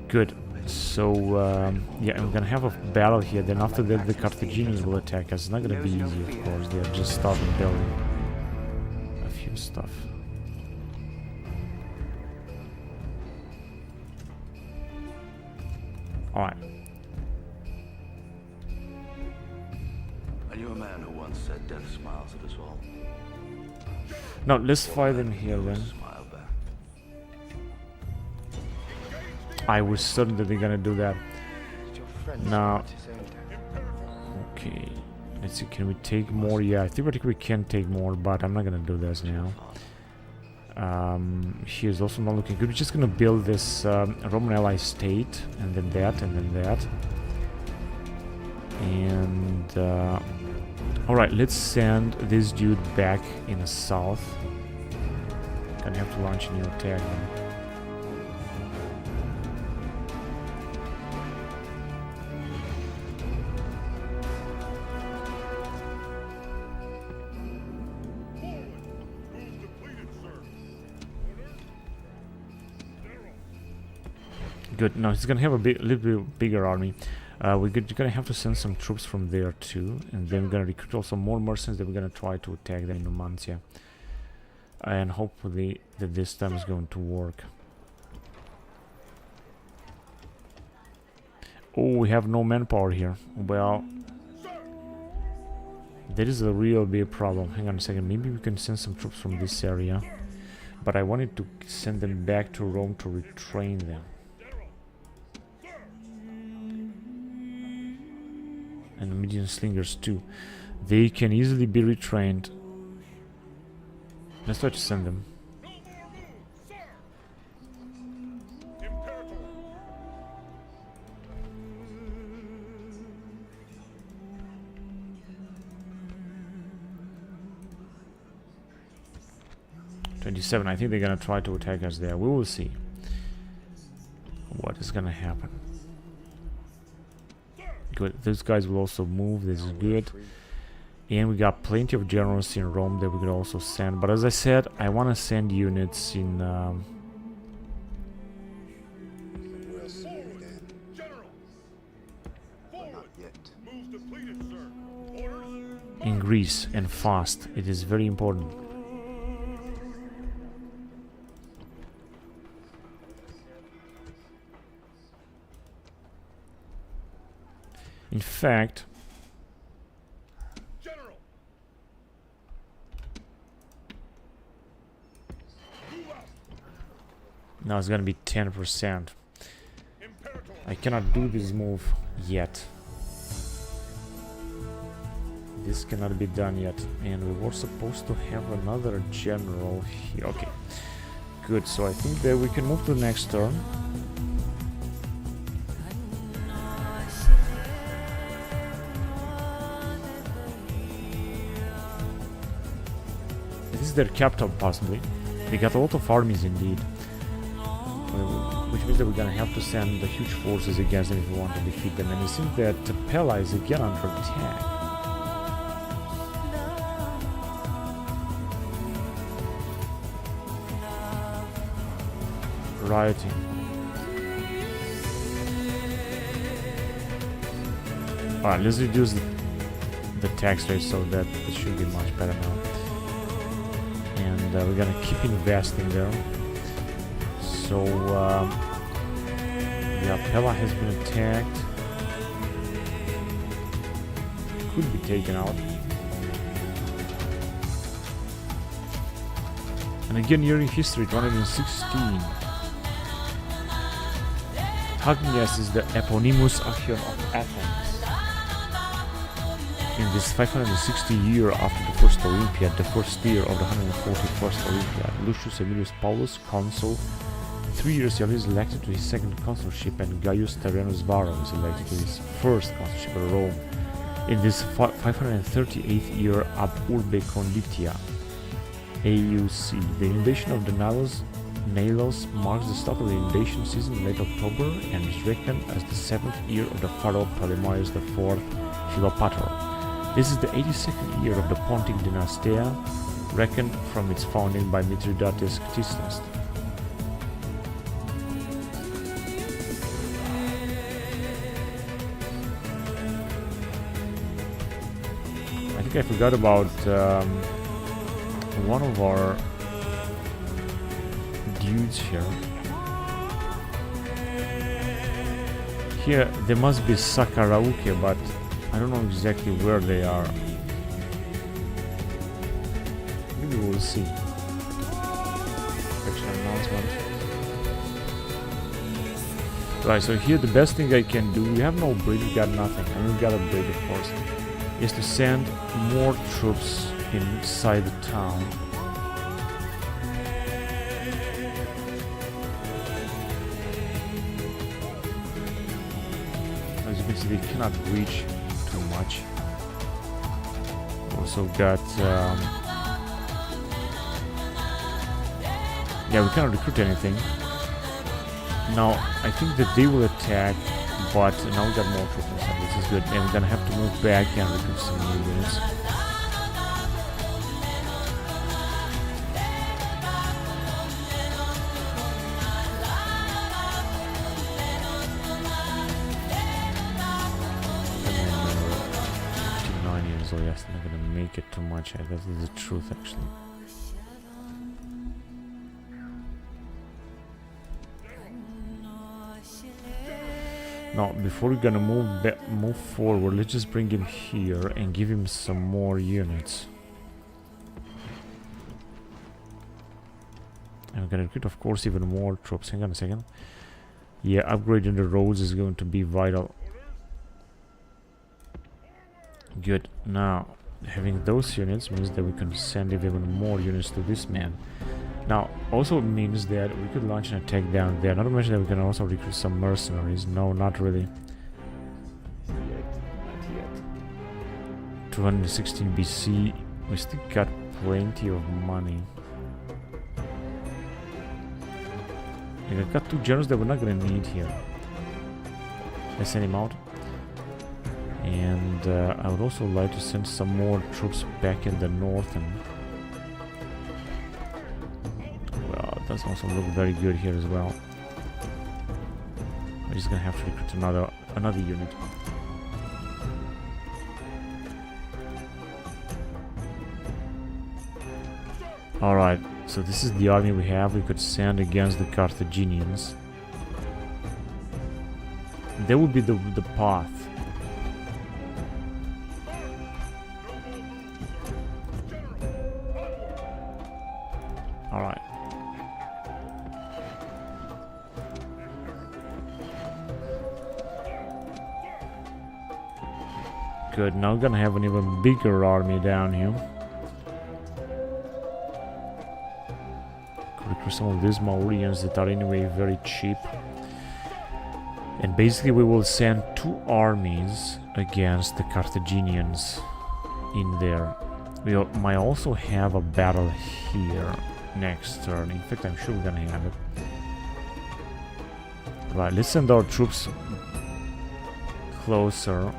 Good. So, yeah, I'm gonna have a battle here, then after that the Carthaginians will attack us. It's not gonna be easy, of course, they're just starting building a few stuff. Alright. I knew a man who once said death smiles at us all. Now, let's fight them here then. Smile back. I was certain that they're gonna do that. Now, okay. Let's see, can we take more? Yeah, theoretically we can take more, but I'm not gonna do this now. Here's also not looking good. We're just gonna build this Roman ally state, and then that, and then that. And alright, let's send this dude back in the south. Gonna have to launch a new attack now. Good. No, he's gonna have a little bit bigger army. We're gonna have to send some troops from there too, and then we're gonna recruit also more mercenaries that we're gonna try to attack them in Numancia. And hopefully that this time is going to work. Oh, we have no manpower here. Well, that is a real big problem. Hang on a second. Maybe we can send some troops from this area, but I wanted to send them back to Rome to retrain them. And Median slingers too. They can easily be retrained. Let's try to send them. Imperator. 27. I think they're gonna try to attack us there. We will see what is gonna happen. Good. Those guys will also move. This is good. And we got plenty of generals in Rome that we could also send. But as I said, I want to send units in We'll see you then. General. Forward. Move depleted, sir. Orders. in Greece, and fast. It is very important. In fact, General. now it's gonna be 10%. Imperator. I cannot do this move yet. This cannot be done yet, and we were supposed to have another general here. Okay, good. So I think that we can move to the next turn. this is their capital, possibly. They got a lot of armies indeed. Which means that we're gonna have to send the huge forces against them if we want to defeat them. And it seems that Pella is again under attack. Rioting. Alright, let's reduce the tax rate so that it should be much better now. And we're gonna keep investing there. So, yeah, Pella has been attacked. Could be taken out. And again, during history, 116. Hagnias is the eponymous Achion of Athens. In this 560 year after the first Olympiad, the first year of the 141st Olympiad, Lucius Aemilius Paulus, consul, 3 years earlier is elected to his second consulship, and Gaius Terrenus Varro is elected to his first consulship at Rome. In this 538th year ab urbe conditia, AUC, the invasion of the Nalos marks the start of the invasion season in late October and is reckoned as the 7th year of the pharaoh Ptolemaios IV Philopator. This is the 82nd year of the Pontic Dynastia, reckoned from its founding by Mithridates Ctesias. I think I forgot about one of our dudes here. Here there must be Sakarauke, but I don't know exactly where they are. Maybe we'll see. Action announcement. Right, so here the best thing I can do, we have no bridge, we got nothing. I mean, we got a bridge of course. Is to send more troops inside the town. As you can see, they cannot reach too much. Also got yeah, we cannot recruit anything. Now I think that they will attack, but now we got more troops inside. This is good, and we're gonna have to move back and recruit some new units. So yes, I'm not gonna make it too much. That is the truth, actually. Now, before we're gonna move forward, let's just bring him here and give him some more units. And we're gonna recruit, of course, even more troops. Hang on a second. Yeah, upgrading the roads is going to be vital. Good. Now, having those units means that we can send even more units to this man. Now, also means that we could launch an attack down there. Not to mention that we can also recruit some mercenaries. No, not really. Not yet. 216 BC. We still got plenty of money. And I've got 2 generals that we're not gonna need here. Let's send him out. And I would also like to send some more troops back in the north. And well, it does also look very good here as well. We're just gonna have to recruit another unit. Alright, so this is the army we have. We could send against the Carthaginians. That would be the path. Alright. Good, now we're gonna have an even bigger army down here. Could recruit some of these Mauryaans that are anyway very cheap. And basically we will send 2 armies against the Carthaginians in there. We might also have a battle here next turn. In fact, I'm sure we're gonna have it. Right, let's send our troops closer.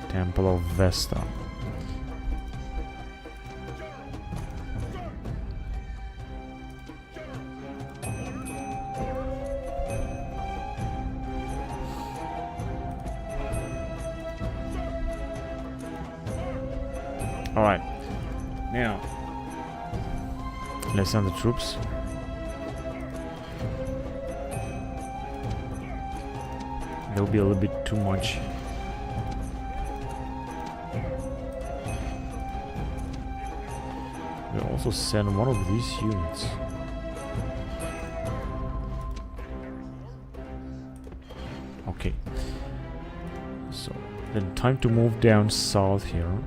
Temple of Vesta. Alright, now let's send the troops. There'll be a little bit too much. We'll also send one of these units. Okay, so then time to move down south here.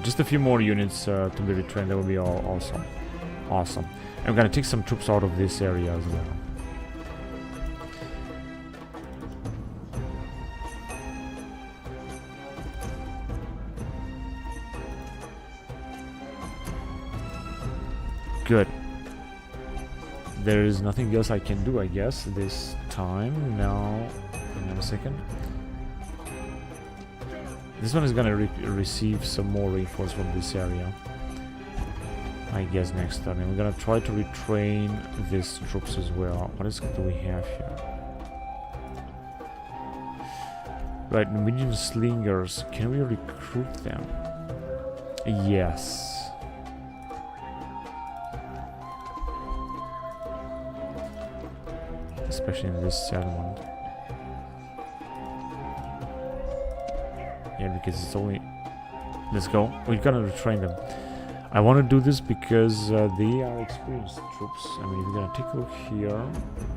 Just a few more units to be retrained. That would be all awesome. Awesome. And we're gonna take some troops out of this area as well. Good. There is nothing else I can do, I guess, this time. Now, hang on a second. This one is gonna receive some more reinforcements from this area, I guess, next time. And we're gonna try to retrain these troops as well. What else do we have here? Right, Norwegian slingers. Can we recruit them? Yes. Especially in this settlement. Yeah, because it's only... Let's go. We're gonna retrain them. I want to do this because they are experienced troops. I mean, if you're gonna take a look here...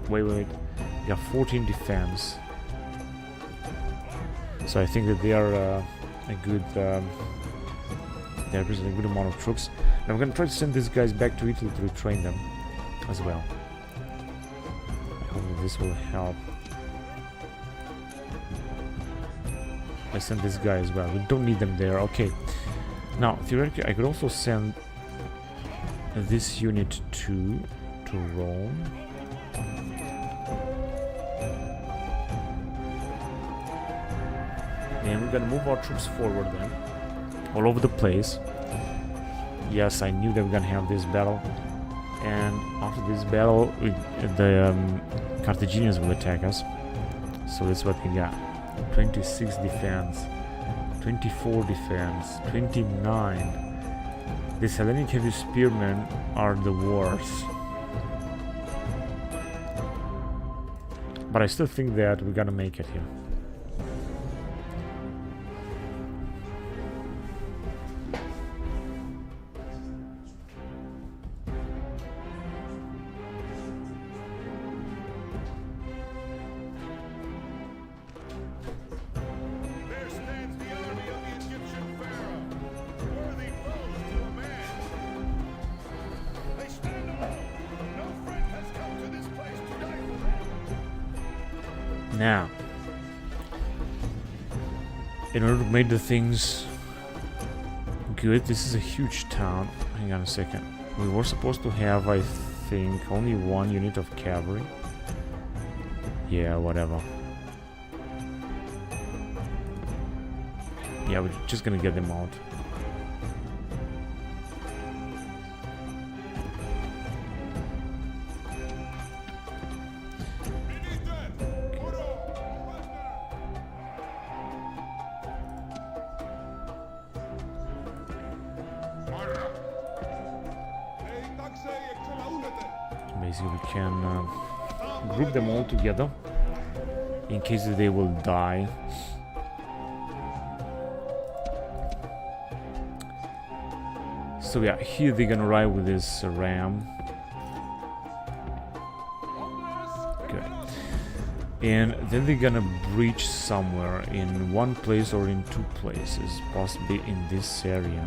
Wait. We have 14 defense. So I think that they are a good... they represent a good amount of troops. And I'm gonna try to send these guys back to Italy to retrain them as well. I hope that this will help. I send this guy as well. We don't need them there. Okay. Now, theoretically, I could also send this unit to Rome. And we're gonna move our troops forward then, all over the place. Yes, I knew that we're gonna have this battle. And after this battle, the Carthaginians will attack us. So that's what we got. 26 defense, 24 defense, 29. These Hellenic heavy spearmen are the worst. But I still think that we're gonna make it here. Now, in order to make the things good, this is a huge town. Hang on a second. We were supposed to have, I think, only one unit of cavalry. Yeah, whatever. Yeah, we're just gonna get them out. Basically, we can group them all together in case they will die. So yeah, here they're gonna ride with this ram. And then they're gonna breach somewhere in one place or in two places, possibly in this area.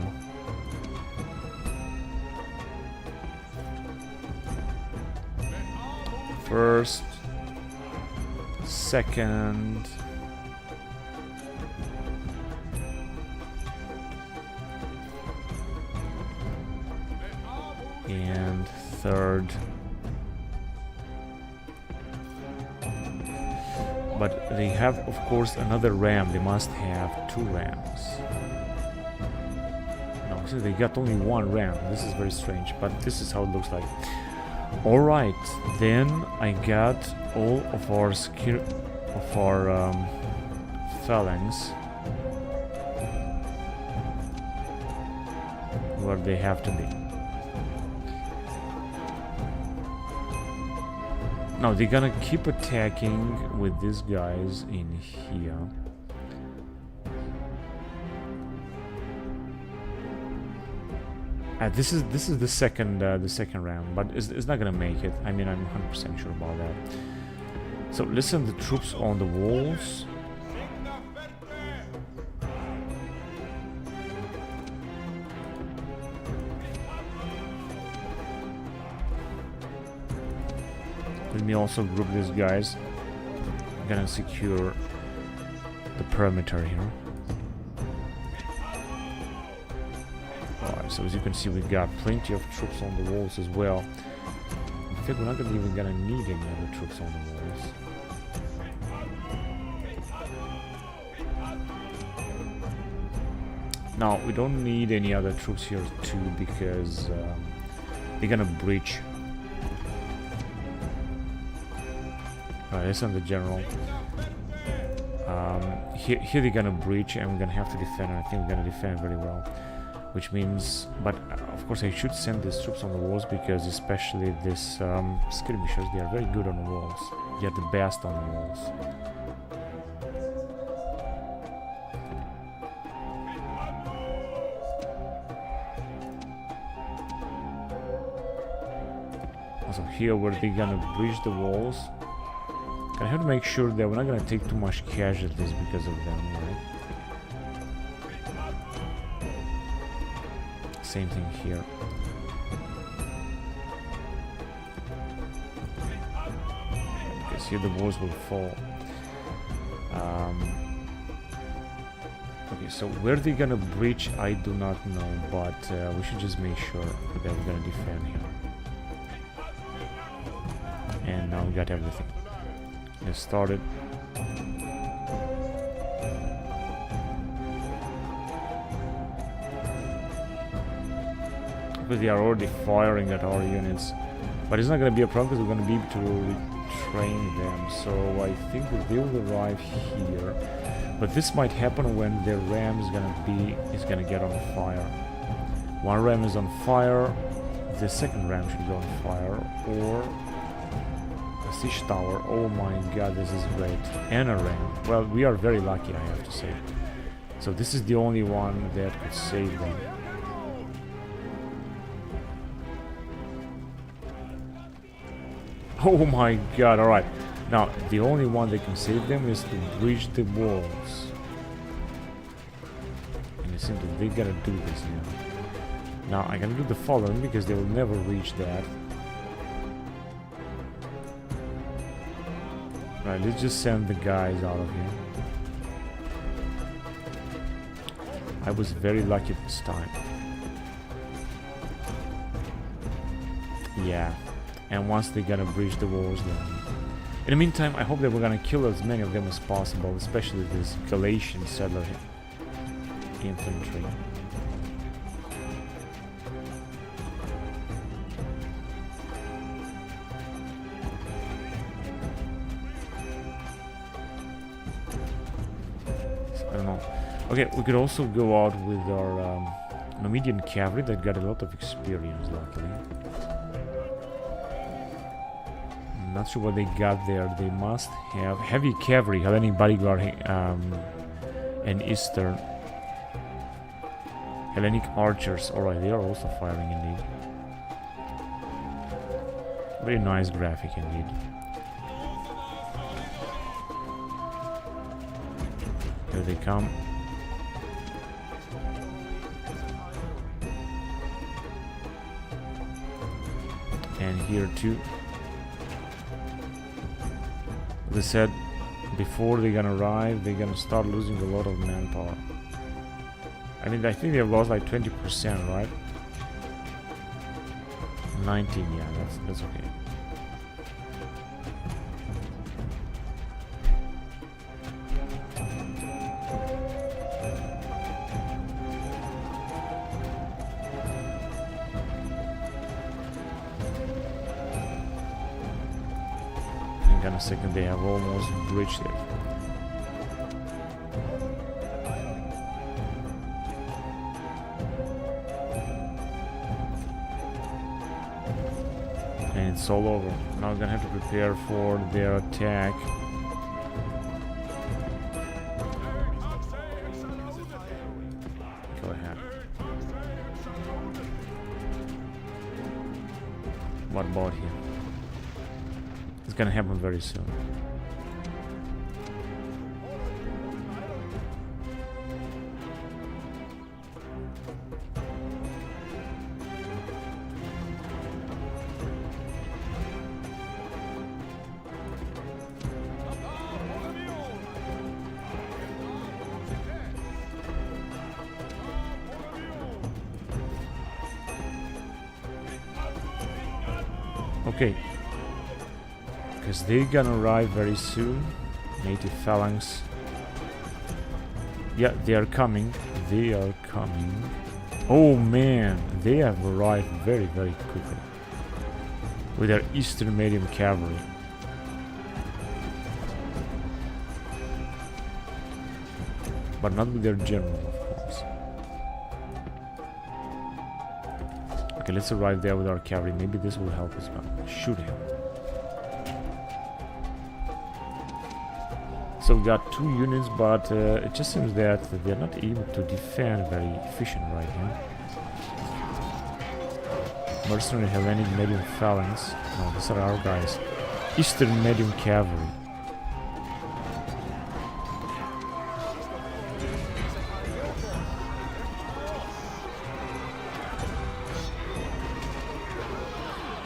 First, second, and third. But they have, of course, another ram. They must have two rams. No, so they got only one ram. This is very strange, but this is how it looks like. Alright, then I got all of our phalanx where they have to be. Now they're gonna keep attacking with these guys in here. This is the second round, but it's not gonna make it. I mean, I'm 100% sure about that. So listen, the troops on the walls. Let me also group these guys. I'm gonna secure the perimeter here. Alright, so as you can see, we got plenty of troops on the walls as well. In fact, we're not even gonna need any other troops on the walls. Now, we don't need any other troops here too, because they're gonna breach. Alright, listen, the general. Here they're gonna breach, and we're gonna have to defend, and I think we're gonna defend very well. Which means, but of course I should send these troops on the walls, because especially this skirmishers, they are very good on the walls. They are the best on the walls. Also here where they're gonna breach the walls, I have to make sure that we're not gonna take too much casualties because of them, right? Same thing here. Because here the walls will fall. Okay, so where they're gonna breach, I do not know, but we should just make sure that we're gonna defend here. And now we got everything. Let's start it. Because they are already firing at our units, but it's not going to be a problem because we're going to be able to retrain them. So I think that they will arrive here, but this might happen when their ram is going to get on fire. One ram is on fire, the second ram should go on fire, or a siege tower. Oh my god, this is great. And a ram. Well, we are very lucky, I have to say. So this is the only one that could save them. Oh my god, alright. Now, the only one that can save them is to breach the walls. And it seems that they gotta do this now. Now, I can do the following because they will never reach that. Right, let's just send the guys out of here. I was very lucky this time. Yeah. And once they're gonna breach the walls, then... In the meantime, I hope that we're gonna kill as many of them as possible, especially this Galatian settler infantry. So, I don't know. Okay, we could also go out with our Numidian cavalry that got a lot of experience, luckily. Not sure what they got there. They must have heavy cavalry, Hellenic bodyguard, and Eastern Hellenic archers. Alright, they are also firing indeed. Very nice graphic indeed. Here they come. And here too. As I said, before they're gonna arrive, they're gonna start losing a lot of manpower. I mean, I think they've lost like 20%, right? 19, yeah, that's okay. In a second, they have almost breached it. And it's all over. Now we're gonna have to prepare for their attack. Go ahead. What about here? It's gonna happen very soon. Okay. Because they're gonna arrive very soon. Native phalanx. Yeah, they are coming. They are coming. Oh man, they have arrived very, very quickly. With their Eastern medium cavalry. But not with their general, of course. Okay, let's arrive there with our cavalry. Maybe this will help us out. Should help. So we got 2 units, but it just seems that they're not able to defend very efficient right now. Mercenary Hellenic medium phalanx. No, these are our guys. Eastern medium cavalry.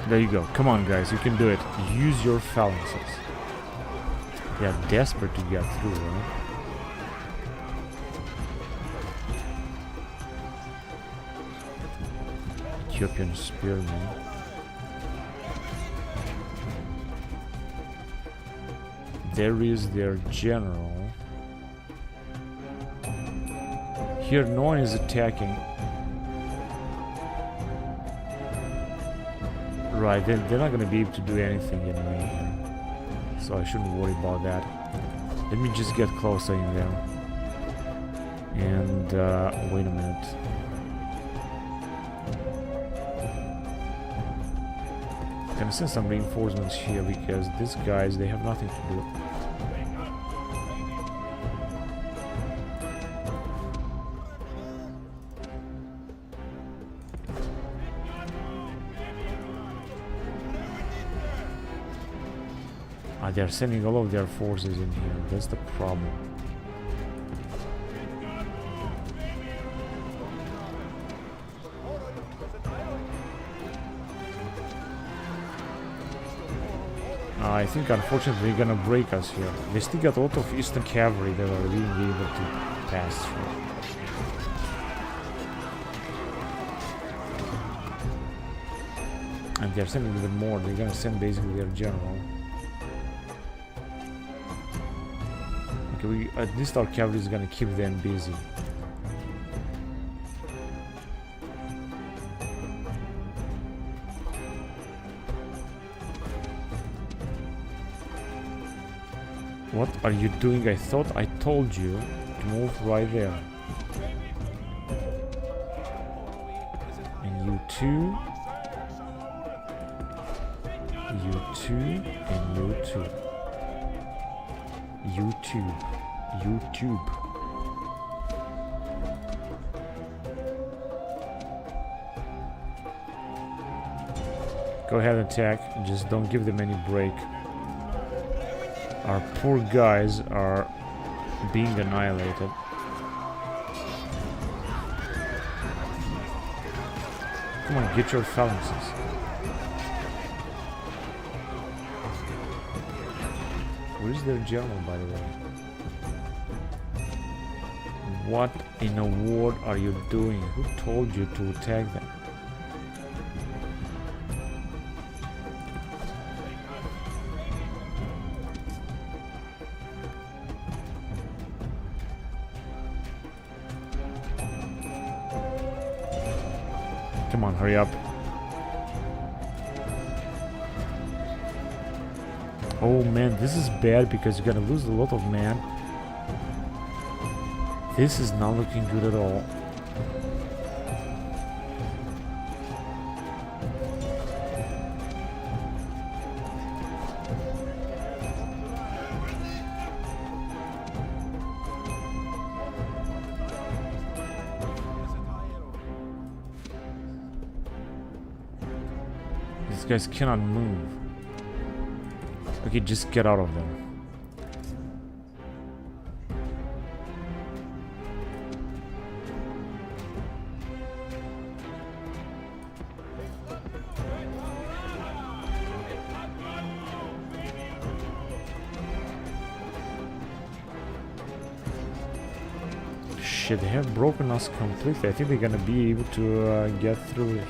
There you go. Come on, guys. You can do it. Use your phalanxes. They are desperate to get through, right? Ethiopian spearmen. There is their general. Here no one is attacking. Right, they're not going to be able to do anything anyway here. So I shouldn't worry about that. Let me just get closer in there. And wait a minute. I'm gonna send some reinforcements here because these guys, they have nothing to do. They're sending all of their forces in here. That's the problem. I think unfortunately they're gonna break us here. They still got a lot of Eastern cavalry that are being able to pass through. And they're sending even more. They're gonna send basically their general. At least our cavalry is gonna keep them busy. What are you doing? I thought I told you to move right there. And you too. You too. And you too. YouTube. Go ahead and attack. Just don't give them any break. Our poor guys are being annihilated. Come on, get your phalanxes. Where is their general, by the way? What in a world are you doing? Who told you to attack them? Come on, hurry up. Oh man, this is bad because you're gonna lose a lot of men. This is not looking good at all. These guys cannot move. Okay, just get out of there. Shit, they have broken us completely. I think they're gonna be able to get through it here.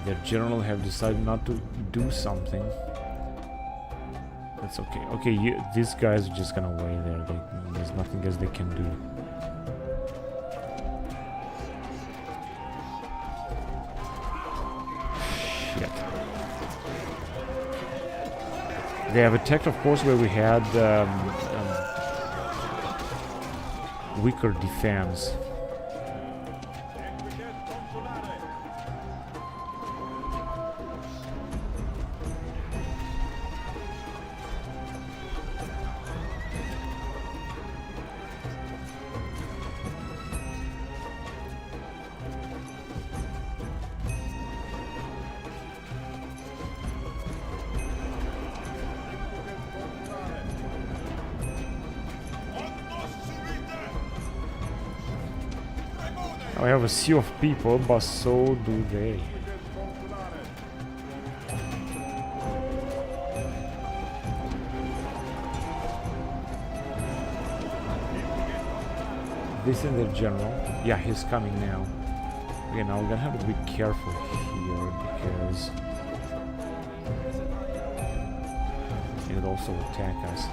Their general have decided not to do something. That's okay. Okay, these guys are just gonna wait there. There's nothing else they can do. Shit. They have attacked, of course, where we had weaker defense. I have a sea of people, but so do they. This is the general. Yeah, he's coming now. Okay, now we're gonna have to be careful here because he could also attack us.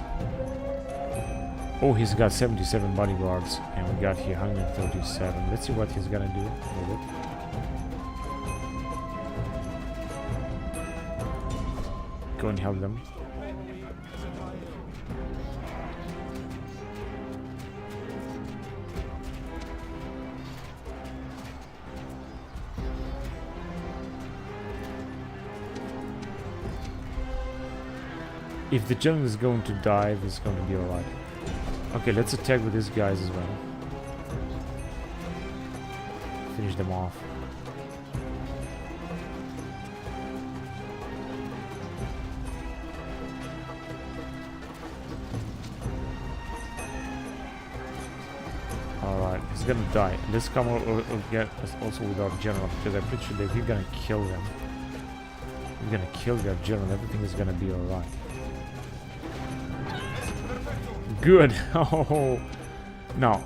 Oh, he's got 77 bodyguards, and we got here 137. Let's see what he's gonna do with it. Go and help them. If the general is going to dive, it's going to be alright. Okay, let's attack with these guys as well. Finish them off. Alright, he's gonna die. Let's come or get us also with our general, because I'm pretty sure that we're gonna kill them. We're gonna kill their general, everything is gonna be alright. Good. Oh no,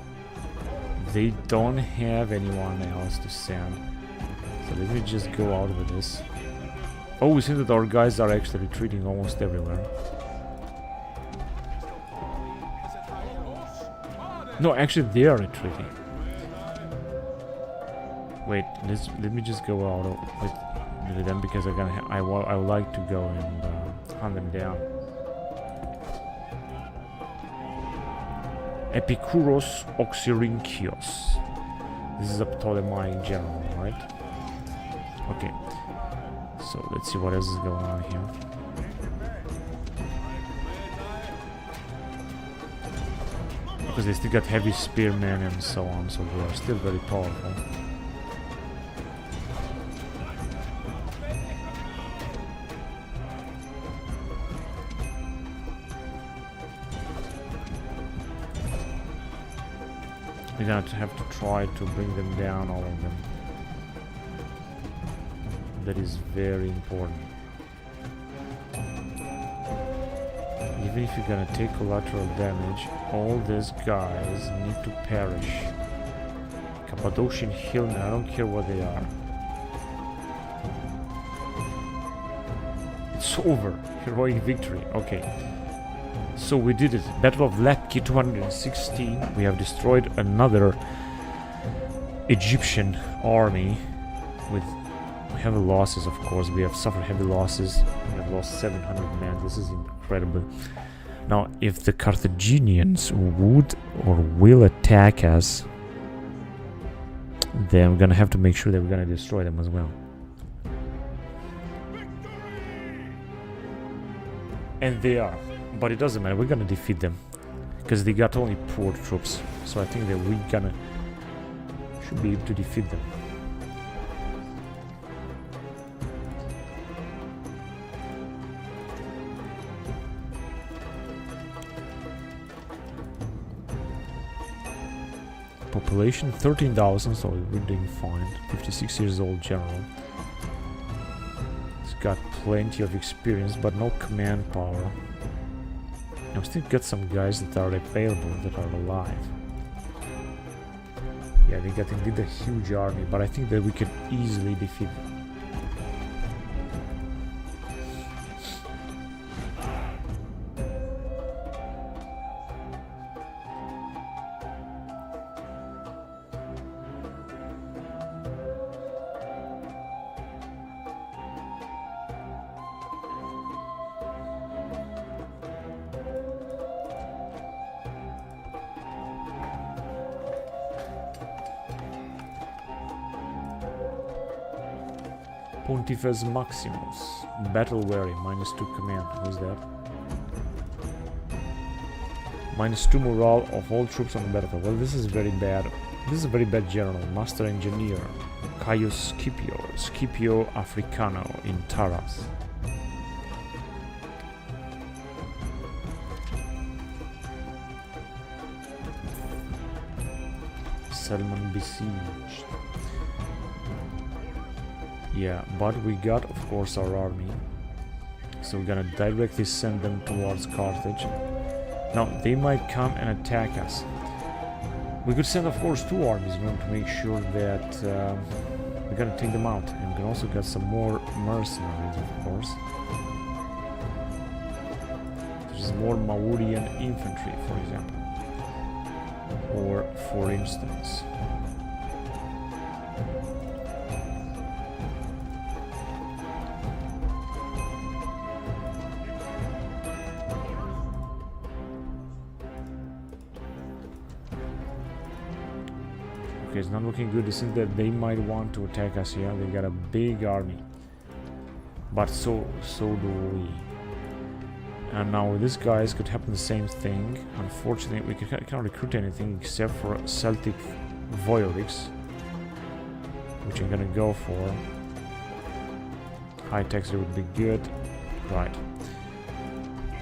they don't have anyone else to send, so let me just go out with this. Oh, we see that our guys are actually retreating almost everywhere. No, actually they are retreating. Wait, let me just go out with them because I would like to go and hunt them down. Epikuros Oxyrhynchios. This is a Ptolemaic general, right? Okay. So let's see what else is going on here. Because they still got heavy spearmen and so on, so they are still very powerful. We're gonna have to try to bring them down, all of them. That is very important. Even if you're gonna take collateral damage, all these guys need to perish. Cappadocian Hillmen, I don't care what they are. It's over. Heroic victory. Okay. So we did it. Battle of Lepki 216. We have destroyed another Egyptian army with heavy losses, of course. We have suffered heavy losses. We have lost 700 men. This is incredible. Now, if the Carthaginians would or will attack us, then we're gonna have to make sure that we're gonna destroy them as well. And they are. But it doesn't matter, we're gonna defeat them. Because they got only poor troops. So I think that should be able to defeat them. Population 13,000, so we're doing fine. 56 years old general. He's got plenty of experience, but no command power. Now we still got some guys that are available, that are alive. Yeah, they got indeed a huge army, but I think that we can easily defeat them. Pontifex Maximus, battle weary, -2 command. Who's that? -2 morale of all troops on the battlefield. Well, this is very bad. This is a very bad general. Master engineer, Caius Scipio Africano in Taras. Selman besieged. Yeah, but we got, of course, our army. So we're gonna directly send them towards Carthage. Now, they might come and attack us. We could send, of course, 2 armies in order to make sure that we're gonna take them out. And we can also get some more mercenaries, of course. There's more Mauryan infantry, for example. Or, for instance... Okay, it's not looking good. It seems that they might want to attack us here. They got a big army. But so do we. And now with these guys could happen the same thing. Unfortunately, we cannot recruit anything except for Celtic Voyrics, which I'm gonna go for. High Texture would be good. Right.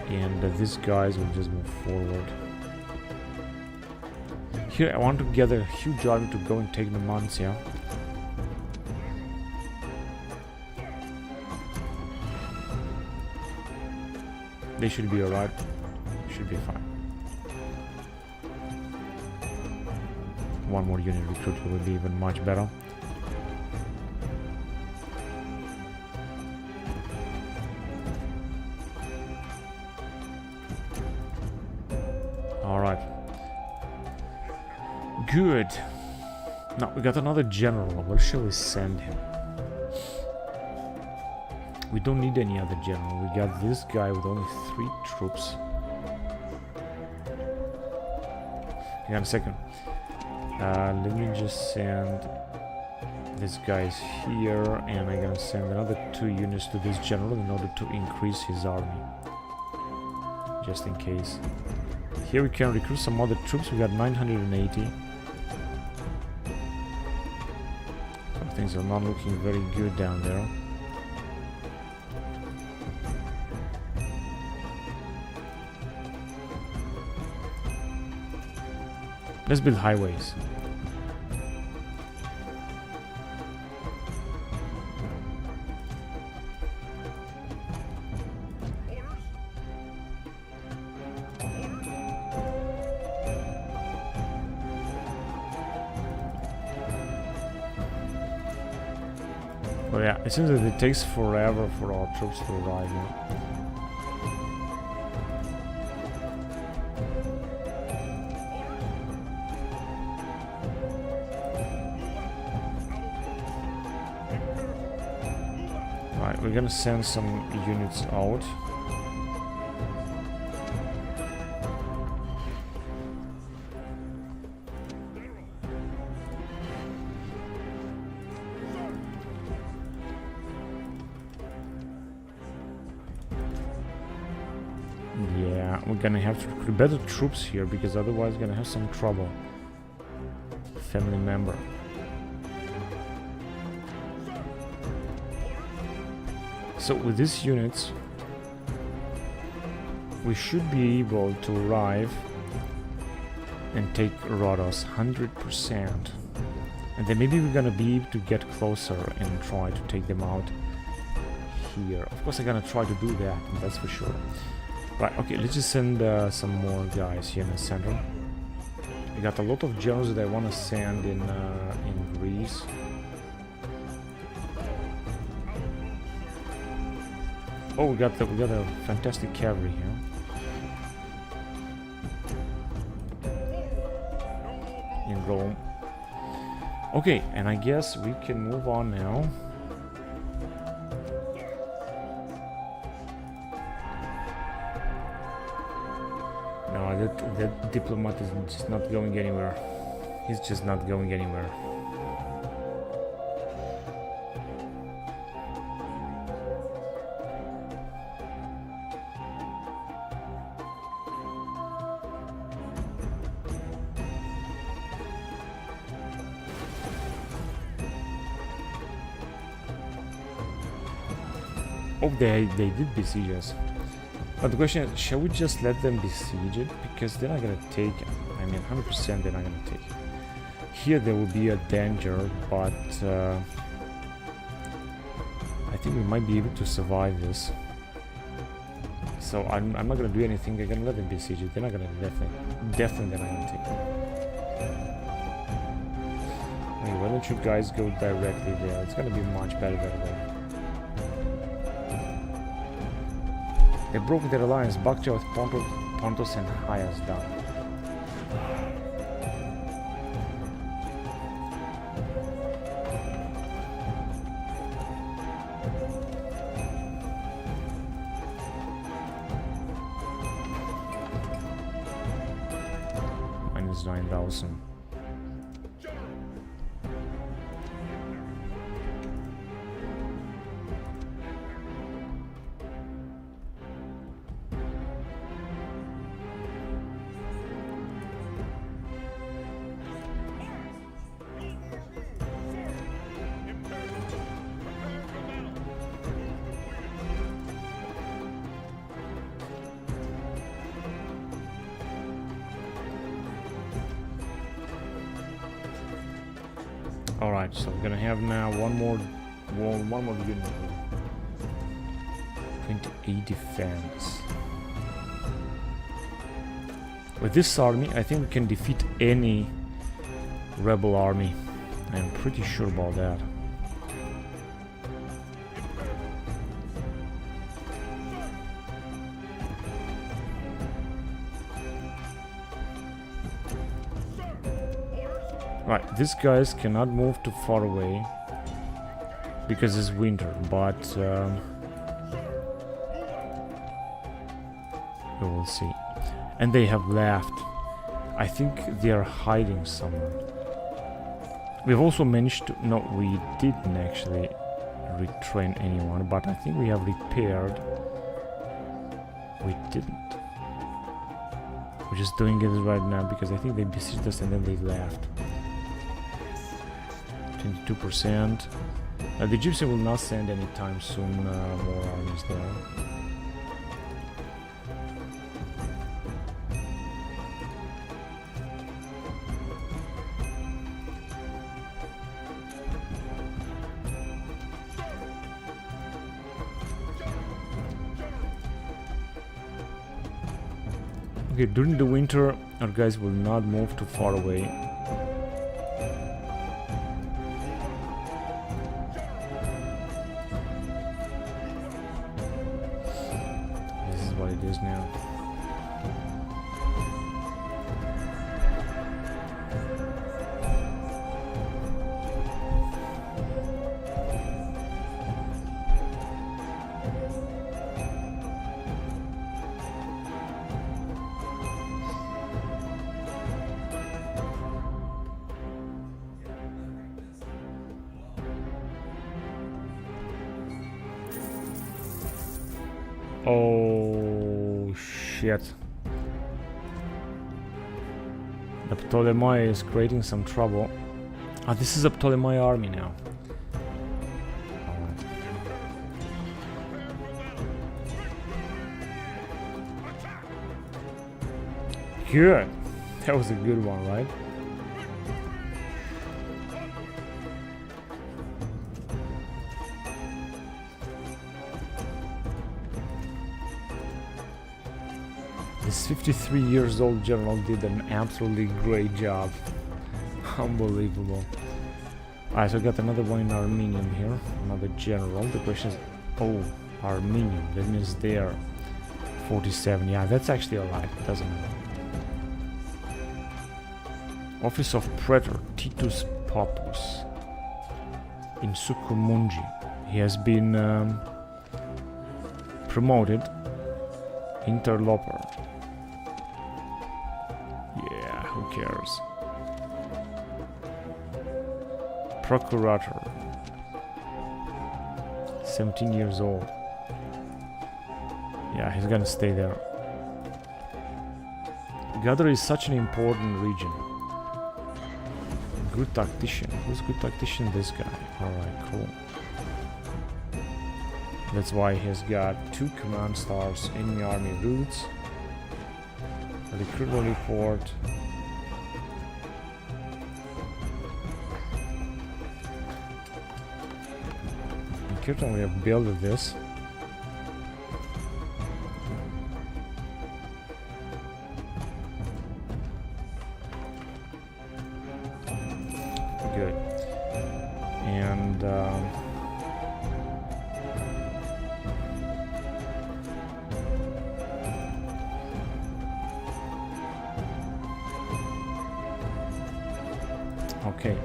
And these guys will just move forward. Here I want to gather a huge army to go and take Numancia. They should be alright. Should be fine. One more unit recruited would be even much better. Alright. Good. Now we got another general. Where shall we send him? We don't need any other general. We got this guy with only 3 troops. Hang on a second. Let me just send these guys here, and I'm gonna send another 2 units to this general in order to increase his army, just in case. Here we can recruit some other troops. We got 980. Some things are not looking very good down there. Let's build highways. Well, yeah, it seems that it takes forever for our troops to arrive now. Right, we're gonna send some units out. Yeah, we're gonna have to recruit better troops here, because otherwise we're gonna have some trouble. Family member. So with these units, we should be able to arrive and take Rhodos 100%. And then maybe we're gonna be able to get closer and try to take them out here. Of course I'm gonna try to do that, that's for sure. Right, okay, let's just send some more guys here in the center. We got a lot of generals that I want to send in Greece. Oh, we got a fantastic cavalry here. In Rome. Okay, and I guess we can move on now. No, that diplomat is just not going anywhere. He's just not going anywhere. Oh, they did besiege us. But the question is, shall we just let them besiege it? Because they're not gonna take it. I mean, 100% they're not gonna take it. Here there will be a danger, but I think we might be able to survive this. So I'm not gonna do anything. I'm gonna let them besiege it. They're not gonna definitely they're not gonna take it. I mean, why don't you guys go directly there? It's gonna be much better that way. They broke their alliance. Bactria with Pontus and Hyas down. Minus 9,000. Alright, so we're gonna have now one more unit. 28 defense. With this army, I think we can defeat any rebel army. I'm pretty sure about that. Right, these guys cannot move too far away because it's winter, but we will see. And they have left. I think they are hiding somewhere. We've also managed to... No, we didn't actually retrain anyone, but I think we have repaired. We didn't. We're just doing it right now because I think they besieged us and then they left. 22%. The Egyptian will not send anytime soon more armies there. Okay, during the winter, our guys will not move too far away. This is what it is now. Oh shit. The Ptolemy is creating some trouble. Ah, this is a Ptolemy army now. Good. That was a good one, right? This 53 years old general did an absolutely great job. Unbelievable. Alright, so I got another one in Armenian here. Another general. The question is, oh, Armenian. That means they are 47. Yeah, that's actually alright. Doesn't matter. Office of Praetor Titus Popus in Sukumunji. He has been promoted. Interloper. Yeah, who cares? Procurator. 17 years old. Yeah, he's gonna stay there. Gather is such an important region. Good tactician. Who's good tactician? This guy. Alright, cool. That's why he has got 2 command stars, enemy army routes, a recruitment report. In Kirtan we have built this. Good. And okay.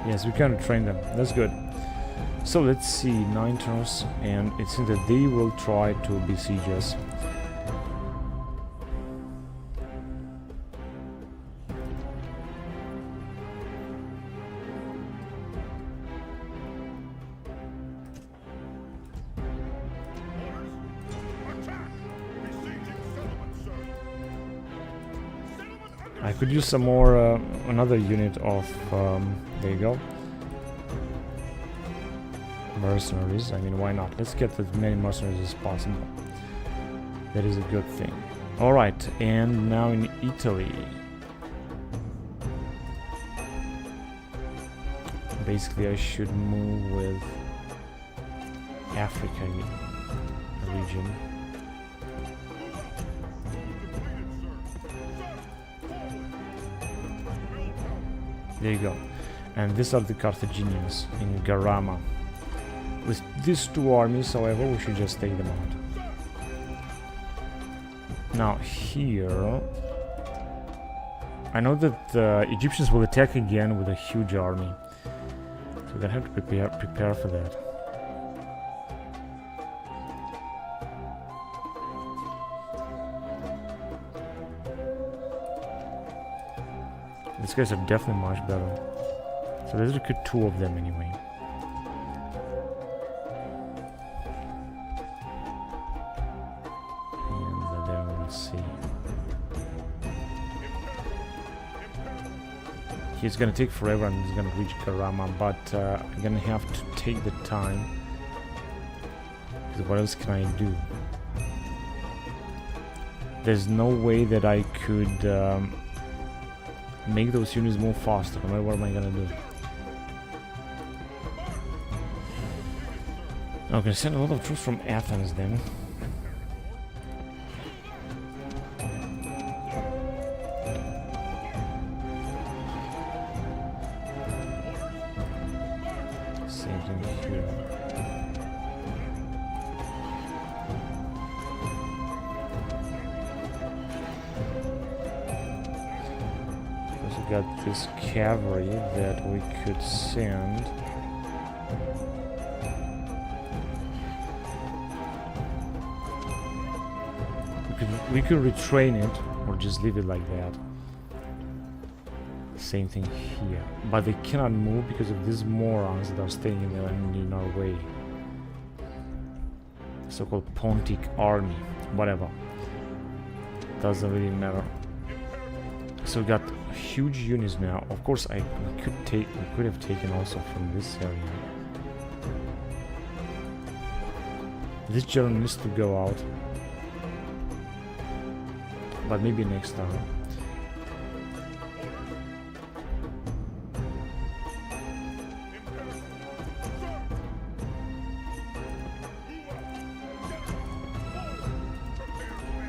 Yes, we can train them. That's good. So let's see, 9 turns, and it seems that they will try to besiege us. I could use some more, another unit of, there you go, mercenaries. I mean, why not? Let's get as many mercenaries as possible. That is a good thing. Alright, and now in Italy. Basically, I should move with Africa region. There you go. And these are the Carthaginians in Garama. With these 2 armies, however, we should just take them out. Now here, I know that the Egyptians will attack again with a huge army, so we're gonna have to prepare for that. these guys are definitely much better. So let's recruit 2 of them anyway. And then we'll see. He's gonna take forever and he's gonna reach Karama, but I'm gonna have to take the time. Because what else can I do? There's no way that I could make those units move faster. No matter what am I gonna do? I'm gonna send a lot of troops from Athens then. Same thing here. Also got this cavalry that we could send. We could retrain it or just leave it like that. Same thing here. But they cannot move because of these morons that are staying in our way. So-called Pontic army. Whatever. Doesn't really matter. So we got huge units now. Of course we could have taken also from this area. This general needs to go out. But maybe next time.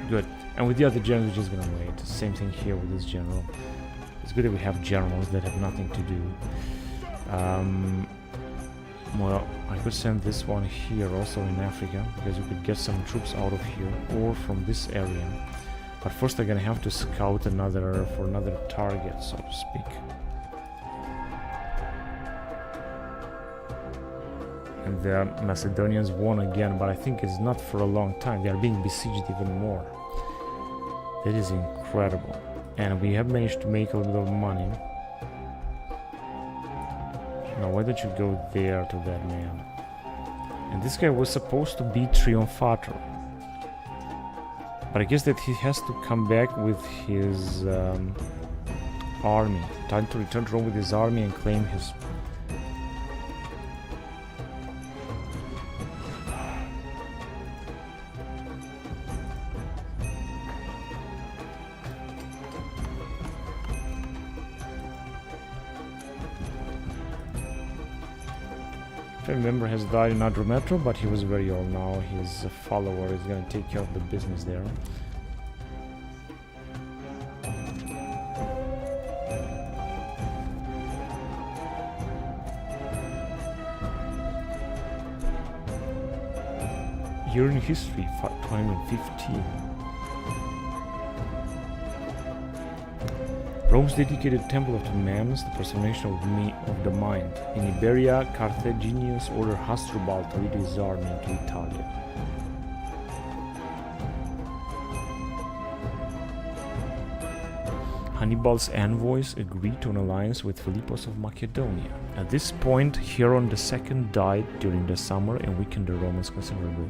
Good. And with the other generals, we're just gonna wait. Same thing here with this general. It's good that we have generals that have nothing to do. Well, I could send this one here also in Africa, because we could get some troops out of here or from this area. But first I'm gonna have to scout for another target, so to speak. And the Macedonians won again, but I think it's not for a long time. They are being besieged even more. That is incredible. And we have managed to make a little money. Now why don't you go there to that man? And this guy was supposed to be Triumphator. But I guess that he has to come back with his army. Time to return to Rome with his army and claim his... If I remember, has died in Adrometro, but he was very old now. His follower is going to take care of the business there. Year in history, 2015. Rome's dedicated temple of the Mams, the personation of the mind. In Iberia, Carthaginians ordered Hasdrubal to lead his army into Italia. Hannibal's envoys agreed to an alliance with Philippos of Macedonia. At this point, Hieron II died during the summer and weakened the Romans considerably.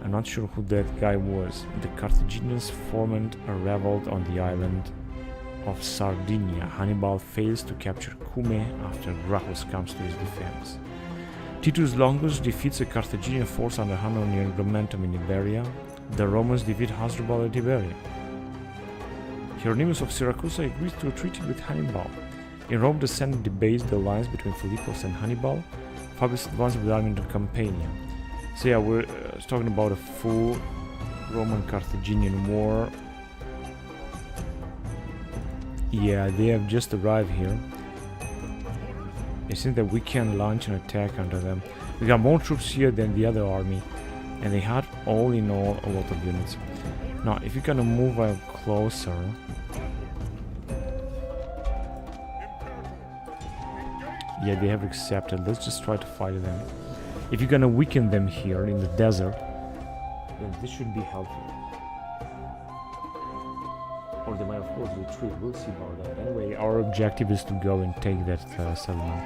I'm not sure who that guy was. The Carthaginians formed a revolt on the island of Sardinia. Hannibal fails to capture Cumae after Gracchus comes to his defense. Titus Longus defeats a Carthaginian force under Hanno near Grumentum in Iberia. The Romans defeat Hasdrubal at Iberia. Hieronymus of Syracuse agrees to a treaty with Hannibal. In Rome, the Senate debates the alliance between Philippos and Hannibal. Fabius advances with army into Campania. So yeah, we're talking about a full Roman-Carthaginian war. Yeah, they have just arrived here. It seems that we can launch an attack under them. We got more troops here than the other army, and they had all in all a lot of units. Now, if you're gonna move closer, yeah, they have accepted. Let's just try to fight them. If you're gonna weaken them here in the desert, then this should be helpful. Or they might of course retreat. We'll see about that. Anyway, our objective is to go and take that settlement.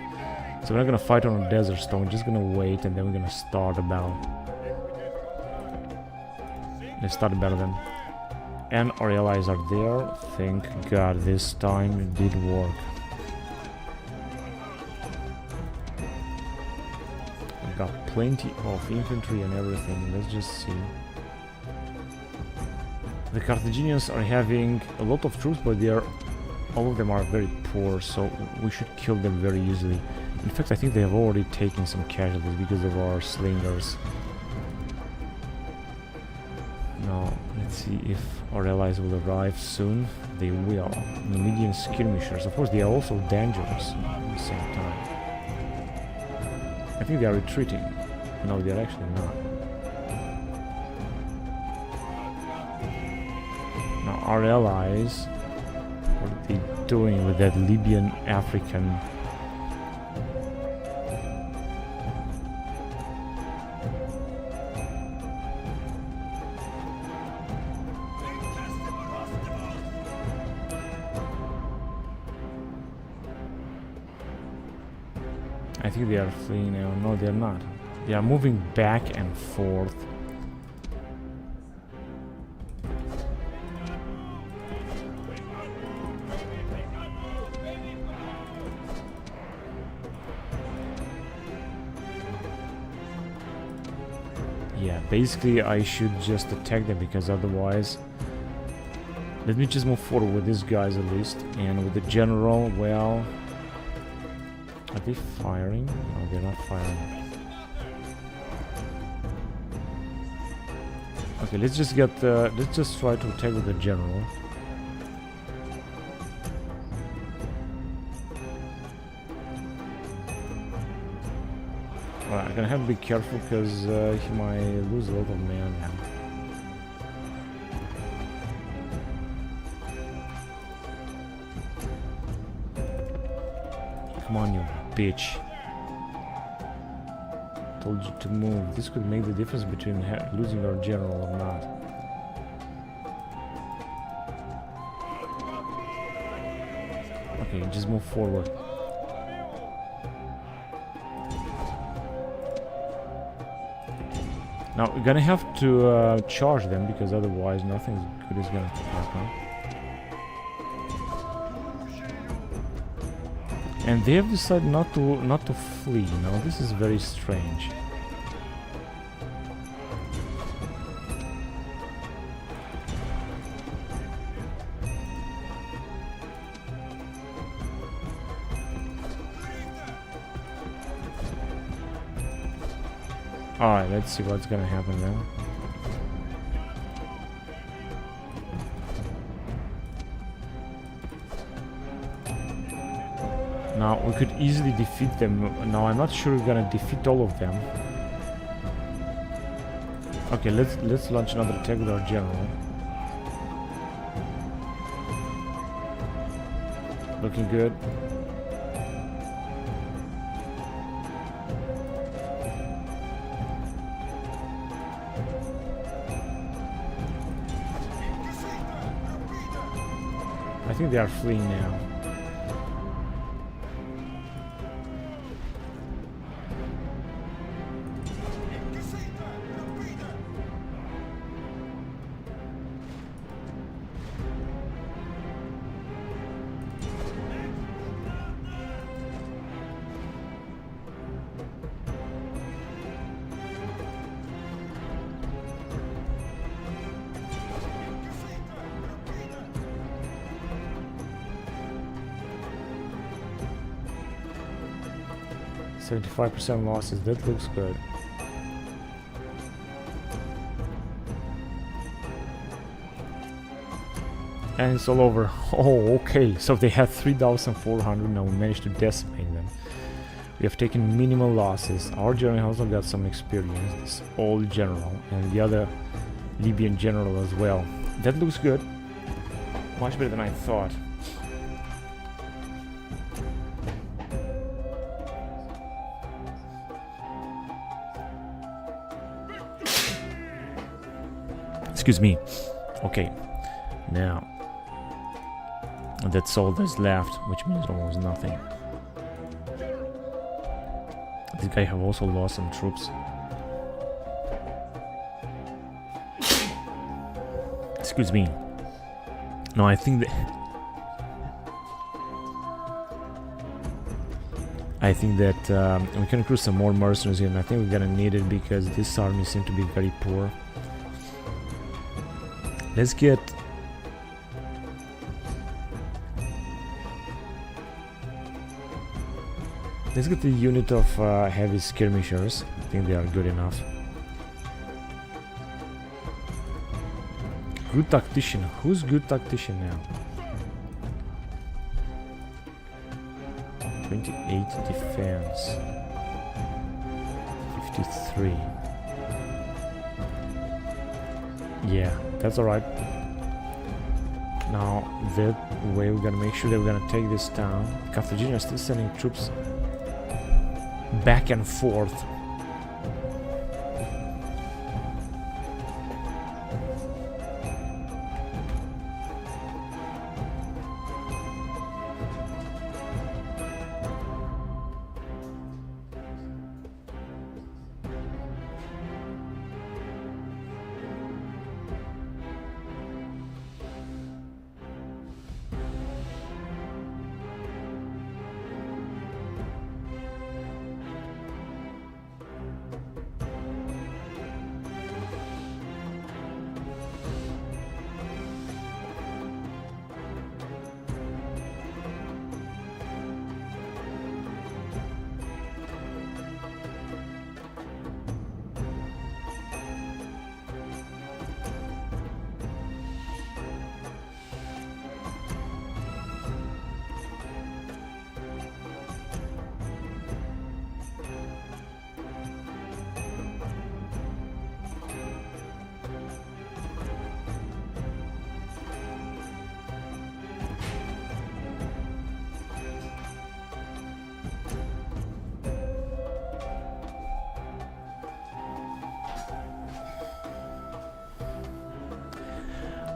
So we're not gonna fight on a desert storm. We're just gonna wait, and then we're gonna start a battle. Let's start a battle then. And our allies are there. Thank God this time it did work. We've got plenty of infantry and everything. Let's just see. The Carthaginians are having a lot of troops, but all of them are very poor, so we should kill them very easily. In fact, I think they have already taken some casualties because of our slingers. Now, let's see if our allies will arrive soon. They will. The medium skirmishers, of course, they are also dangerous at the same time. I think they are retreating. No, they are actually not. Now, our allies, what are they doing with that Libyan African? I think they are fleeing now. No, they are not. They are moving back and forth. Yeah, basically I should just attack them, because otherwise... Let me just move forward with these guys at least. And with the general, well... Are they firing? No, they're not firing. Okay, let's just get let's just try to attack with the general. Alright, I'm gonna have to be careful because he might lose a lot of men now. Come on, you bitch. Told you to move. This could make the difference between losing our general or not. Okay, just move forward. Now we're gonna have to charge them, because otherwise nothing good is gonna happen. And they have decided not to flee. Now this is very strange. Alright, let's see what's gonna happen now. Now, we could easily defeat them. Now, I'm not sure we're gonna defeat all of them. Okay, let's launch another attack with our general. Looking good. I think they are fleeing now. %75 losses, that looks good. And it's all over. Oh, okay, so they had 3,400, now we managed to decimate them. We have taken minimal losses. Our general also got some experience, this old general, and the other Libyan general as well. That looks good. Much better than I thought. Excuse me. Okay, now That's all that's left, which means almost nothing. This guy have also lost some troops. Excuse me. No, I think that we can recruit some more mercenaries here, and I think we're gonna need it because this army seems to be very poor. Let's get the unit of heavy skirmishers. I think they are good enough. Good tactician. Who's good tactician now? 28 defense. 53. Yeah, that's alright. Now, that way we're gonna make sure that we're gonna take this town. Carthage are still sending troops back and forth.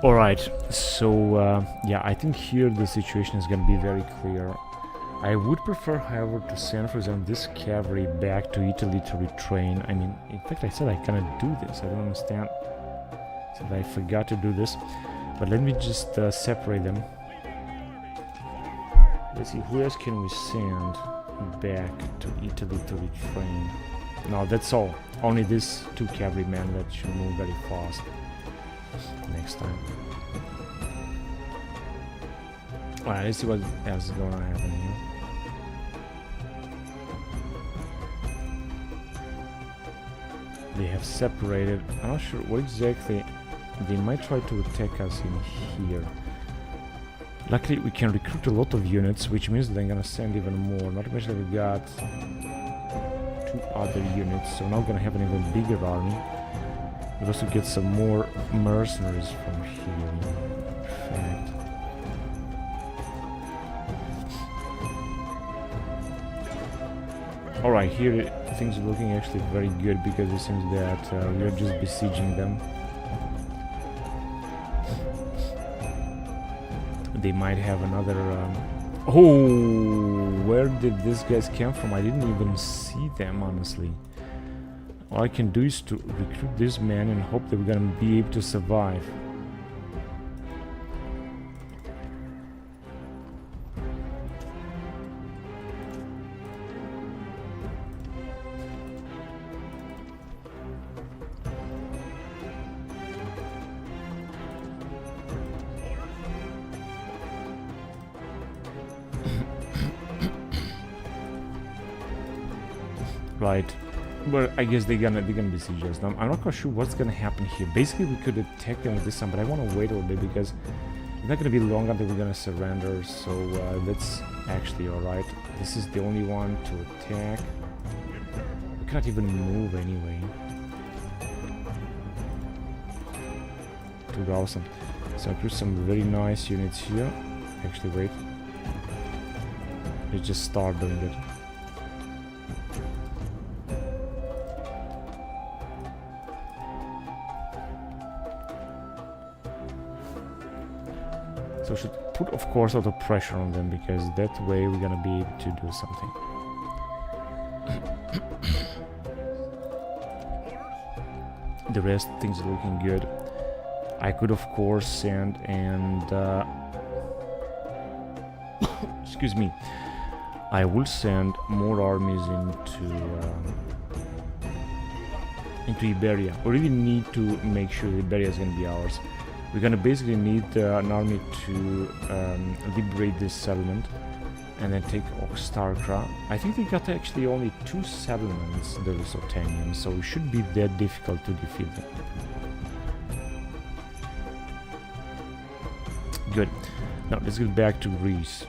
Alright, so yeah, I think here the situation is going to be very clear. I would prefer, however, to send, for example, this cavalry back to Italy to retrain. I mean, in fact, I said I cannot do this. I don't understand. So I forgot to do this. But let me just separate them. Let's see, who else can we send back to Italy to retrain? No, that's all. Only these 2 cavalrymen that should move very fast next time. Alright, let's see what else is going to happen here. They have separated. I'm not sure what exactly. They might try to attack us in here. Luckily, we can recruit a lot of units, which means they're gonna send even more. Not to mention that we got 2 other units, so now we're gonna have an even bigger army. We'll also get some more mercenaries from here, in fact. Alright, here things are looking actually very good because it seems that we are just besieging them. They might have another... Oh, where did these guys come from? I didn't even see them, honestly. All I can do is to recruit this man and hope that we're gonna be able to survive. Right. But I guess they're gonna besiege us. Now, I'm not quite sure what's gonna happen here. Basically, we could attack them with this one, but I want to wait a little bit because it's not gonna be long until we're gonna surrender. So that's actually all right. This is the only one to attack. We can't even move anyway. Too awesome. So I put some very nice units here. Actually, wait. Let's just start doing it. So we should put, of course, a lot of pressure on them, because that way we're gonna be able to do something. The rest, things are looking good. I could, of course, send and excuse me. I will send more armies into Iberia. We really need to make sure that Iberia is going to be ours. We're going to basically need an army to liberate this settlement and then take Oxtarkra. I think they got actually only 2 settlements, the Lusitanians, so it should be that difficult to defeat them. Good. Now let's get back to Greece.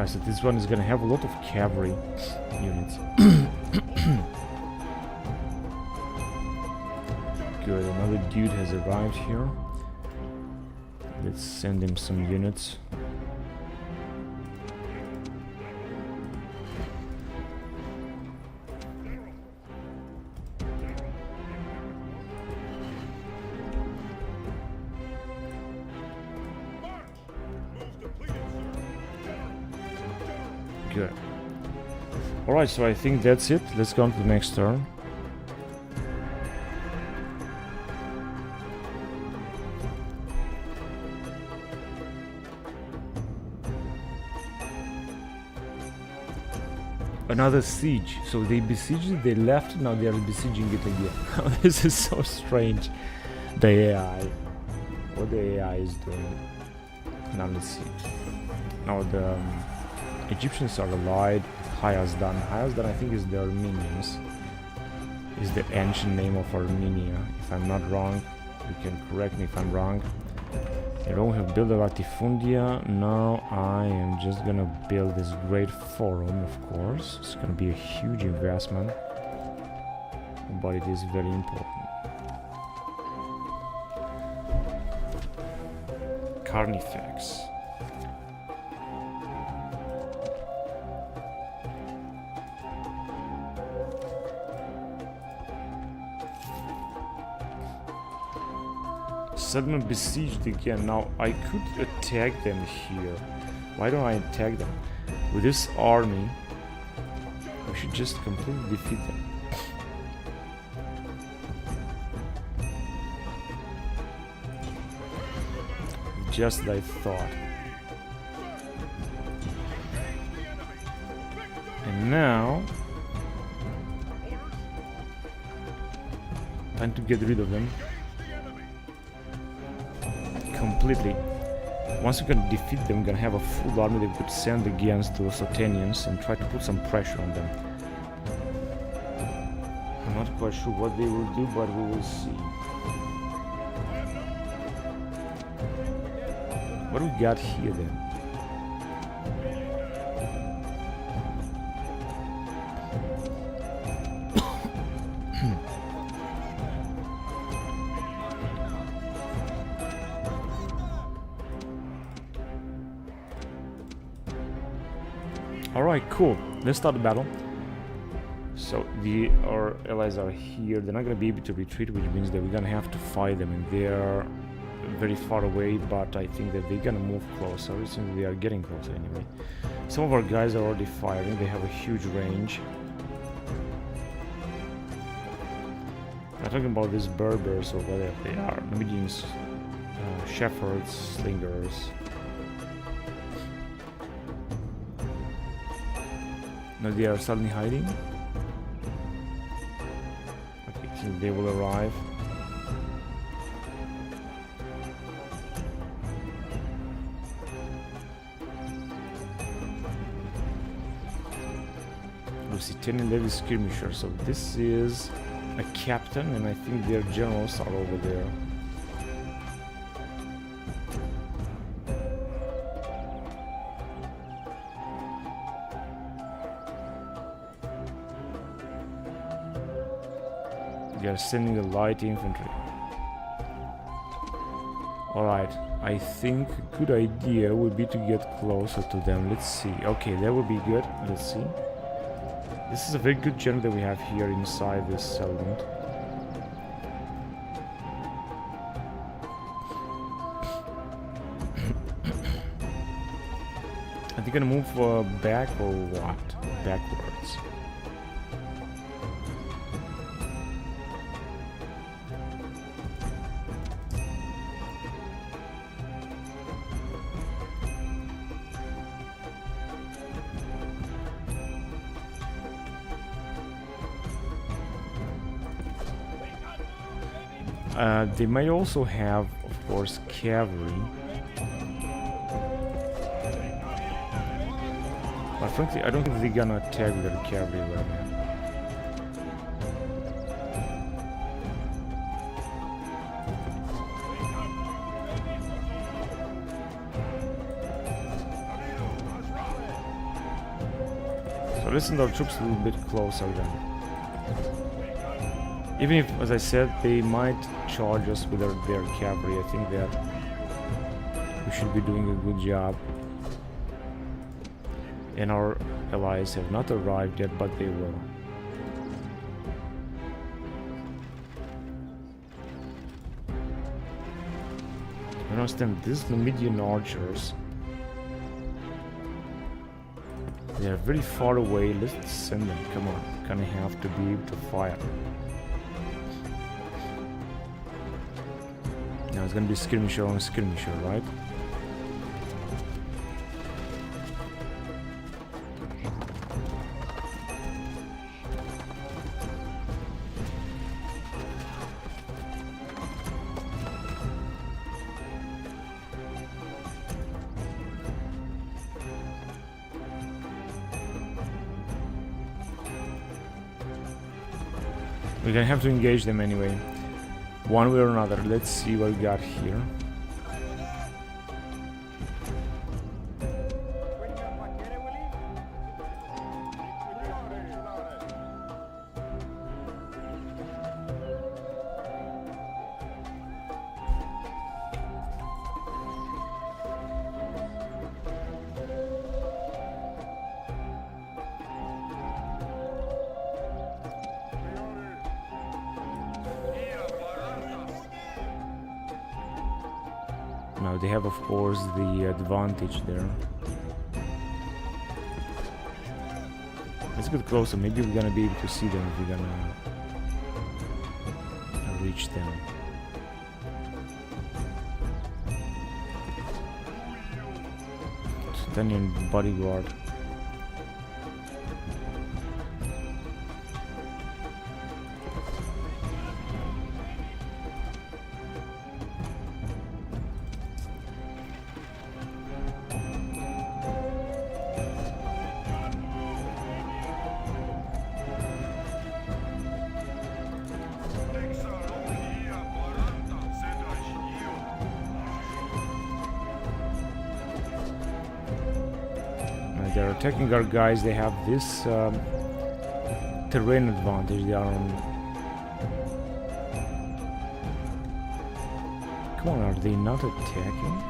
So this one is gonna have a lot of cavalry units. Good, another dude has arrived here. Let's send him some units. Good. Alright, so I think that's it. Let's go on to the next turn. Another siege. So they besieged it, they left, now they are besieging it again. This is so strange. The AI. What the AI is doing. Now let's see. Now the Egyptians are allied. Hayazdan. Hayazdan, I think, is the Armenians. Is the ancient name of Armenia. If I'm not wrong, you can correct me if I'm wrong. Rome have built a latifundia. Now I am just gonna build this great forum, of course. It's gonna be a huge investment, but it is very important. Carnifex. Settlement besieged again. Now I could attack them here. Why don't I attack them? With this army, we should just completely defeat them. Just as I thought. And now, time to get rid of them. Completely. Once we're gonna defeat them, we're gonna have a full army that we could send against the Lusitanians and try to put some pressure on them. I'm not quite sure what they will do, but we will see. What do we got here then? Alright, cool. Let's start the battle. So our allies are here. They're not going to be able to retreat, which means that we're going to have to fight them, and they're very far away, but I think that they're going to move closer. It seems they are getting closer anyway. Some of our guys are already firing. They have a huge range. I'm talking about these Berbers or whatever they are. Numidians, shepherds, slingers. Now they are suddenly hiding. Okay, so they will arrive. Lusitanian levy skirmisher. So this is a captain, and I think their generals are over there. sending the light infantry. Alright, I think a good idea would be to get closer to them. Let's see. Okay, that would be good. Let's see. This is a very good general that we have here inside this settlement. Are they gonna move back or what? Backwards. They might also have, of course, cavalry. But frankly, I don't think they're gonna attack their cavalry right now. So let's send our troops a little bit closer then. Even if, as I said, they might charge us with their cavalry, I think that we should be doing a good job. And our allies have not arrived yet, but they will. I understand these Numidian archers. They are very far away. Let's send them. Come on. Gonna have to be able to fire. Now it's gonna be skirmisher on skirmisher, right? We're gonna have to engage them anyway, one way or another. Let's see what we got here. Now they have, of course, the advantage there. Let's get closer. Maybe we're gonna be able to see them if we're gonna reach them. Italian bodyguard. They're attacking our guys. They have this terrain advantage. They are on. Come on, are they not attacking?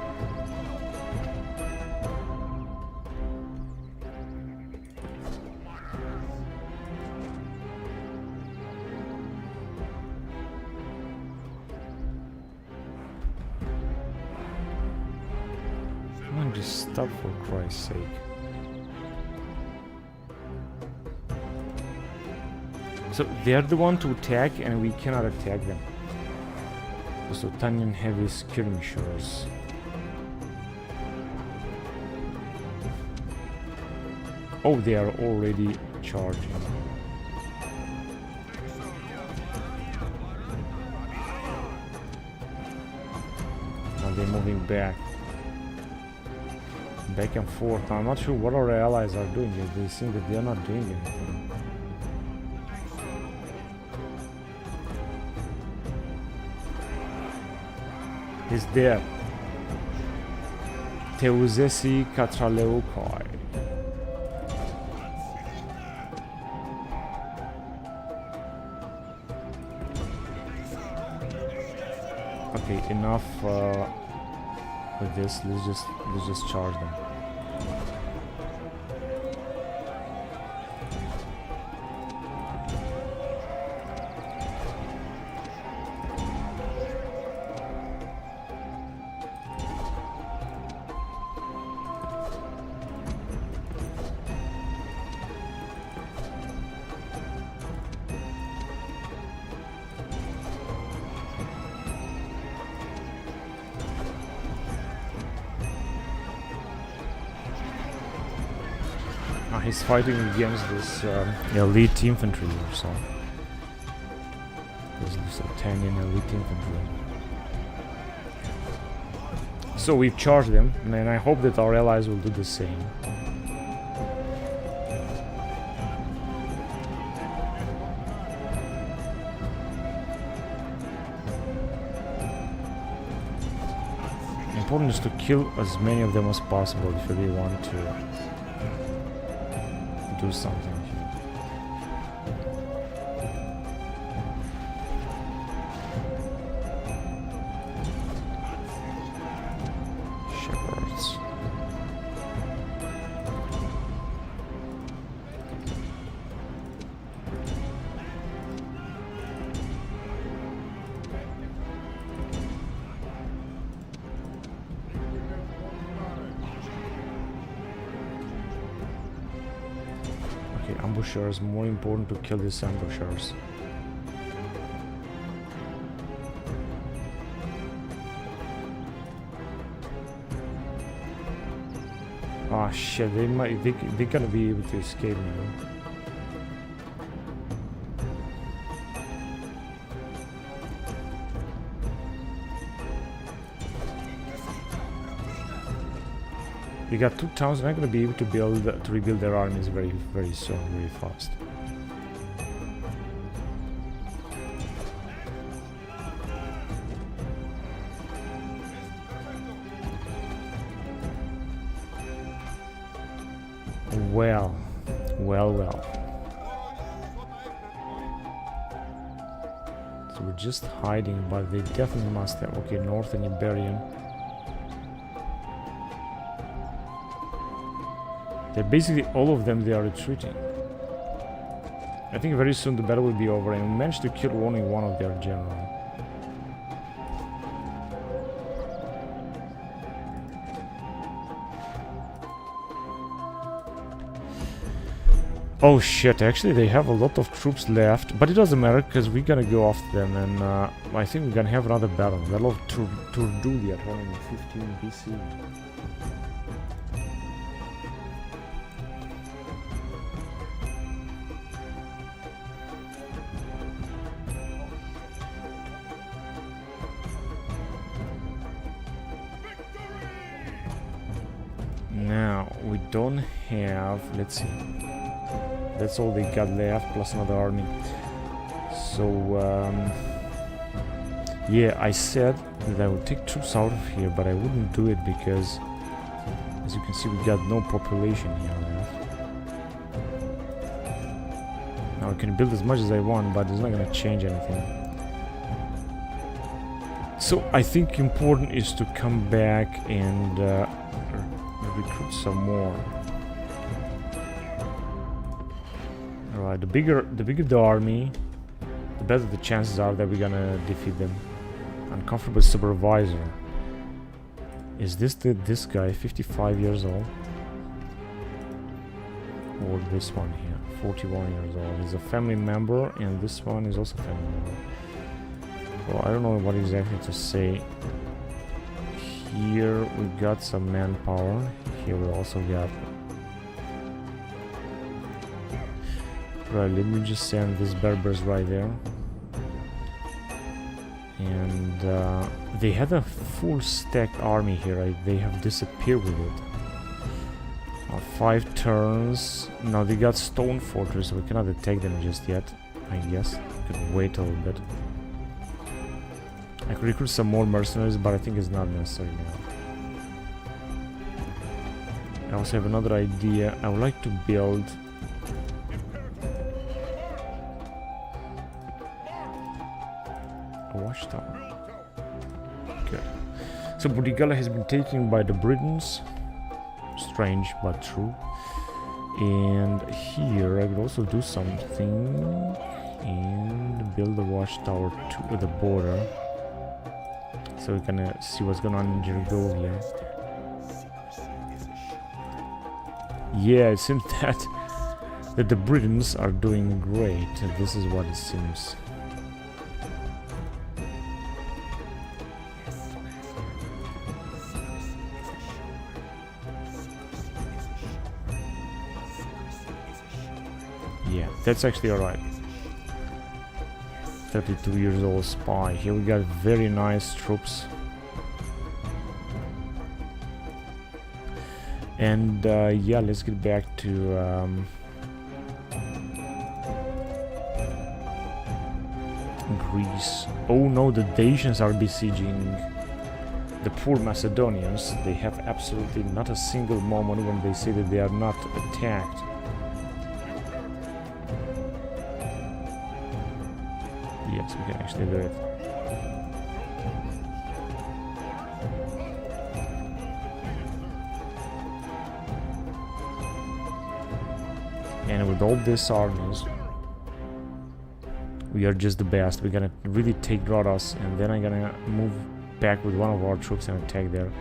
Come on, just stop for Christ's sake. So they're the one to attack and we cannot attack them. So Tanyan heavy skirmishers. Oh, they are already charging. Now they're moving back. Back and forth. I'm not sure what our allies are doing. They seem that they're not doing anything. He's there. Teuzesi Katraleukoi. Okay, enough with this. Let's just charge them. He's fighting against this elite infantry or so. This is Italian elite infantry. So we've charged them, and I hope that our allies will do the same. Important is to kill as many of them as possible if you really want to do something. Shepherds. Ambushers, more important to kill these ambushers. Ah shit, they're gonna be able to escape now. We got 2 towns, they're not going to be able to rebuild their armies very soon, very fast. Well. So we're just hiding, but they definitely must have. Okay, Northern Iberian. They're basically all of them, they are retreating. I think very soon the battle will be over, and we managed to kill only one of their generals. Oh shit, actually they have a lot of troops left, but it doesn't matter because we're gonna go after them, and I think we're gonna have another battle. Battle of Turdulia, 115 BC. Now, we don't have, let's see, that's all they got left, plus another army. So, yeah, I said that I would take troops out of here, but I wouldn't do it because, as you can see, we got no population here left. Now I can build as much as I want, but it's not going to change anything. So, I think important is to come back and recruit some more. Alright, the bigger the army, the better the chances are that we're gonna defeat them. Uncomfortable supervisor. Is this this guy, 55 years old? Or this one here, 41 years old. He's a family member, and this one is also a family member. Well, I don't know what exactly to say. Here we got some manpower. Here we also got... Right, let me just send these Berbers right there. And they had a full stacked army here. Right? They have disappeared with it. 5 turns. Now they got stone fortress, so we cannot attack them just yet. I guess we could wait a little bit. I could recruit some more mercenaries, but I think it's not necessary now. I also have another idea. I would like to build a watchtower. Good. So Burdigala has been taken by the Britons. Strange, but true. And here I could also do something and build a watchtower to the border. So we're gonna see what's going on in Gergovia. Yeah, it seems that the Britons are doing great. This is what it seems. Yeah, that's actually alright. 32 years old spy. Here we got very nice troops. And yeah, let's get back to Greece. Oh no, the Dacians are besieging the poor Macedonians. They have absolutely not a single moment when they say that they are not attacked. Yes, we can actually do it. And with all these armies, we are just the best. We're gonna really take Rhodos, and then I'm gonna move back with one of our troops and attack there.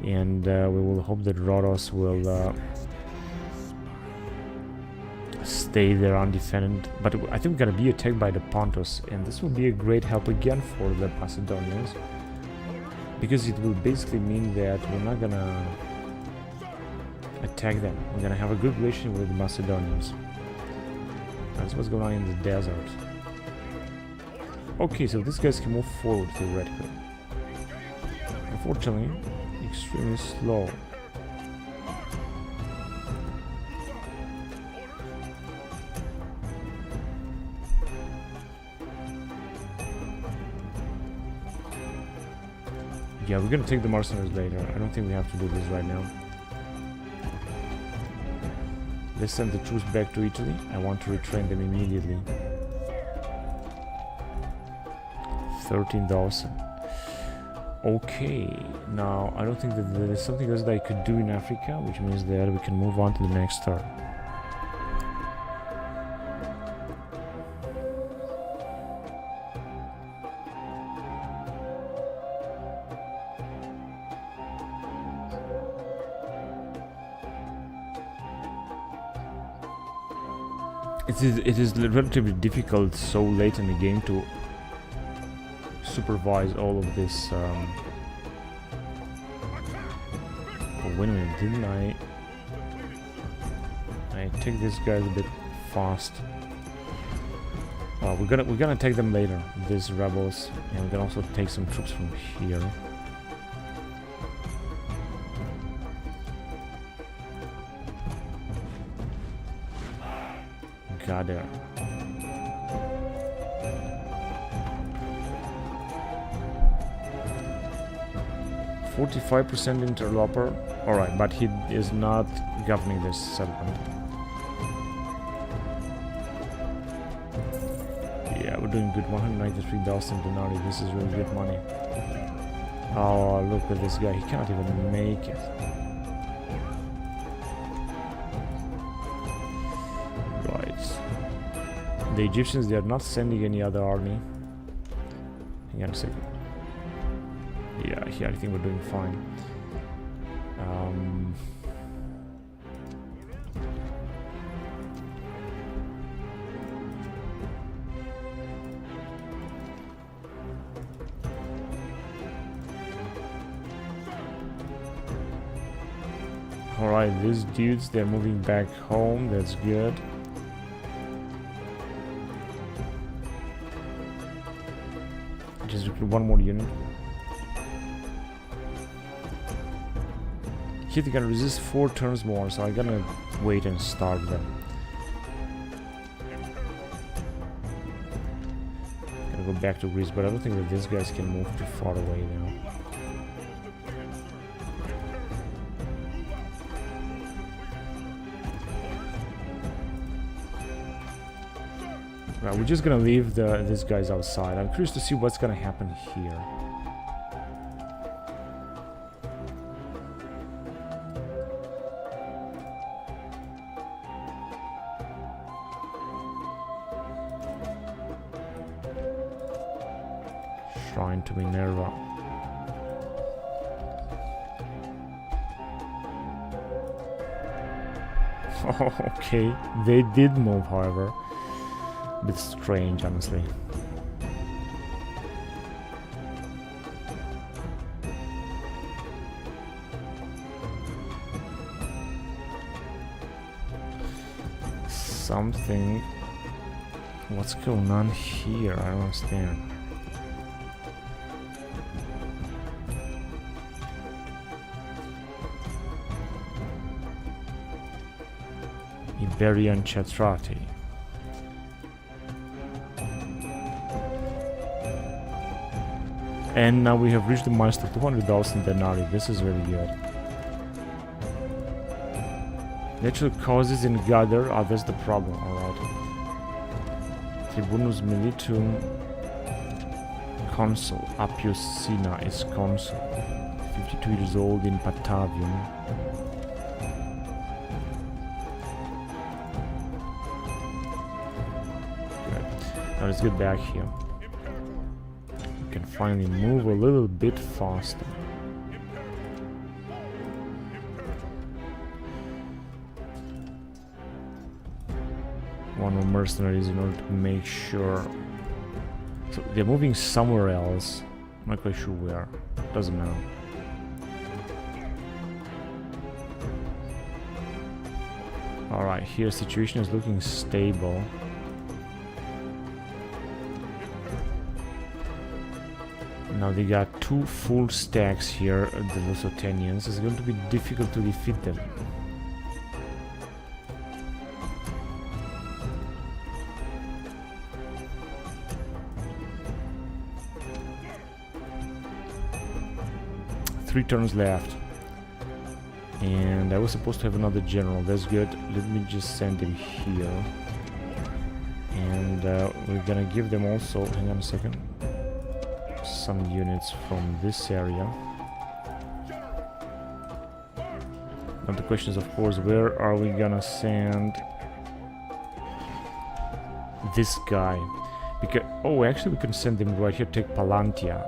And we will hope that Rhodos will stay there undefended. But I think we're gonna be attacked by the Pontus, and this will be a great help again for the Macedonians, because it will basically mean that we're not gonna attack them. We're gonna have a good relationship with the Macedonians. That's what's going on in the desert. Okay, so these guys can move forward theoretically. Unfortunately, extremely slow. Yeah, we're gonna take the mercenaries later. I don't think we have to do this right now. Let's send the troops back to Italy. I want to retrain them immediately. 13,000. Okay, now I don't think that there is something else that I could do in Africa, which means that we can move on to the next turn. It is relatively difficult so late in the game to supervise all of this. Oh, wait a minute, didn't I take these guys a bit fast? We're gonna take them later, these rebels, and we can also take some troops from here. God there. "45% interloper." Alright, but he is not governing this settlement. Yeah, we're doing good. 193,000 denarii. This is really good money. Oh, look at this guy. He can't even make it. The Egyptians, they are not sending any other army. Hang on a second. Yeah, here I think we're doing fine. Alright, these dudes, they're moving back home. That's good. Just recruit one more unit. Here they can resist 4 turns more, so I'm gonna wait and start them. Gonna go back to Greece, but I don't think that these guys can move too far away now. Right, we're just gonna leave these guys outside. I'm curious to see what's gonna happen here. shrine to Minerva. Oh, okay, they did move, however. A bit strange, honestly. Something. What's going on here? I don't understand. Iberian Chatrati. And now we have reached the milestone of 200,000 denarii. This is really good. Natural causes in gather. Ah, that's the problem. Alright. Tribunus Militum. Consul. Appius Sina is consul. 52 years old in Patavium. Now let's get back here. We can finally move a little bit faster. One more mercenaries in order to make sure. So they're moving somewhere else. I'm not quite sure where. Doesn't matter. Alright, here situation is looking stable. Now they got 2 full stacks here at the Lusitanians. It's going to be difficult to defeat them. Three turns left. And I was supposed to have another general. That's good. Let me just send him here. And we're gonna give them also... Hang on a second. Some units from this area. Now the question is, of course, where are we gonna send this guy? Because oh, actually, we can send him right here. Take Palantia.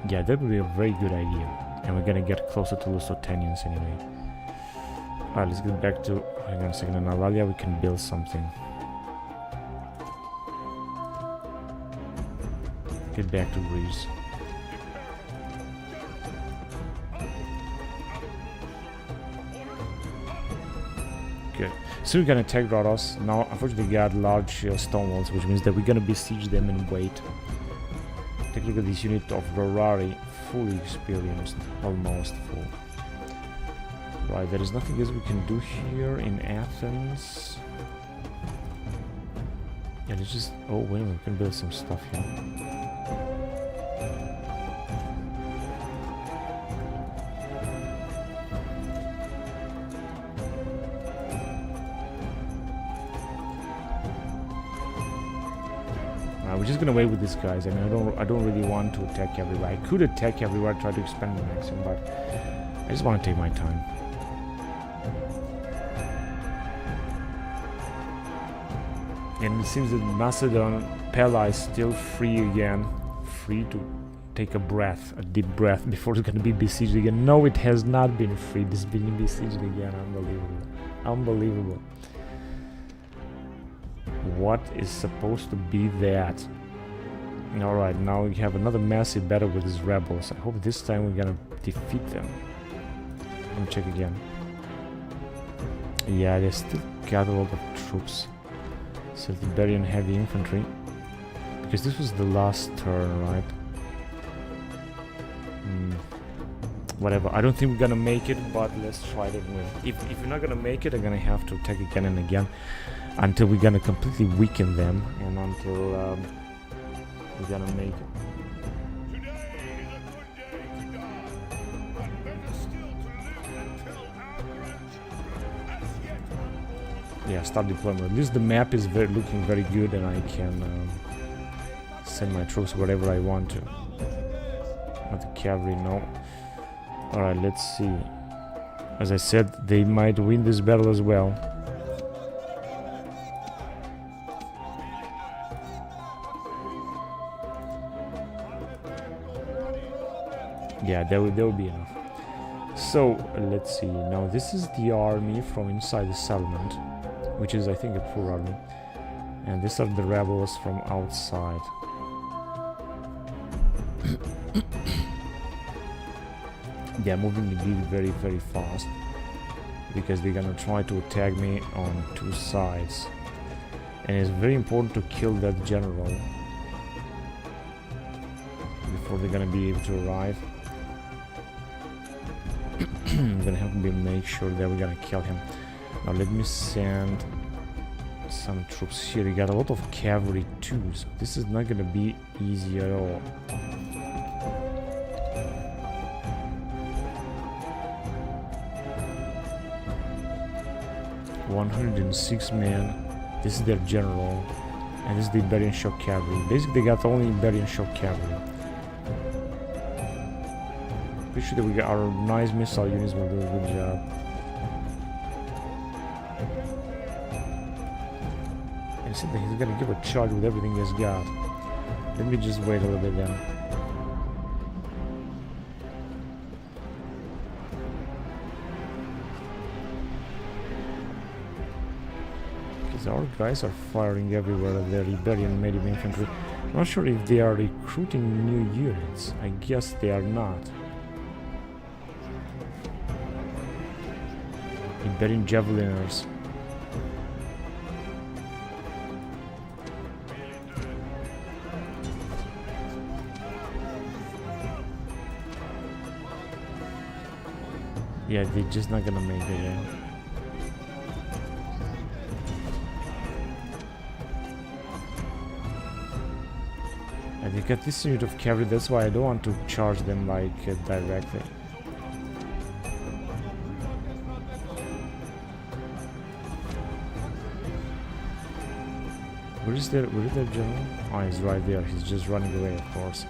Yeah, that would be a very good idea. And we're gonna get closer to Lusitanians anyway. Alright, let's get back to... Hang on a second. In Avalia, we can build something. Get back to Greece. Good. So we're gonna attack Rhodos. Now, unfortunately, we got large stone walls, which means that we're gonna besiege them and wait. Take a look at this unit of Rorari, fully experienced, almost full. Right, there is nothing else we can do here in Athens. Yeah, let's just... Oh, wait a minute, we can build some stuff here. We're just gonna wait with these guys. I mean, I don't really want to attack everywhere. I could attack everywhere, try to expand the maximum, but I just want to take my time. And it seems that Macedon Pella is still free again, free to take a breath, a deep breath before it's gonna be besieged again. No, it has not been free. It's been besieged again. Unbelievable, unbelievable. What is supposed to be that? Alright, now we have another massive battle with these rebels. I hope this time we're gonna defeat them. Let me check again. Yeah, they still got a lot of troops. Celtiberian heavy infantry. Because this was the last turn, right? Whatever. I don't think we're gonna make it, but let's try it anyway. If we're not gonna make it, I'm gonna have to attack again and again. Until we're gonna completely weaken them, and until we're gonna make it. Today is a good day to die, but better still to live until our grandchildren as yet unborn. Yeah, start deployment. At least the map is looking very good, and I can send my troops wherever I want to. Not the cavalry, no. Alright, let's see. As I said, they might win this battle as well. Yeah, that would be enough. So let's see. Now this is the army from inside the settlement, which is I think a poor army, and these are the rebels from outside. They're moving the beat very, very fast because they're gonna try to attack me on two sides, and it's very important to kill that general before they're gonna be able to arrive. I'm gonna have to make sure that we're gonna kill him. Now let me send some troops here. We got a lot of cavalry too, so this is not gonna be easy at all. $106 men. This is their general, and this is the Iberian shock cavalry. Basically, they got only Iberian shock cavalry. Pretty sure that we got our nice missile units will do a good job. And he said that he's gonna give a charge with everything he's got. Let me just wait a little bit then. Because our guys are firing everywhere at their Iberian medium infantry. I'm not sure if they are recruiting new units. I guess they are not. Iberian javeliners. Yeah, they're just not gonna make it, yeah. And they got this unit of cavalry, that's why I don't want to charge them like directly. Where is their general? Oh, he's right there. He's just running away, of course.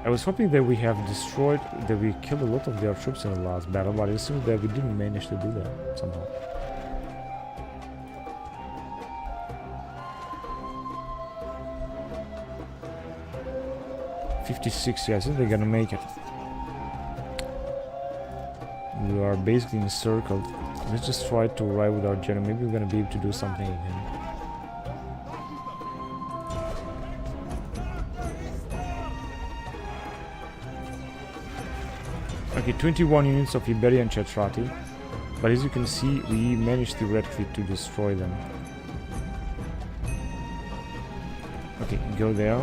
I was hoping that we have destroyed, that we killed a lot of their troops in the last battle, but it seems that we didn't manage to do that somehow. $56, yeah, I think they're gonna make it. We are basically encircled. Let's just try to arrive with our general. Maybe we're gonna be able to do something again. Okay, 21 units of Iberian Cetrati. But as you can see, we managed theoretically to destroy them. Okay, go there.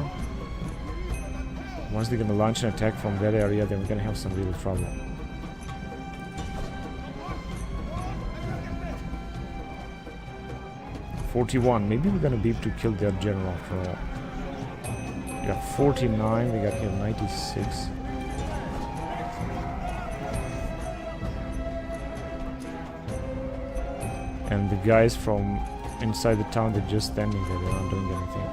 Once they're gonna launch an attack from that area, then we're gonna have some real trouble. $41. Maybe we're gonna be able to kill their general after all. Yeah, 49. We got here 96. And the guys from inside the town, they're just standing there. They're not doing anything.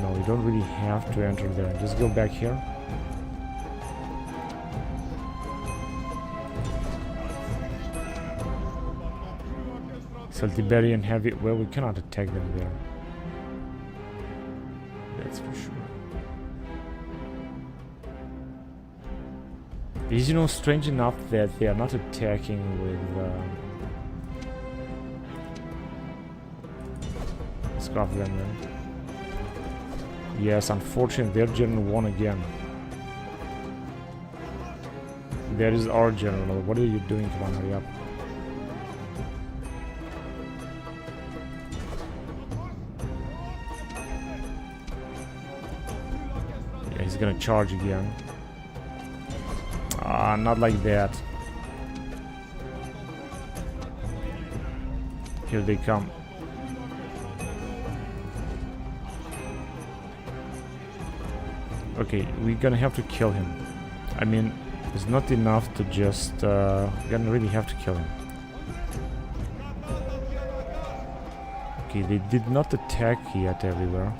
No, we don't really have to enter there. Just go back here. Celtiberian heavy. Well, we cannot attack them there. That's for sure. It is, you know, strange enough that they are not attacking with Scotland. Yes, unfortunately, their general won again. There is our general. What are you doing? Come on, hurry up. Yeah, he's gonna charge again. Not like that. Here they come. Okay, we're gonna have to kill him. I mean, it's not enough to just... we're gonna really have to kill him. Okay, they did not attack yet everywhere.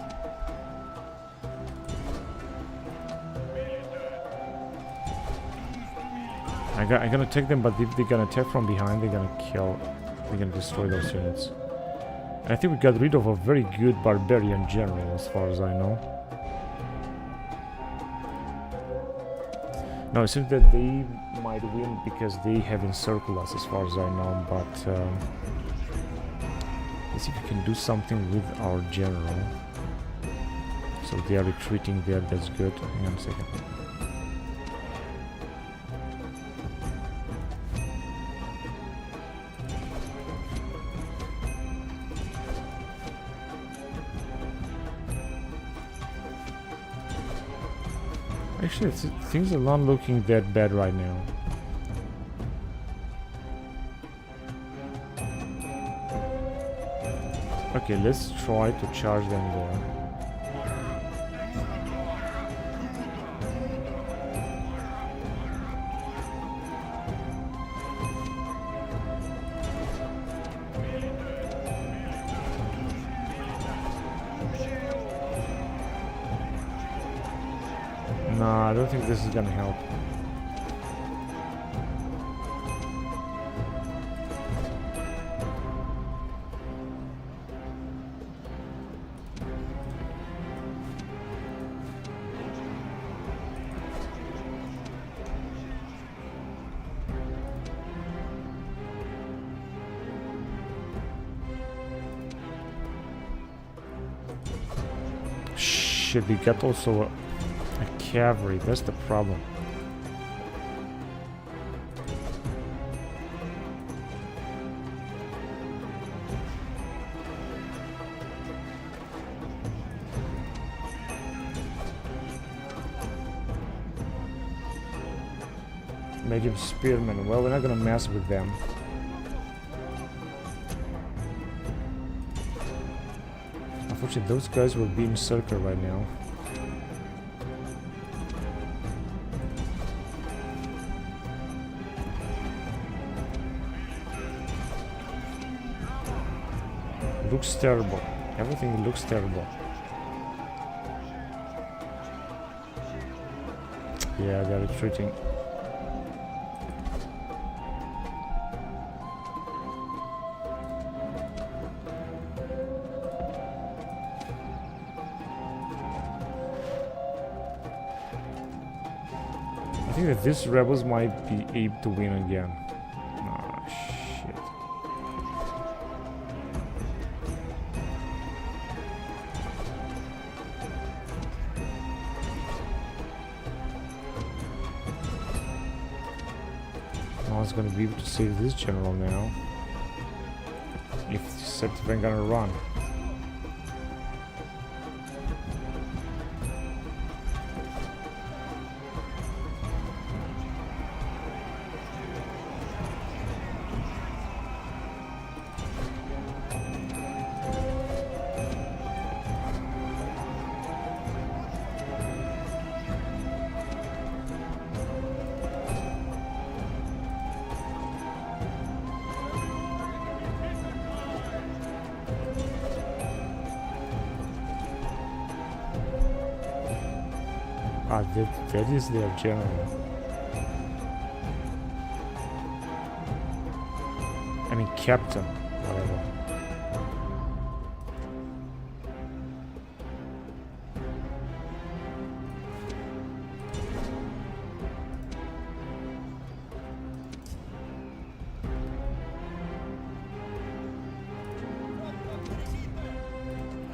I'm gonna attack them, but if they're gonna attack from behind, they're gonna kill. They're gonna destroy those units. And I think we got rid of a very good barbarian general, as far as I know. No, it seems that they might win because they have encircled us, as far as I know. But let's see if we can do something with our general. So they are retreating there. That's good. Hang on a second. Actually, things are not looking that bad right now. Okay, let's try to charge them there. Nah, I don't think this is gonna help. Shit, we got also a cavalry, that's the problem. Medium spearmen, well, we're not gonna mess with them. Unfortunately, those guys will be encircled right now. Looks terrible. Everything looks terrible. Yeah, they're retreating. I think that these rebels might be able to win again. Ah, shit. I was gonna be able to save this general now. If September ain't gonna run. Ah, that is their general. I mean, captain, whatever.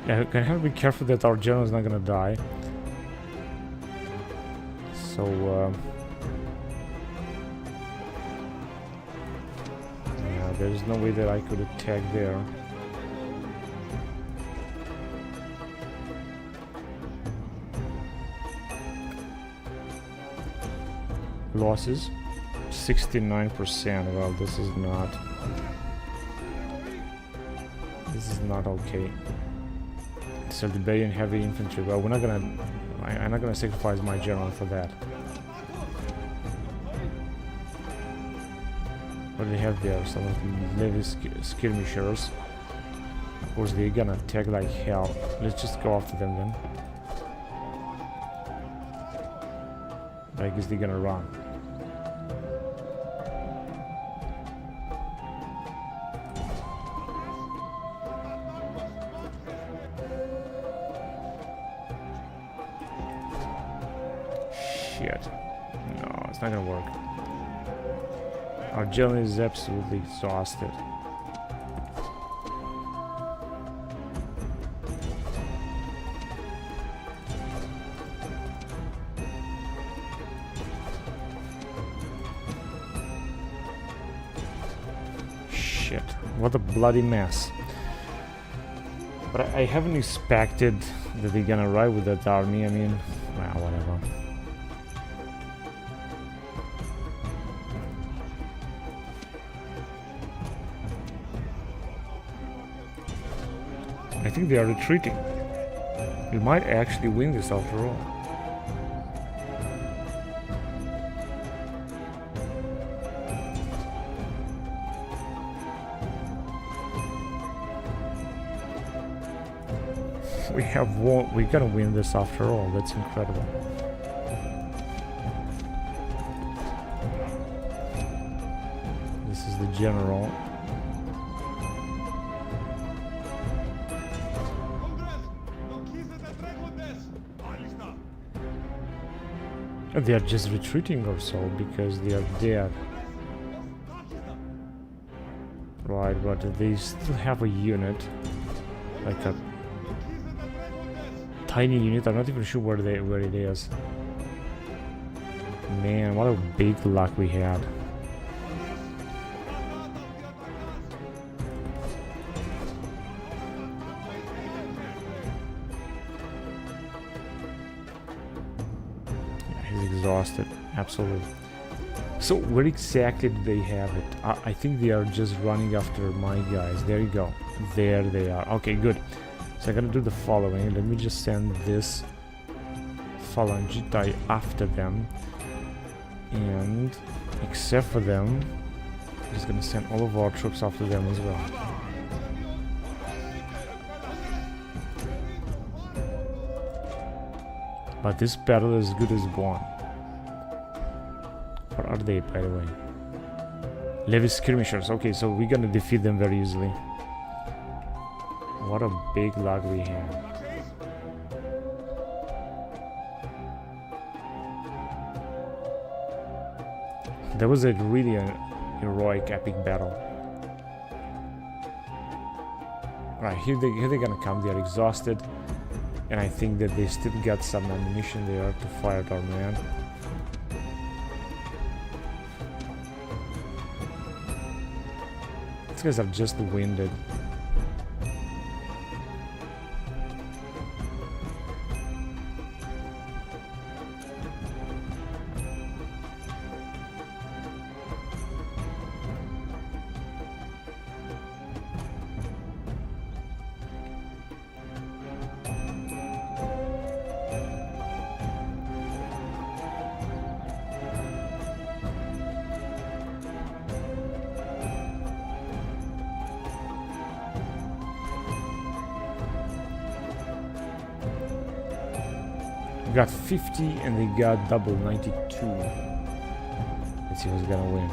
Yeah, we have to be careful that our general is not gonna die. So, yeah, there's no way that I could attack there. Losses, 69%. Well, this is not okay. So Liberian heavy infantry. Well, I'm not gonna sacrifice my general for that. What do they have there? Some heavy skirmishers. Of course, they're gonna attack like hell. Let's just go after them then. I guess they're gonna run. Shit. No, it's not gonna work. Our general is absolutely exhausted. Shit. What a bloody mess. But I haven't expected that they're gonna arrive with that army. I mean, well, whatever. I think they are retreating. We might actually win this after all. We have won. We're gonna win this after all. That's incredible. This is the general. They are just retreating or so because they are dead. Right, but they still have a unit, like a tiny unit. I'm not even sure where it is. Man, what a big luck we had. Exhausted, absolutely. So where exactly do they have it? I think they are just running after my guys. There you go. There they are. Okay, good. So I'm gonna do the following. Let me just send this phalangitai after them, and except for them, I'm just gonna send all of our troops after them as well. But this battle is as good as won. Where are they, by the way? Levy skirmishers. Okay, so we're gonna defeat them very easily. What a big luck we have. That was a really heroic, epic battle. Right, here they're gonna come. They're exhausted. And I think that they still got some ammunition there to fire at our man. These guys are just winded. Got 50 and they got double 92. Let's see who's gonna win.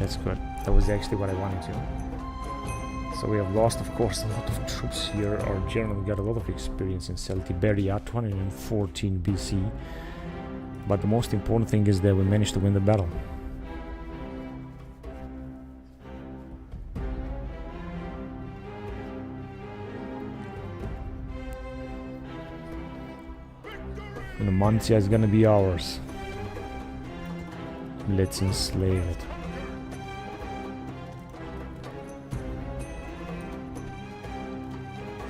That's good. That was actually what I wanted to. So we have lost, of course, a lot of troops here. Our general got a lot of experience in Celtiberia, 214 BC. But the most important thing is that we managed to win the battle. Numancia is gonna be ours. Let's enslave it.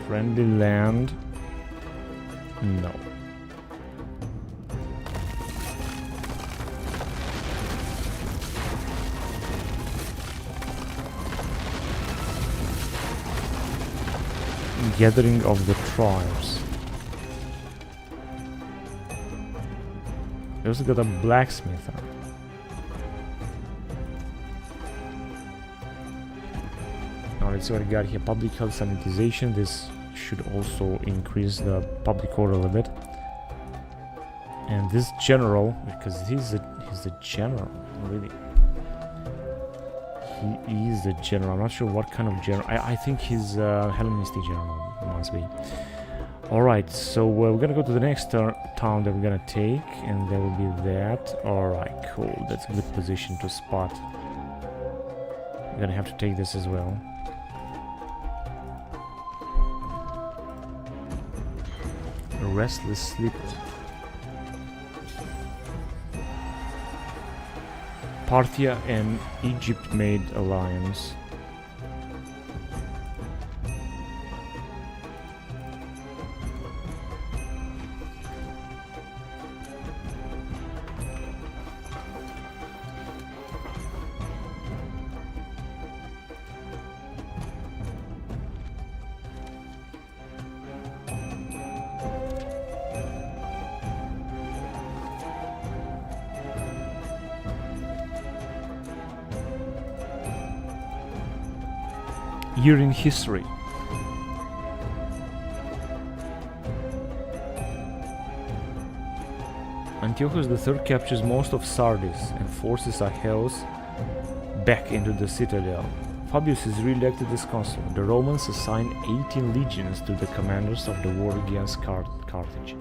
Friendly land? No. Gathering of the tribes. We also got a blacksmith. Now let's see what I got here. Public health sanitization. This should also increase the public order a little bit. And this general, because he's a general, really. He is a general. I'm not sure what kind of general. I think he's a Hellenistic general, must be. Alright, so we're gonna go to the next town that we're gonna take, and there will be that. Alright, cool. That's a good position to spot. We're gonna have to take this as well. A restless sleeper. Parthia and Egypt made alliance. Year in history. Antiochus III captures most of Sardis and forces Achaeus back into the citadel. Fabius is re-elected as consul. The Romans assign 18 legions to the commanders of the war against Carthage.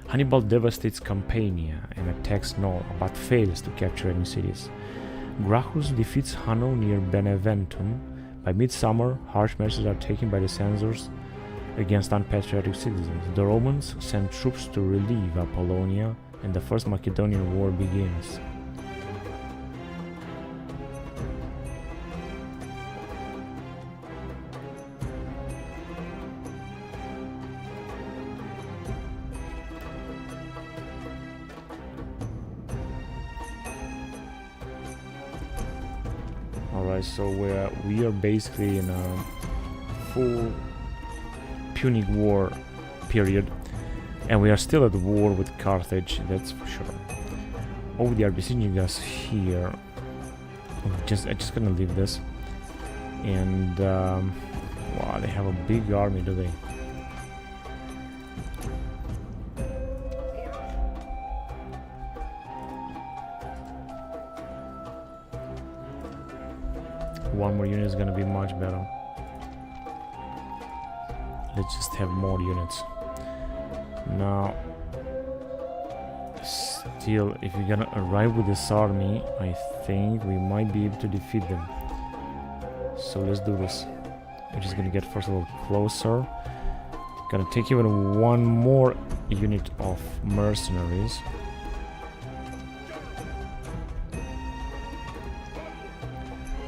Hannibal devastates Campania and attacks Nola, but fails to capture any cities. Gracchus defeats Hanno near Beneventum. By midsummer, harsh measures are taken by the censors against unpatriotic citizens. The Romans send troops to relieve Apollonia, and the First Macedonian War begins. Alright, so we are basically in a full Punic War period, and we are still at war with Carthage, that's for sure. Oh, they are besieging us here. I'm just gonna leave this. And wow, they have a big army, do they? One more unit is gonna be much better. Let's just have more units. Now, still, if we're gonna arrive with this army, I think we might be able to defeat them. So let's do this. We're just gonna get first of all closer. Gonna take even one more unit of mercenaries.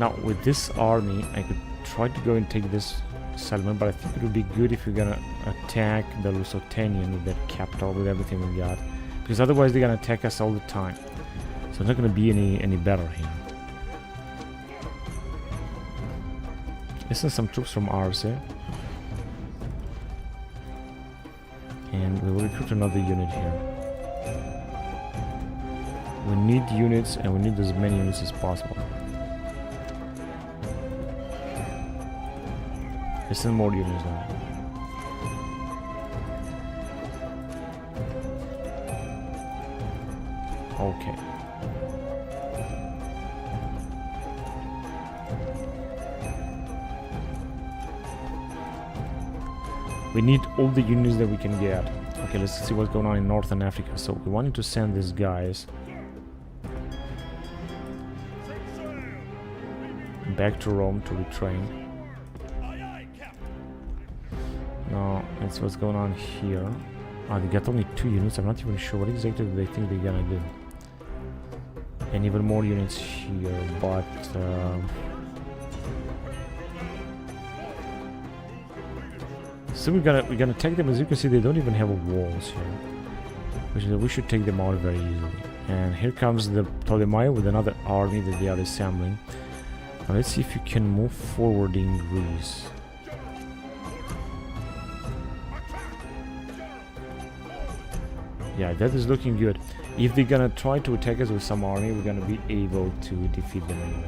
Now, with this army, I could try to go and take this settlement, but I think it would be good if we're gonna attack the Lusitanian with that capital, with everything we got, because otherwise they're gonna attack us all the time. So it's not gonna be any better here. Let's send some troops from Arce, and we will recruit another unit here. We need units, and we need as many units as possible. Let's send more units now. Okay. We need all the units that we can get. Okay, let's see what's going on in Northern Africa. So we wanted to send these guys back to Rome to retrain. Now, let's see what's going on here. They got only 2 units. I'm not even sure what exactly they think they're gonna do. And even more units here, but so we're gonna take them. As you can see, they don't even have walls here. We should take them out very easily. And here comes the Ptolemy with another army that they are assembling. Now let's see if you can move forward in Greece. Yeah, that is looking good. If they're gonna try to attack us with some army, we're gonna be able to defeat them anyway.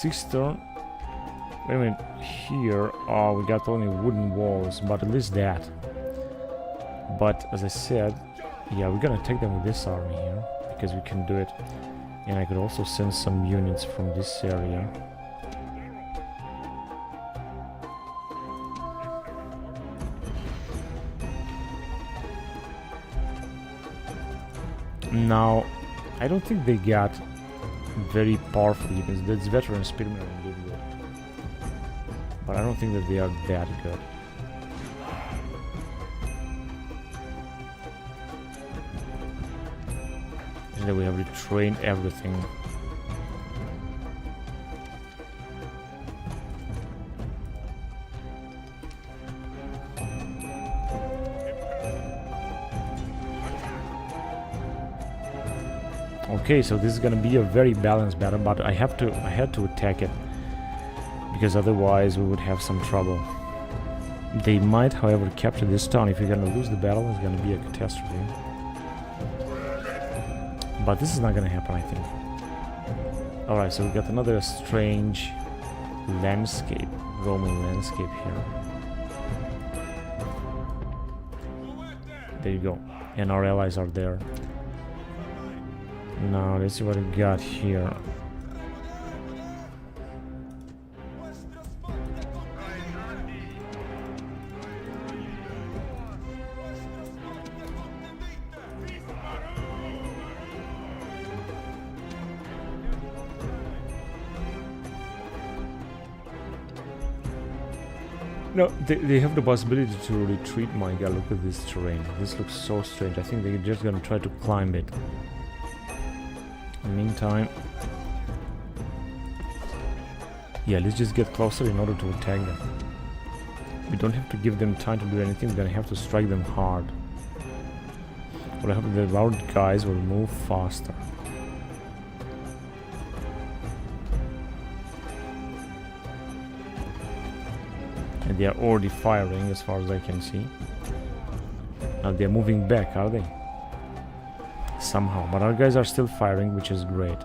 Sixth turn, Wait a minute, here, oh, we got only wooden walls, but at least that. But as I said, yeah, we're gonna take them with this army here, because we can do it. And I could also send some units from this area. Now, I don't think they got very powerful units. That's veteran spearmen are really good. But I don't think that they are that good. And then we have retrained everything. Okay, so this is gonna be a very balanced battle, but I had to attack it, because otherwise we would have some trouble. They might, however, capture this town. If you're gonna lose the battle, it's gonna be a catastrophe. But this is not gonna happen, I think. Alright, so we got another strange landscape, Roman landscape here. There you go. And our allies are there. Now, let's see what we got here. No, they have the possibility to retreat, my god. Look at this terrain. This looks so strange. I think they're just gonna try to climb it. In the meantime, yeah, let's just get closer in order to attack them. We don't have to give them time to do anything. We're gonna have to strike them hard. But I hope that our guys will move faster. And they are already firing as far as I can see. Now they're moving back, are they? Somehow, but our guys are still firing, which is great.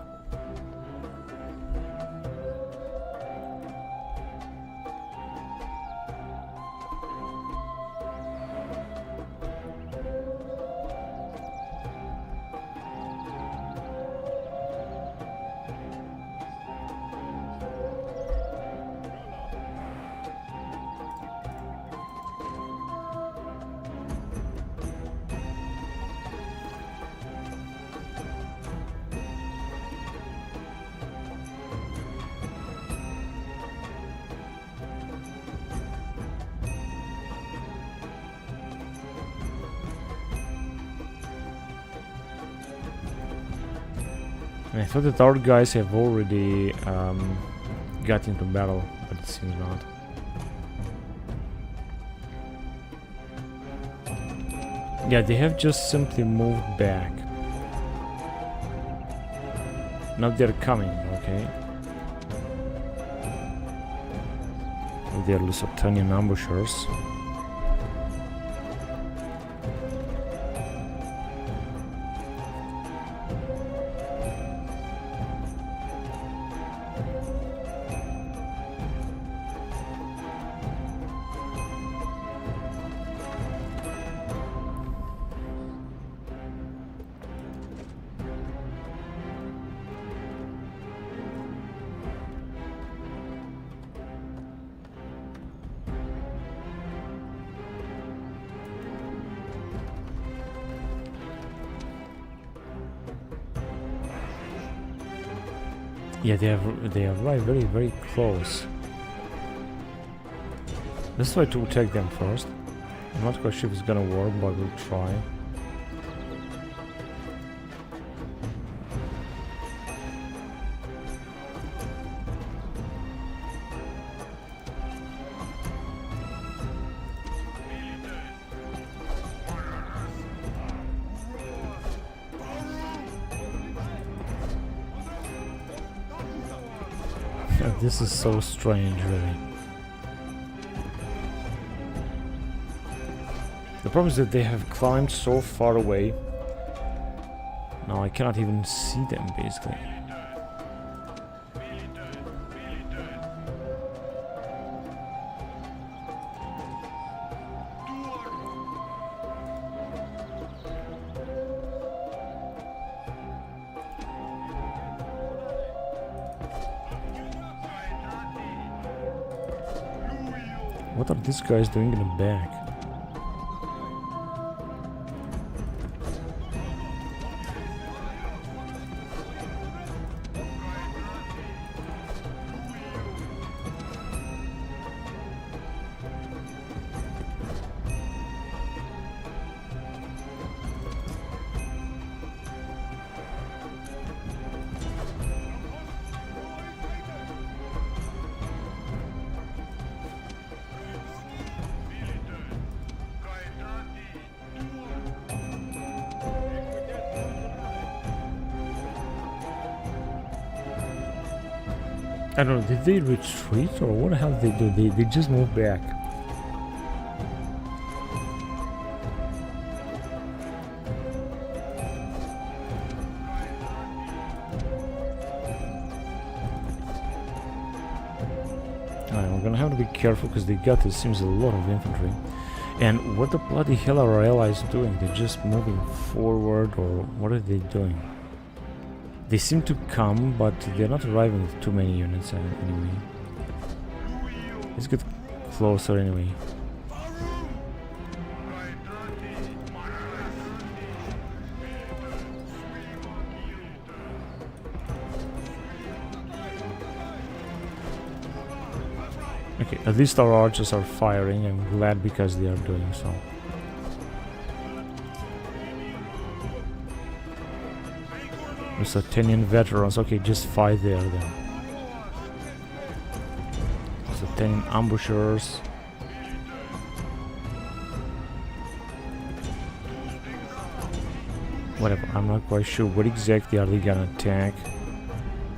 And I thought that our guys have already got into battle, but it seems not. Yeah, they have just simply moved back. Now they're coming, okay? They're Lusitanian ambushers. Yeah, they arrive very, very close. Let's try to attack them first. I'm not quite sure if it's gonna work, but we'll try. This is so strange, really. The problem is that they have climbed so far away. Now I cannot even see them, basically. What are these guys doing in the back? I don't know, did they retreat or what the hell did they do? They just moved back. Alright, we're gonna have to be careful because they got, it seems, a lot of infantry. And what the bloody hell are our allies doing? They're just moving forward, or what are they doing? They seem to come, but they're not arriving with too many units anyway. Let's get closer anyway. Okay, at least our archers are firing. I'm glad because they are doing so. The Sartanian veterans, okay, just fight there then. Sartanian ambushers. Whatever, I'm not quite sure what exactly are they gonna attack.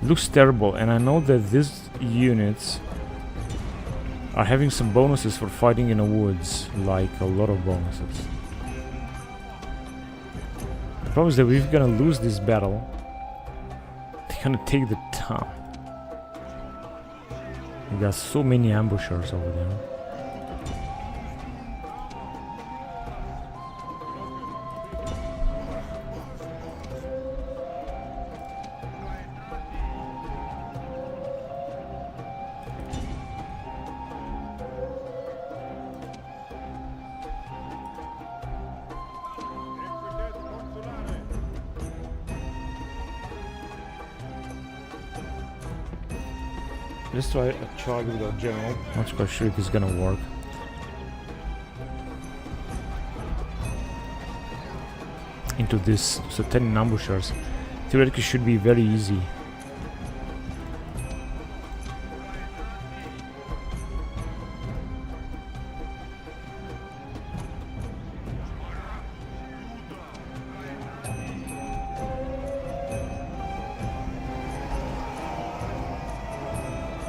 Looks terrible, and I know that these units are having some bonuses for fighting in the woods, like a lot of bonuses. The problem is that we're gonna lose this battle. Gonna take the town. We got so many ambushers over there. Let's try a charge with our general. Not quite sure if it's gonna work. Into this, so 10 ambushers. Theoretically should be very easy.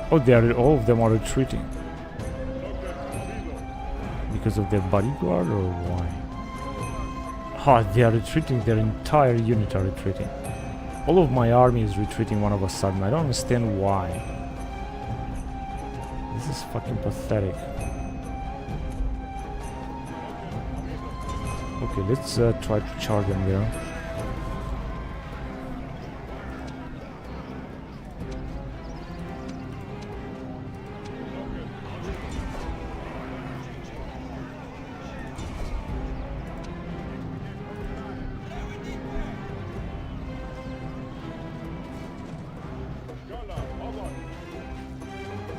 Oh, all of them are retreating. Because of their bodyguard or why? Ah, they are retreating, their entire unit are retreating. All of my army is retreating all of a sudden. I don't understand why. This is fucking pathetic. Okay, let's try to charge them there.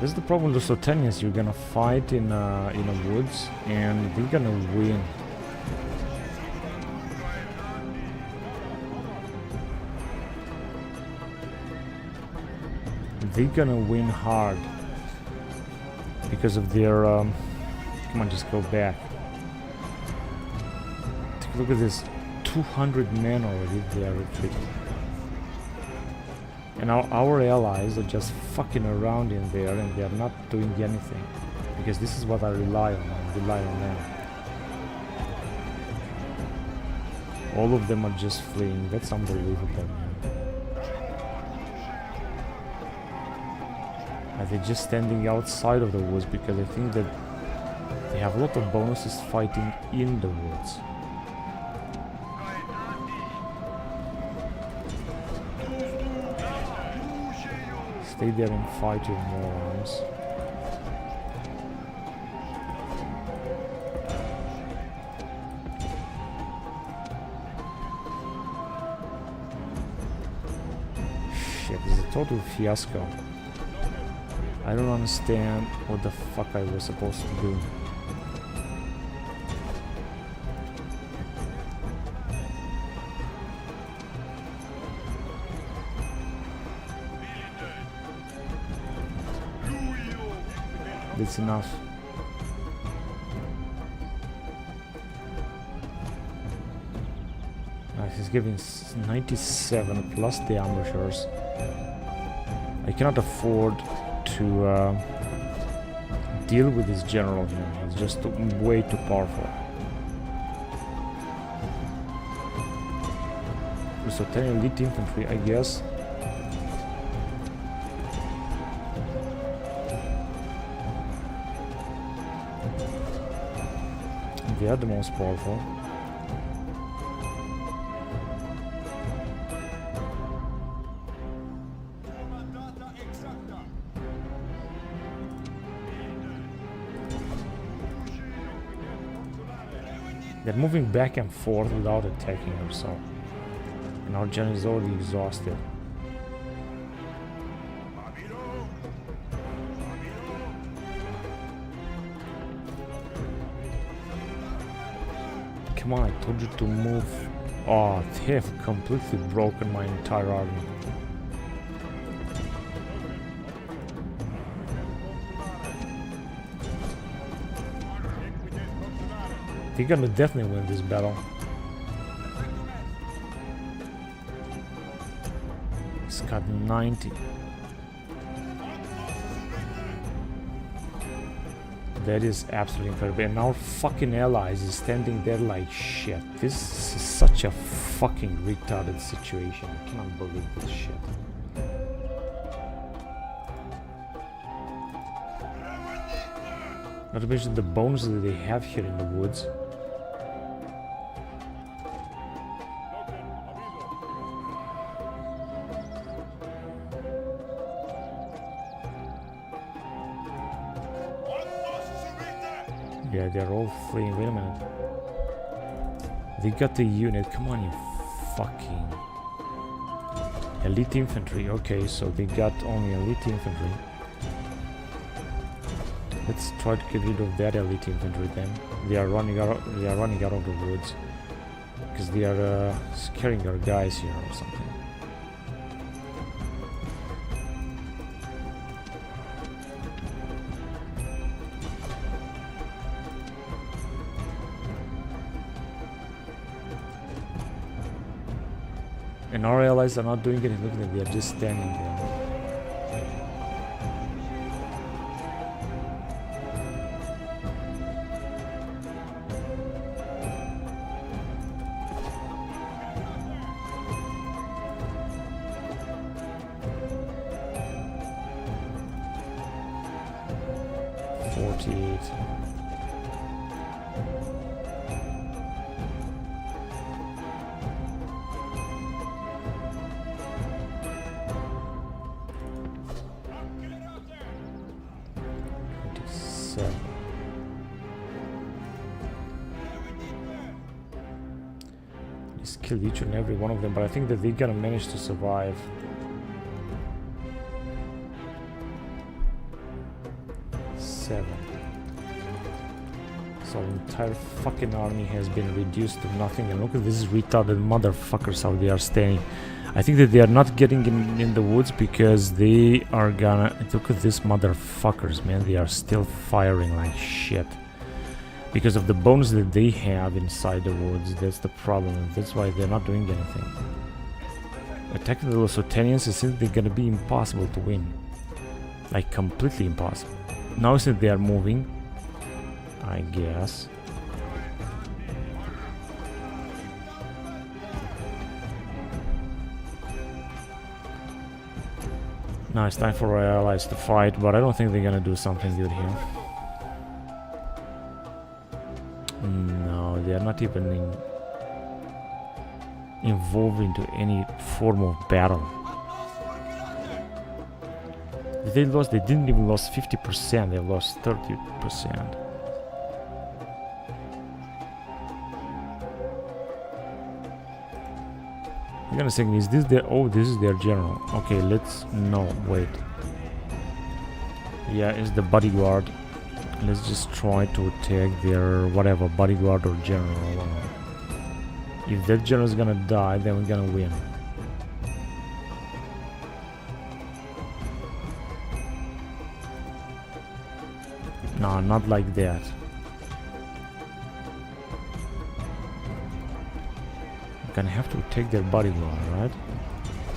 This is the problem with the Sartanians. You're gonna fight in the woods, and they're gonna win. They're gonna win hard because of their. Come on, just go back. Take a look at this. 200 men already. They are retreating. And our allies are just fucking around in there, and they are not doing anything. Because this is what I rely on. I rely on them. All of them are just fleeing. That's unbelievable, man. And they're just standing outside of the woods because I think that they have a lot of bonuses fighting in the woods. Stay there and fight your morons. shit. This is a total fiasco. I don't understand what the fuck I was supposed to do. That's enough. He's giving 97 plus the ambushers. I cannot afford to deal with this general here. He's just way too powerful. So 10 elite infantry, I guess. They are the most powerful. They're moving back and forth without attacking or so. And our general is already exhausted. Come on, I told you to move. Oh, they have completely broken my entire army. They're gonna definitely win this battle. It's got 90. That is absolutely incredible. And our fucking allies is standing there like shit. This is such a fucking retarded situation. I cannot believe this shit. Not to mention the bonuses that they have here in the woods. Yeah, they're all fleeing. Wait a minute. They got the unit. Come on, you fucking... Elite infantry. Okay, so they got only elite infantry. Let's try to get rid of that elite infantry then. They are running out of the woods. Because they are scaring our guys here or something. And our allies are not doing anything. Look at them, they are just standing there. Kill each and every one of them, but I think that they're gonna manage to survive. Seven. So the entire fucking army has been reduced to nothing, and look at these retarded motherfuckers how they are staying. I think that they are not getting in the woods because they are gonna... Look at these motherfuckers, man. They are still firing like shit. Because of the bonus that they have inside the woods, that's the problem, and that's why they're not doing anything. Attacking the Lusitanians is simply gonna be impossible to win. Like, completely impossible. Now since they are moving, I guess. Now it's time for our allies to fight, but I don't think they're gonna do something good here. No, they are not even involved into any form of battle. They didn't even lose 50%, they lost 30%. Hang on a second, is this their... Oh, this is their general. Okay, let's... No, wait. Yeah, it's the bodyguard. Let's just try to attack their whatever, bodyguard or general. If that general is gonna die, then we're gonna win. No, not like that. Gonna have to take their bodyguard, right?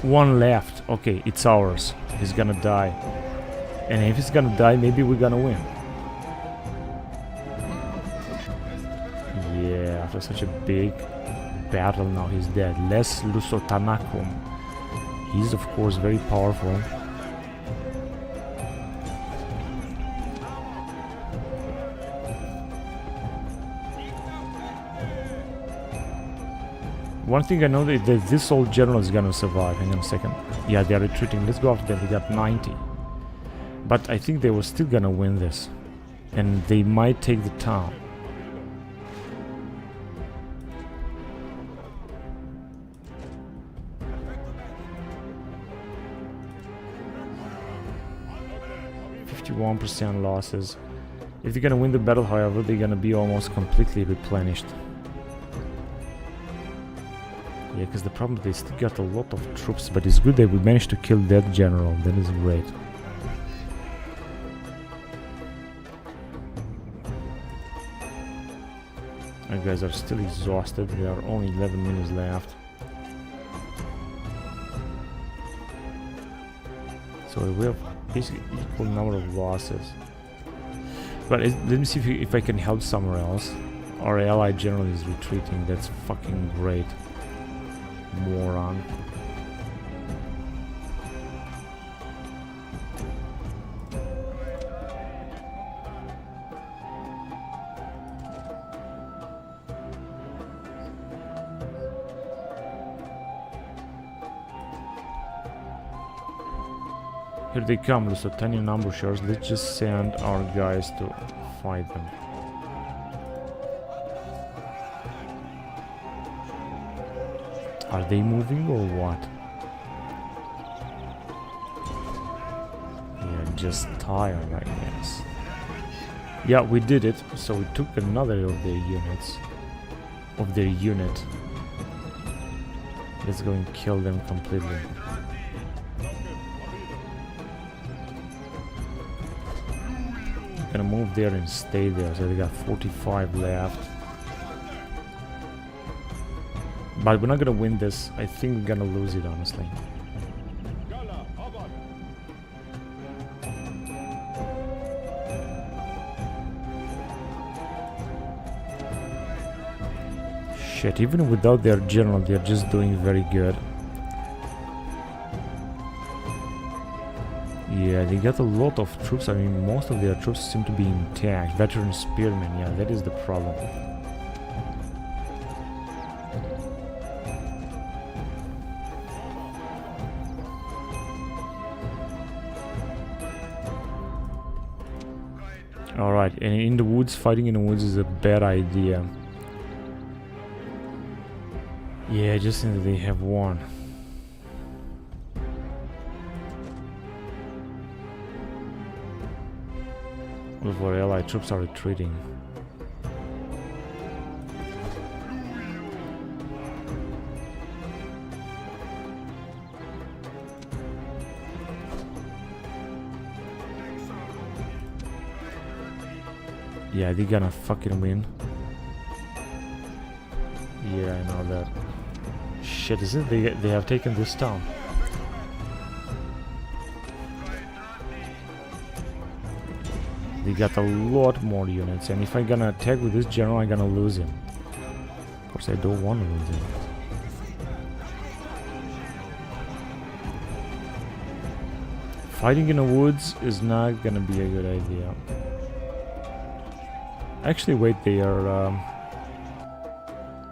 One left. Okay, it's ours. He's gonna die. And if he's gonna die, maybe we're gonna win. Yeah, after such a big battle, now he's dead. Les Lusotanacum. He's of course very powerful. One thing I know that this old general is gonna survive. Hang on a second. Yeah, they're retreating. Let's go after them. They got 90. But I think they were still gonna win this. And they might take the town. %51 losses. If they're gonna win the battle, however, they're gonna be almost completely replenished. Yeah, because the problem is they still got a lot of troops, but it's good that we managed to kill that general. That is great. Our guys are still exhausted. There are only 11 minutes left. So we have basically equal number of losses. But let me see if I can help somewhere else. Our allied general is retreating. That's fucking great. Moron. Here they come, the Lusitanian ambushers. Let's just send our guys to fight them. Are they moving or what? Yeah, just tired, I guess. Yeah, we did it. So we took another of their units. Of their unit. Let's go and kill them completely. Gonna move there and stay there. So they got 45 left. But we're not gonna win this. I think we're gonna lose it, honestly. Shit, even without their general, they're just doing very good. Yeah, they got a lot of troops. I mean, most of their troops seem to be intact. Veteran spearmen, yeah, that is the problem. Alright, and in the woods, fighting in the woods is a bad idea. Yeah, just think that they have won. All of our allied troops are retreating. Yeah, they're gonna fucking win. Yeah, I know that. Shit, isn't it? They have taken this town. They got a lot more units, and if I'm gonna attack with this general, I'm gonna lose him. Of course, I don't want to lose him. Fighting in the woods is not gonna be a good idea. Actually, wait, they are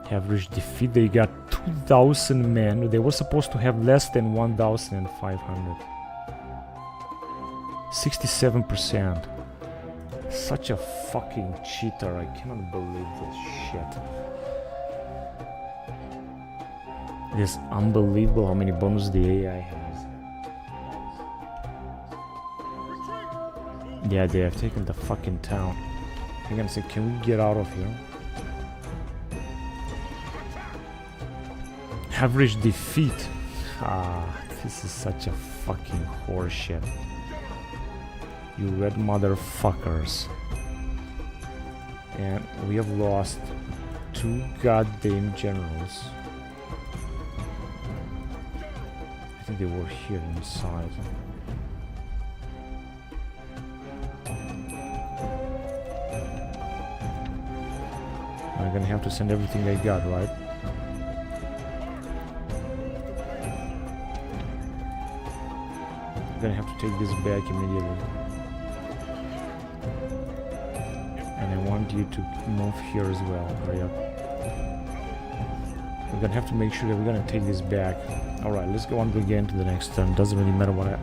average defeat. They got 2,000 men. They were supposed to have less than 1,500. 67%. Such a fucking cheater. I cannot believe this shit. It is unbelievable how many bonus the AI has. Yeah, they have taken the fucking town. I'm gonna say, can we get out of here? Average defeat. Ah, this is such a fucking horseshit. You red motherfuckers. And we have lost 2 goddamn generals. I think they were here inside. I'm gonna have to send everything I got, right? I'm gonna have to take this back immediately. And I want you to move here as well. Hurry up. We're gonna have to make sure that we're gonna take this back. Alright, let's go on again to the next turn. Doesn't really matter what I...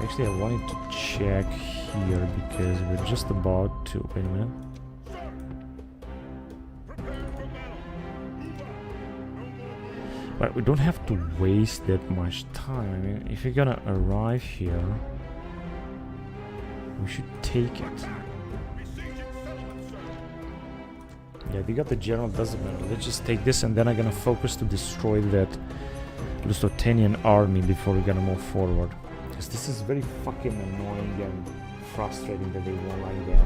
Actually, I wanted to check here because we're just about to... Wait a minute. But we don't have to waste that much time. I mean, if you're gonna arrive here, we should take it. Yeah, they got the general, doesn't matter. Let's just take this and then I'm gonna focus to destroy that Lusitanian army before we're gonna move forward. Because this is very fucking annoying and frustrating that they won't like that.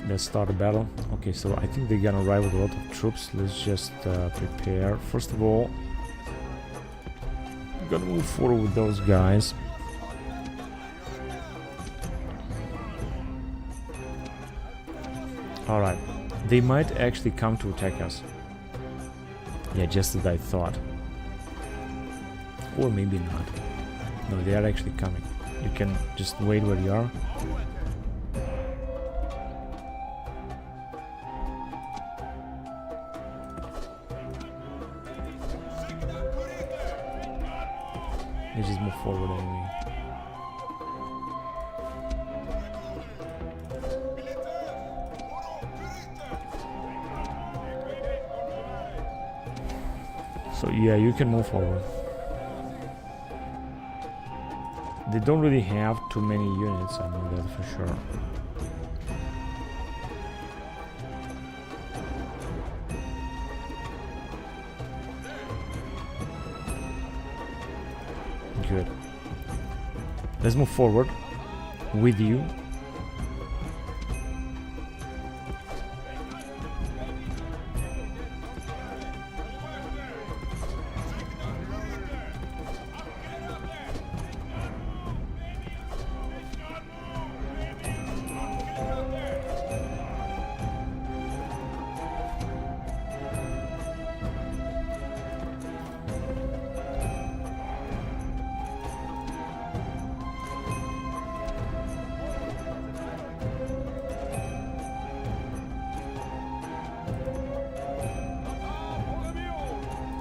Let's start a battle. Okay, so I think they're gonna arrive with a lot of troops. Let's just prepare. First of all, we're gonna move forward with those guys. Alright, they might actually come to attack us. Yeah, just as I thought. Or maybe not. No, they are actually coming. You can just wait where you are. Let's just move forward anyway. So yeah, you can move forward. They don't really have too many units, I know that for sure. Good. Let's move forward with you.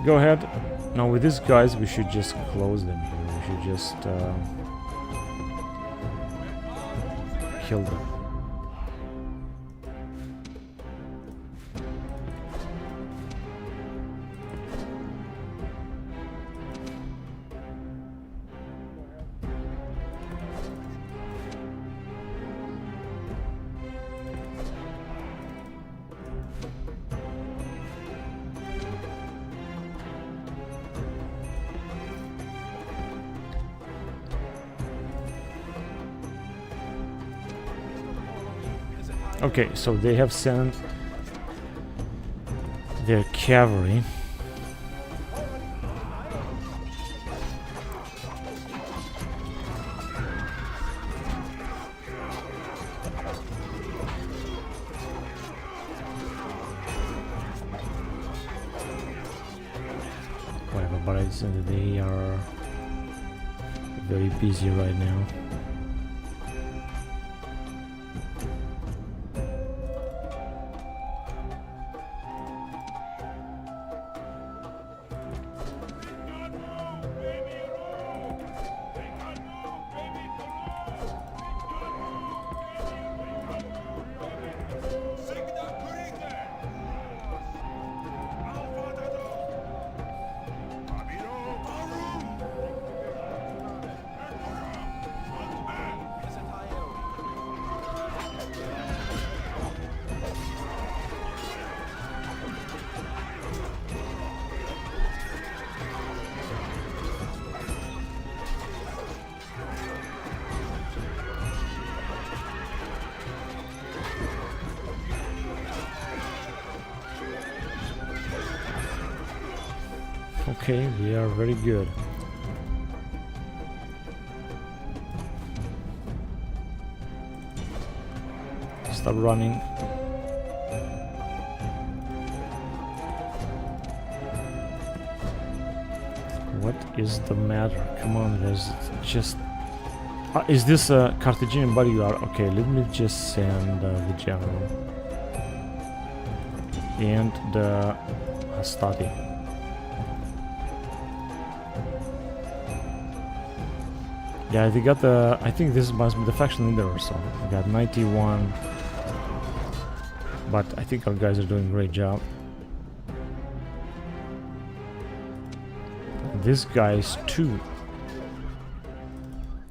Go ahead. Now with these guys we should just close them here. We should just kill them. Okay, so they have sent their cavalry. Whatever, but I think that they are very busy right now. Okay, we are very good. Stop running. What is the matter? Come on, there's just... is this a Carthaginian bodyguard? Okay, let me just send the general. And the Hastati. Yeah, they got the... I think this must be the faction leader or so. We got 91. But I think our guys are doing a great job. This guy is 2.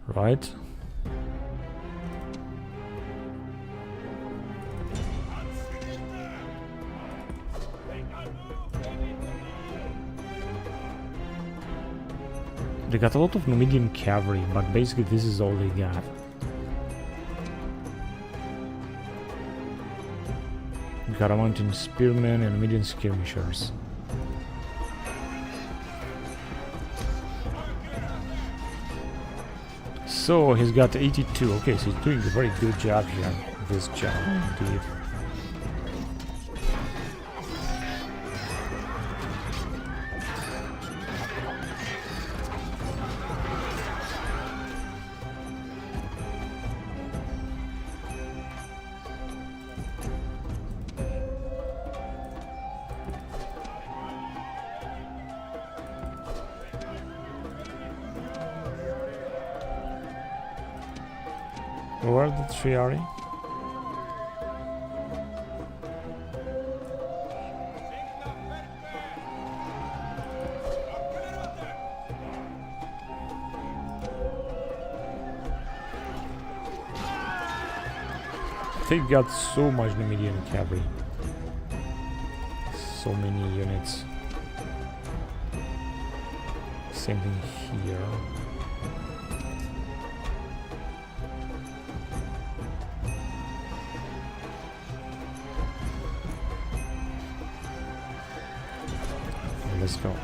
Right? They got a lot of Numidian cavalry, but basically this is all they got. We got a mountain spearmen and Numidian skirmishers. So he's got 82. Okay, so he's doing a very good job here. This job, indeed. Where are the Triari? They got so much Numidian cavalry. So many units. Same thing here. Let's go.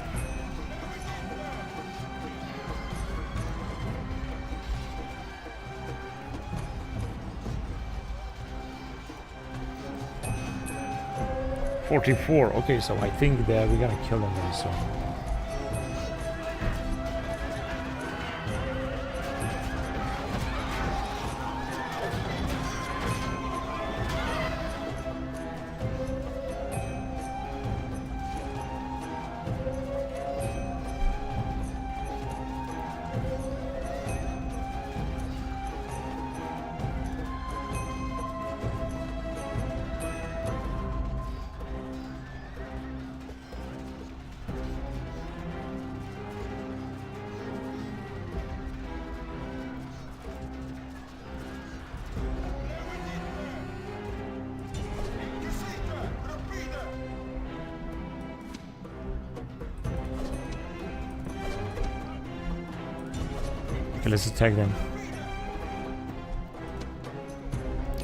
$44. Okay, so I think that we're gonna kill them very soon. Okay, let's attack them.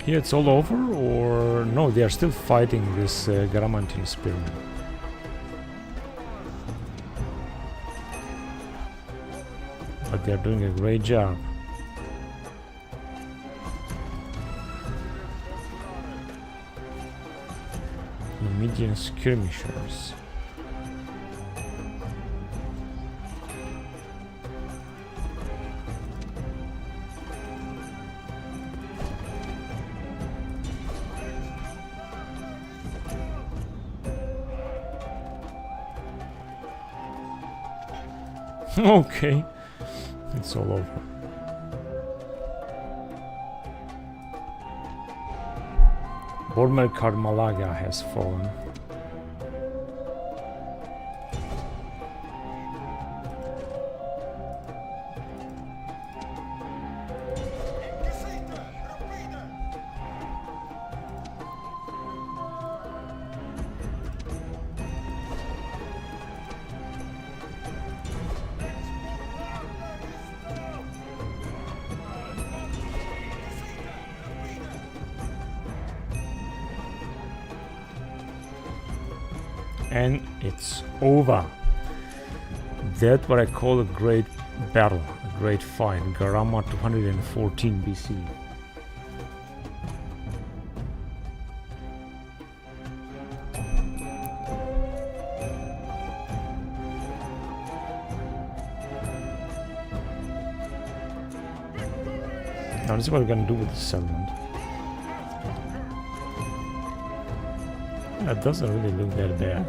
Here it's all over, or no, they are still fighting this Garamantian spearman. But they are doing a great job. Numidian skirmishers. Okay, it's all over. Bormelkar Malaga has fallen. And it's over. That's what I call a great battle, a great fight. Garama 214 BC. Now this is what we're gonna do with the settlement. That doesn't really look that bad.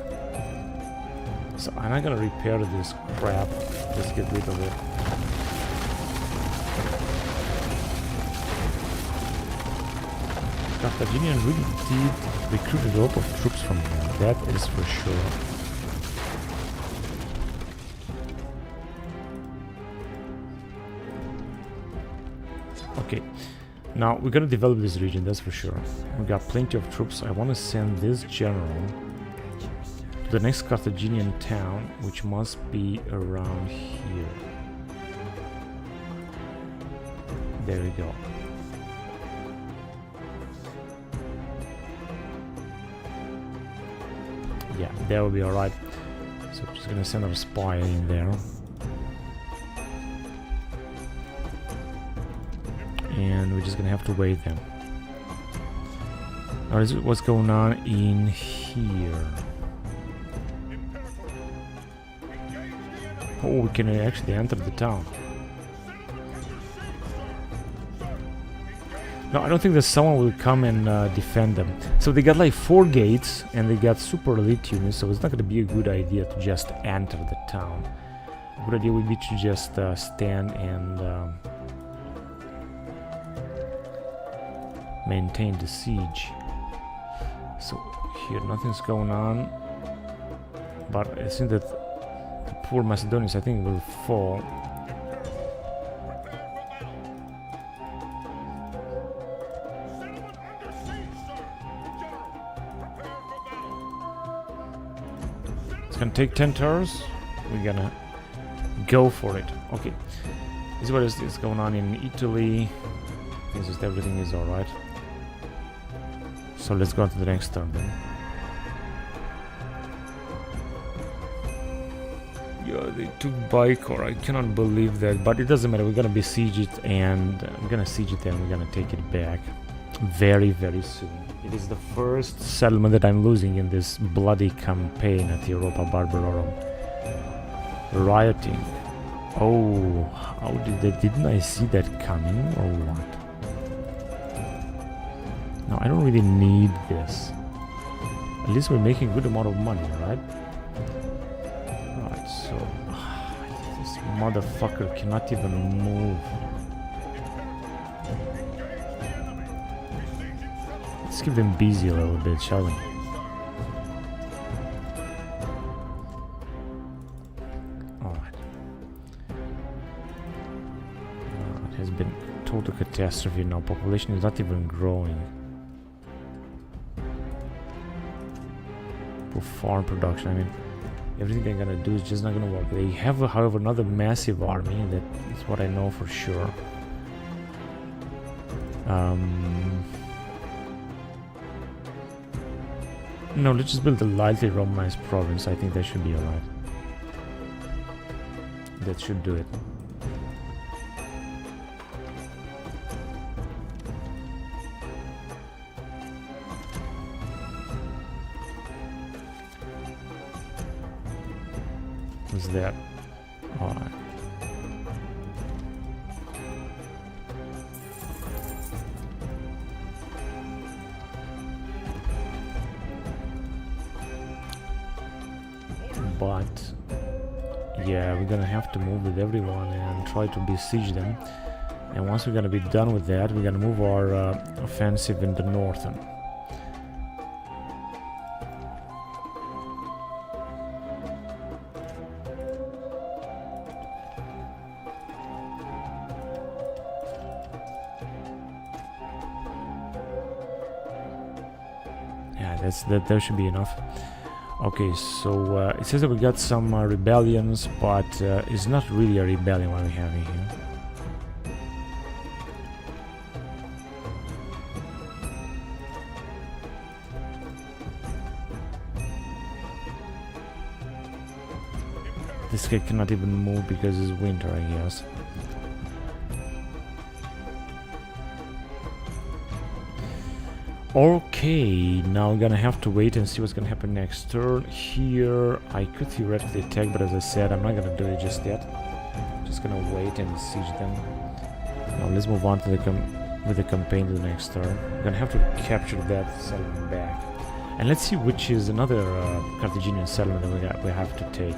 So I'm not gonna repair this crap. Just get rid of it. Carthaginians really did recruit a lot of troops from here. That is for sure. Okay, now we're gonna develop this region, that's for sure. We got plenty of troops. I want to send this general to the next Carthaginian town, which must be around here. There we go. Yeah, that will be alright. So I'm just gonna send our spy in there. And we're just gonna have to wait them. Now this is what's going on in here. Oh, we can actually enter the town. No, I don't think that someone will come and defend them. So they got like 4 gates and they got super elite units, so it's not gonna be a good idea to just enter the town. A good idea would be to just stand and maintain the siege. So here nothing's going on, but I think that the poor Macedonians, I think, will fall. It's gonna take 10 turns. We're gonna go for it. Okay, this is what is going on in Italy. I think just everything is alright. So let's go on to the next turn then. Yeah, they took Bykor. I cannot believe that, but it doesn't matter. We're gonna besiege it, and we're gonna siege it, and we're gonna take it back very, very soon. It is the first settlement that I'm losing in this bloody campaign at Europa Barbarorum. Rioting. Oh, how did they? Didn't I see that coming, or what? No, I don't really need this. At least we're making a good amount of money, right? Right, so... this motherfucker cannot even move. Let's keep them busy a little bit, shall we? Alright. It has been total catastrophe now. Population is not even growing. Farm production, I mean, everything they're gonna do is just not gonna work. They have, however, another massive army. That is what I know for sure. No, let's just build a lightly Romanized province. I think that should be alright. That should do it. What's that? Alright. But yeah, we're gonna have to move with everyone and try to besiege them. And once we're gonna be done with that, we're gonna move our offensive in the northern. That should be enough. Okay, so it says that we got some rebellions, but it's not really a rebellion what we have in here. This guy cannot even move because it's winter, I guess. Okay, now we're gonna have to wait and see what's gonna happen next turn. Here, I could theoretically attack, but as I said, I'm not gonna do it just yet. Just gonna wait and siege them. Now let's move on to the campaign to the next turn. We're gonna have to capture that settlement back. And let's see which is another Carthaginian settlement that we have to take.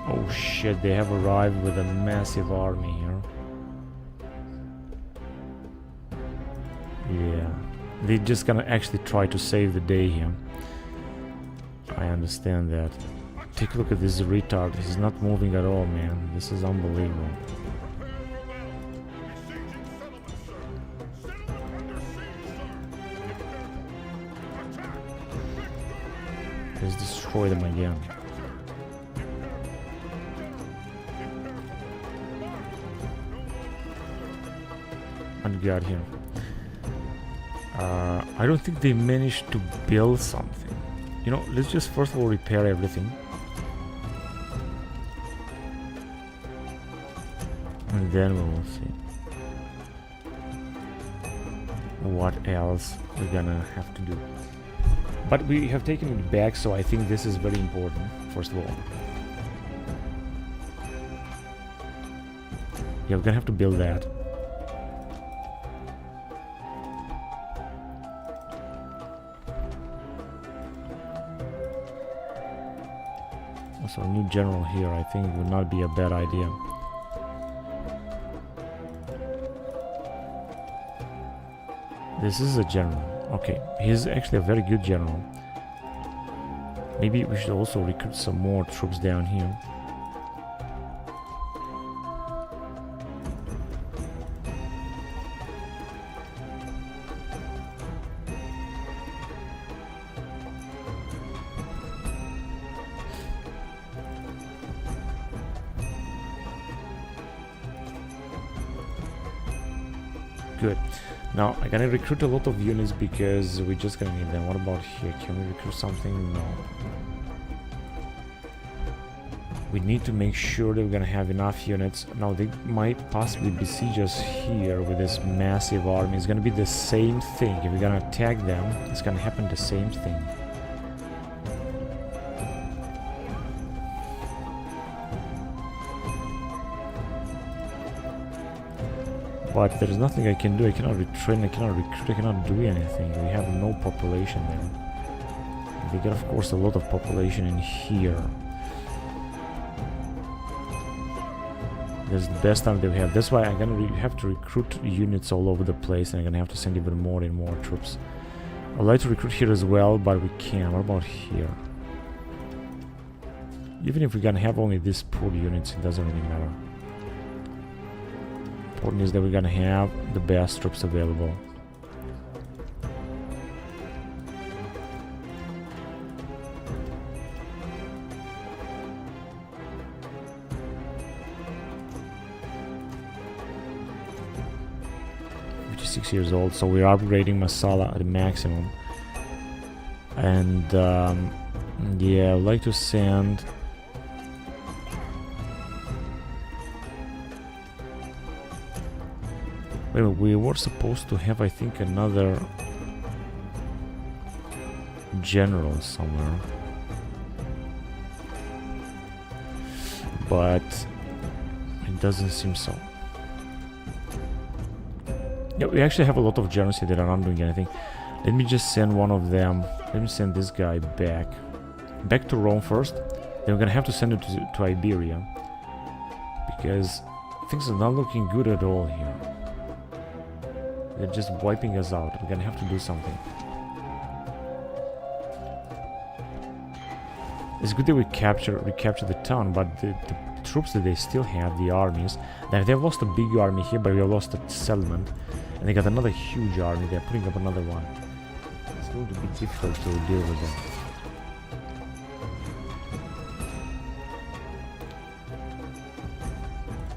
Oh shit, they have arrived with a massive army here. Yeah, they're just gonna actually try to save the day here. I understand that. Take a look at this retard, he's not moving at all, man. This is unbelievable. Let's destroy them again. What we got here? I don't think they managed to build something. You know, let's just first of all repair everything. And then we will see what else we're gonna have to do. But we have taken it back, so I think this is very important, first of all. Yeah, we're gonna have to build that. Also, a new general here, I think, would not be a bad idea. This is a general. Okay, he's actually a very good general. Maybe we should also recruit some more troops down here. Good. Now, I gotta recruit a lot of units because we're just gonna need them. What about here? Can we recruit something? No. We need to make sure that we're gonna have enough units. Now, they might possibly besiege us here with this massive army. It's gonna be the same thing. If we're gonna attack them, it's gonna happen the same thing. But there's nothing I can do. I cannot retrain, I cannot recruit, I cannot do anything. We have no population there. They get, of course, a lot of population in here. That's the best time that we have. That's why I'm gonna have to recruit units all over the place, and I'm gonna have to send even more and more troops. I'd like to recruit here as well, but we can't. What about here? Even if we're gonna have only these poor units, it doesn't really matter. Important is that we're gonna have the best troops available. Years old, so we're upgrading Messana at the maximum. And yeah, I'd like to send well, we were supposed to have, I think, another general somewhere, but it doesn't seem so. Yeah, we actually have a lot of generals here that are not doing anything. Let me just send one of them. Let me send this guy back to Rome first. Then we're gonna have to send it to Iberia, because things are not looking good at all here. They're just wiping us out. We're gonna have to do something. It's good that we capture the town, but the troops that they still have, the armies, they've lost a big army here, but we have lost a settlement. And they got another huge army. They're putting up another one. It's going to be difficult to deal with them.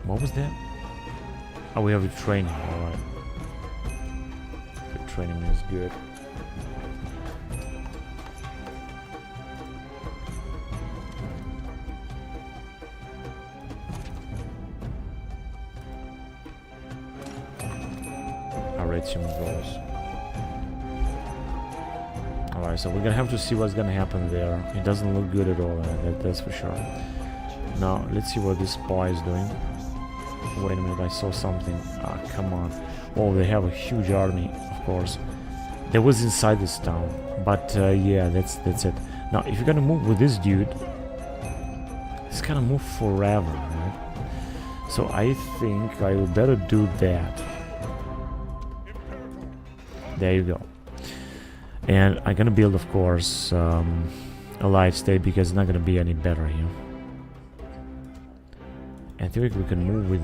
What was that? Oh, we have a training, alright. The training is good. Arretium goals. Alright, so we're gonna have to see what's gonna happen there. It doesn't look good at all, that's for sure. Now, let's see what this spy is doing. Wait a minute, I saw something. Ah, come on. Oh, they have a huge army, of course. That was inside this town. But, yeah, that's it. Now, if you're gonna move with this dude, it's gonna move forever, right? So I think I would better do that. There you go. And I'm gonna build, of course, a light state because it's not gonna be any better here. I think we can move with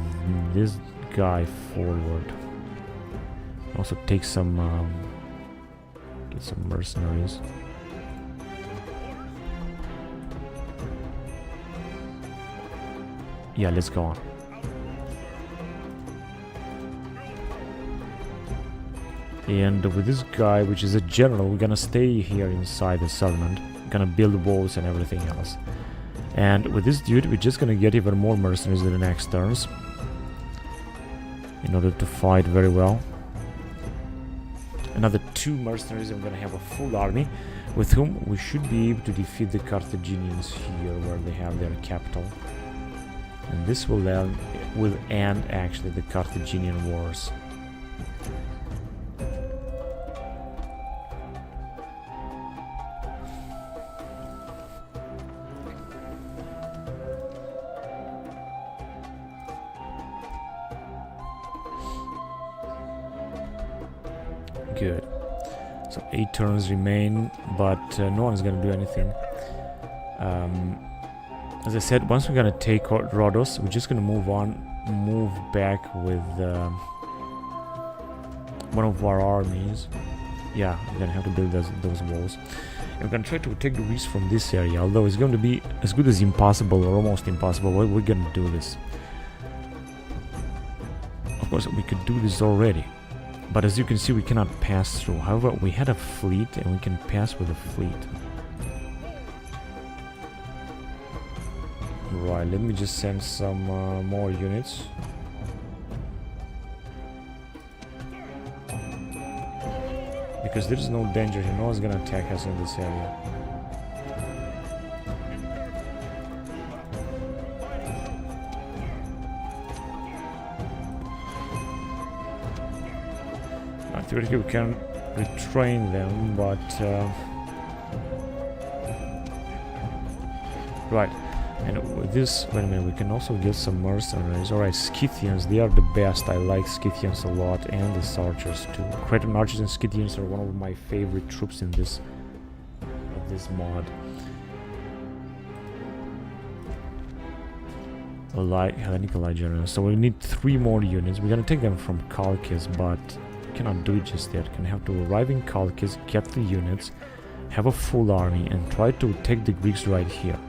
this guy forward. Also take some, get some mercenaries. Yeah, let's go on. And with this guy, which is a general, we're gonna stay here inside the settlement. We're gonna build walls and everything else. And with this dude, we're just gonna get even more mercenaries in the next turns. In order to fight very well. Another 2 mercenaries, and we're gonna have a full army. With whom we should be able to defeat the Carthaginians here, where they have their capital. And this will end actually the Carthaginian wars. Good. So 8 turns remain, but no one's gonna do anything. As I said, once we're gonna take Rhodos, we're just gonna move back with one of our armies. Yeah, we're gonna have to build those walls. And we're gonna try to take the Greece from this area, although it's going to be as good as impossible or almost impossible. We're gonna do this. Of course, we could do this already. But as you can see, we cannot pass through. However, we had a fleet and we can pass with a fleet. Right, let me just send some more units. Because there's no danger here. No one's gonna attack us in this area. Theoretically, we can retrain them, but right. And with this, wait a minute, we can also get some mercenaries. Alright, Scythians, they are the best. I like Scythians a lot, and the archers too. Cretan archers and Scythians are one of my favorite troops in this mod. Hellenic Allied Generals. So we need 3 more units. We're gonna take them from Chalkis, but cannot do it just yet. Gonna have to arrive in Chalkis, get the units, have a full army, and try to take the Greeks right here.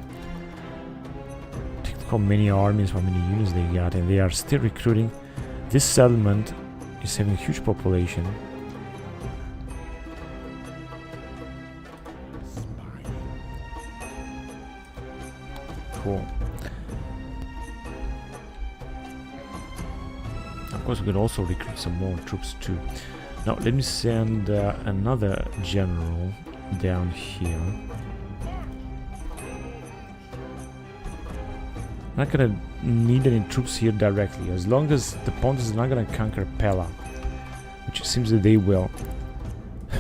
Take how many armies, how many units they got, and they are still recruiting. This settlement is having a huge population. Cool. Of course, we could also recruit some more troops too. Now, let me send another general down here. I'm not gonna need any troops here directly, as long as the Pontus is not gonna conquer Pella, which it seems that they will.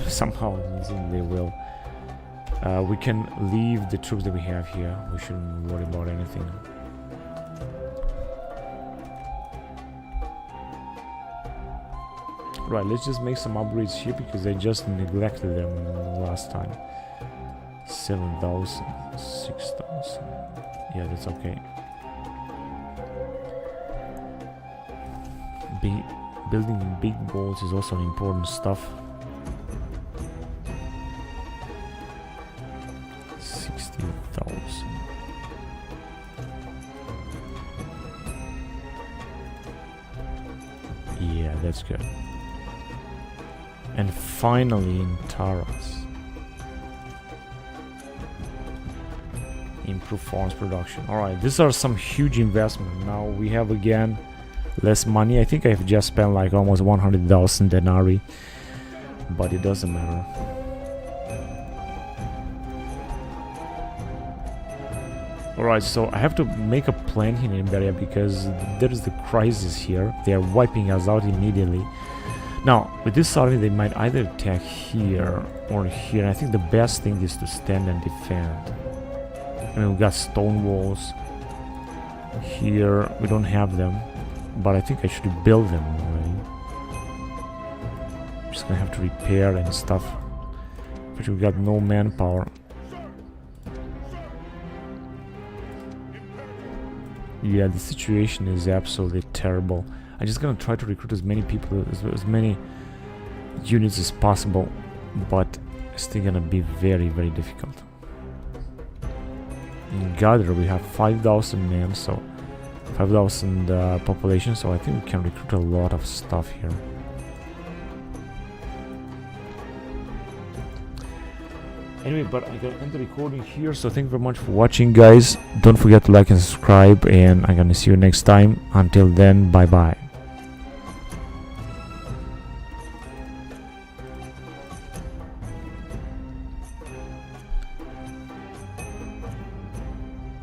Somehow, it seems they will. We can leave the troops that we have here. We shouldn't worry about anything. Right, let's just make some upgrades here because I just neglected them last time. 7,000, 6,000. Yeah, that's okay. Building big walls is also an important stuff. 60,000. Yeah, that's good. And finally in Taras. Improve farms production. Alright, these are some huge investment. Now we have again less money. I think I've just spent like almost 100,000 denarii. But it doesn't matter. Alright, so I have to make a plan here in Imperia because there is the crisis here. They are wiping us out immediately. Now, with this army, they might either attack here or here. I think the best thing is to stand and defend. I mean, we got stone walls. Here, we don't have them. But I think I should build them already. I'm just gonna have to repair and stuff. But we got no manpower. Yeah, the situation is absolutely terrible. I'm just gonna try to recruit as many people, as many units as possible, but it's still gonna be very, very difficult. In Gather, we have 5,000 men, so 5,000 population, so I think we can recruit a lot of stuff here. Anyway, but I gotta end the recording here, so thank you very much for watching, guys. Don't forget to like and subscribe, and I'm gonna see you next time. Until then, bye bye.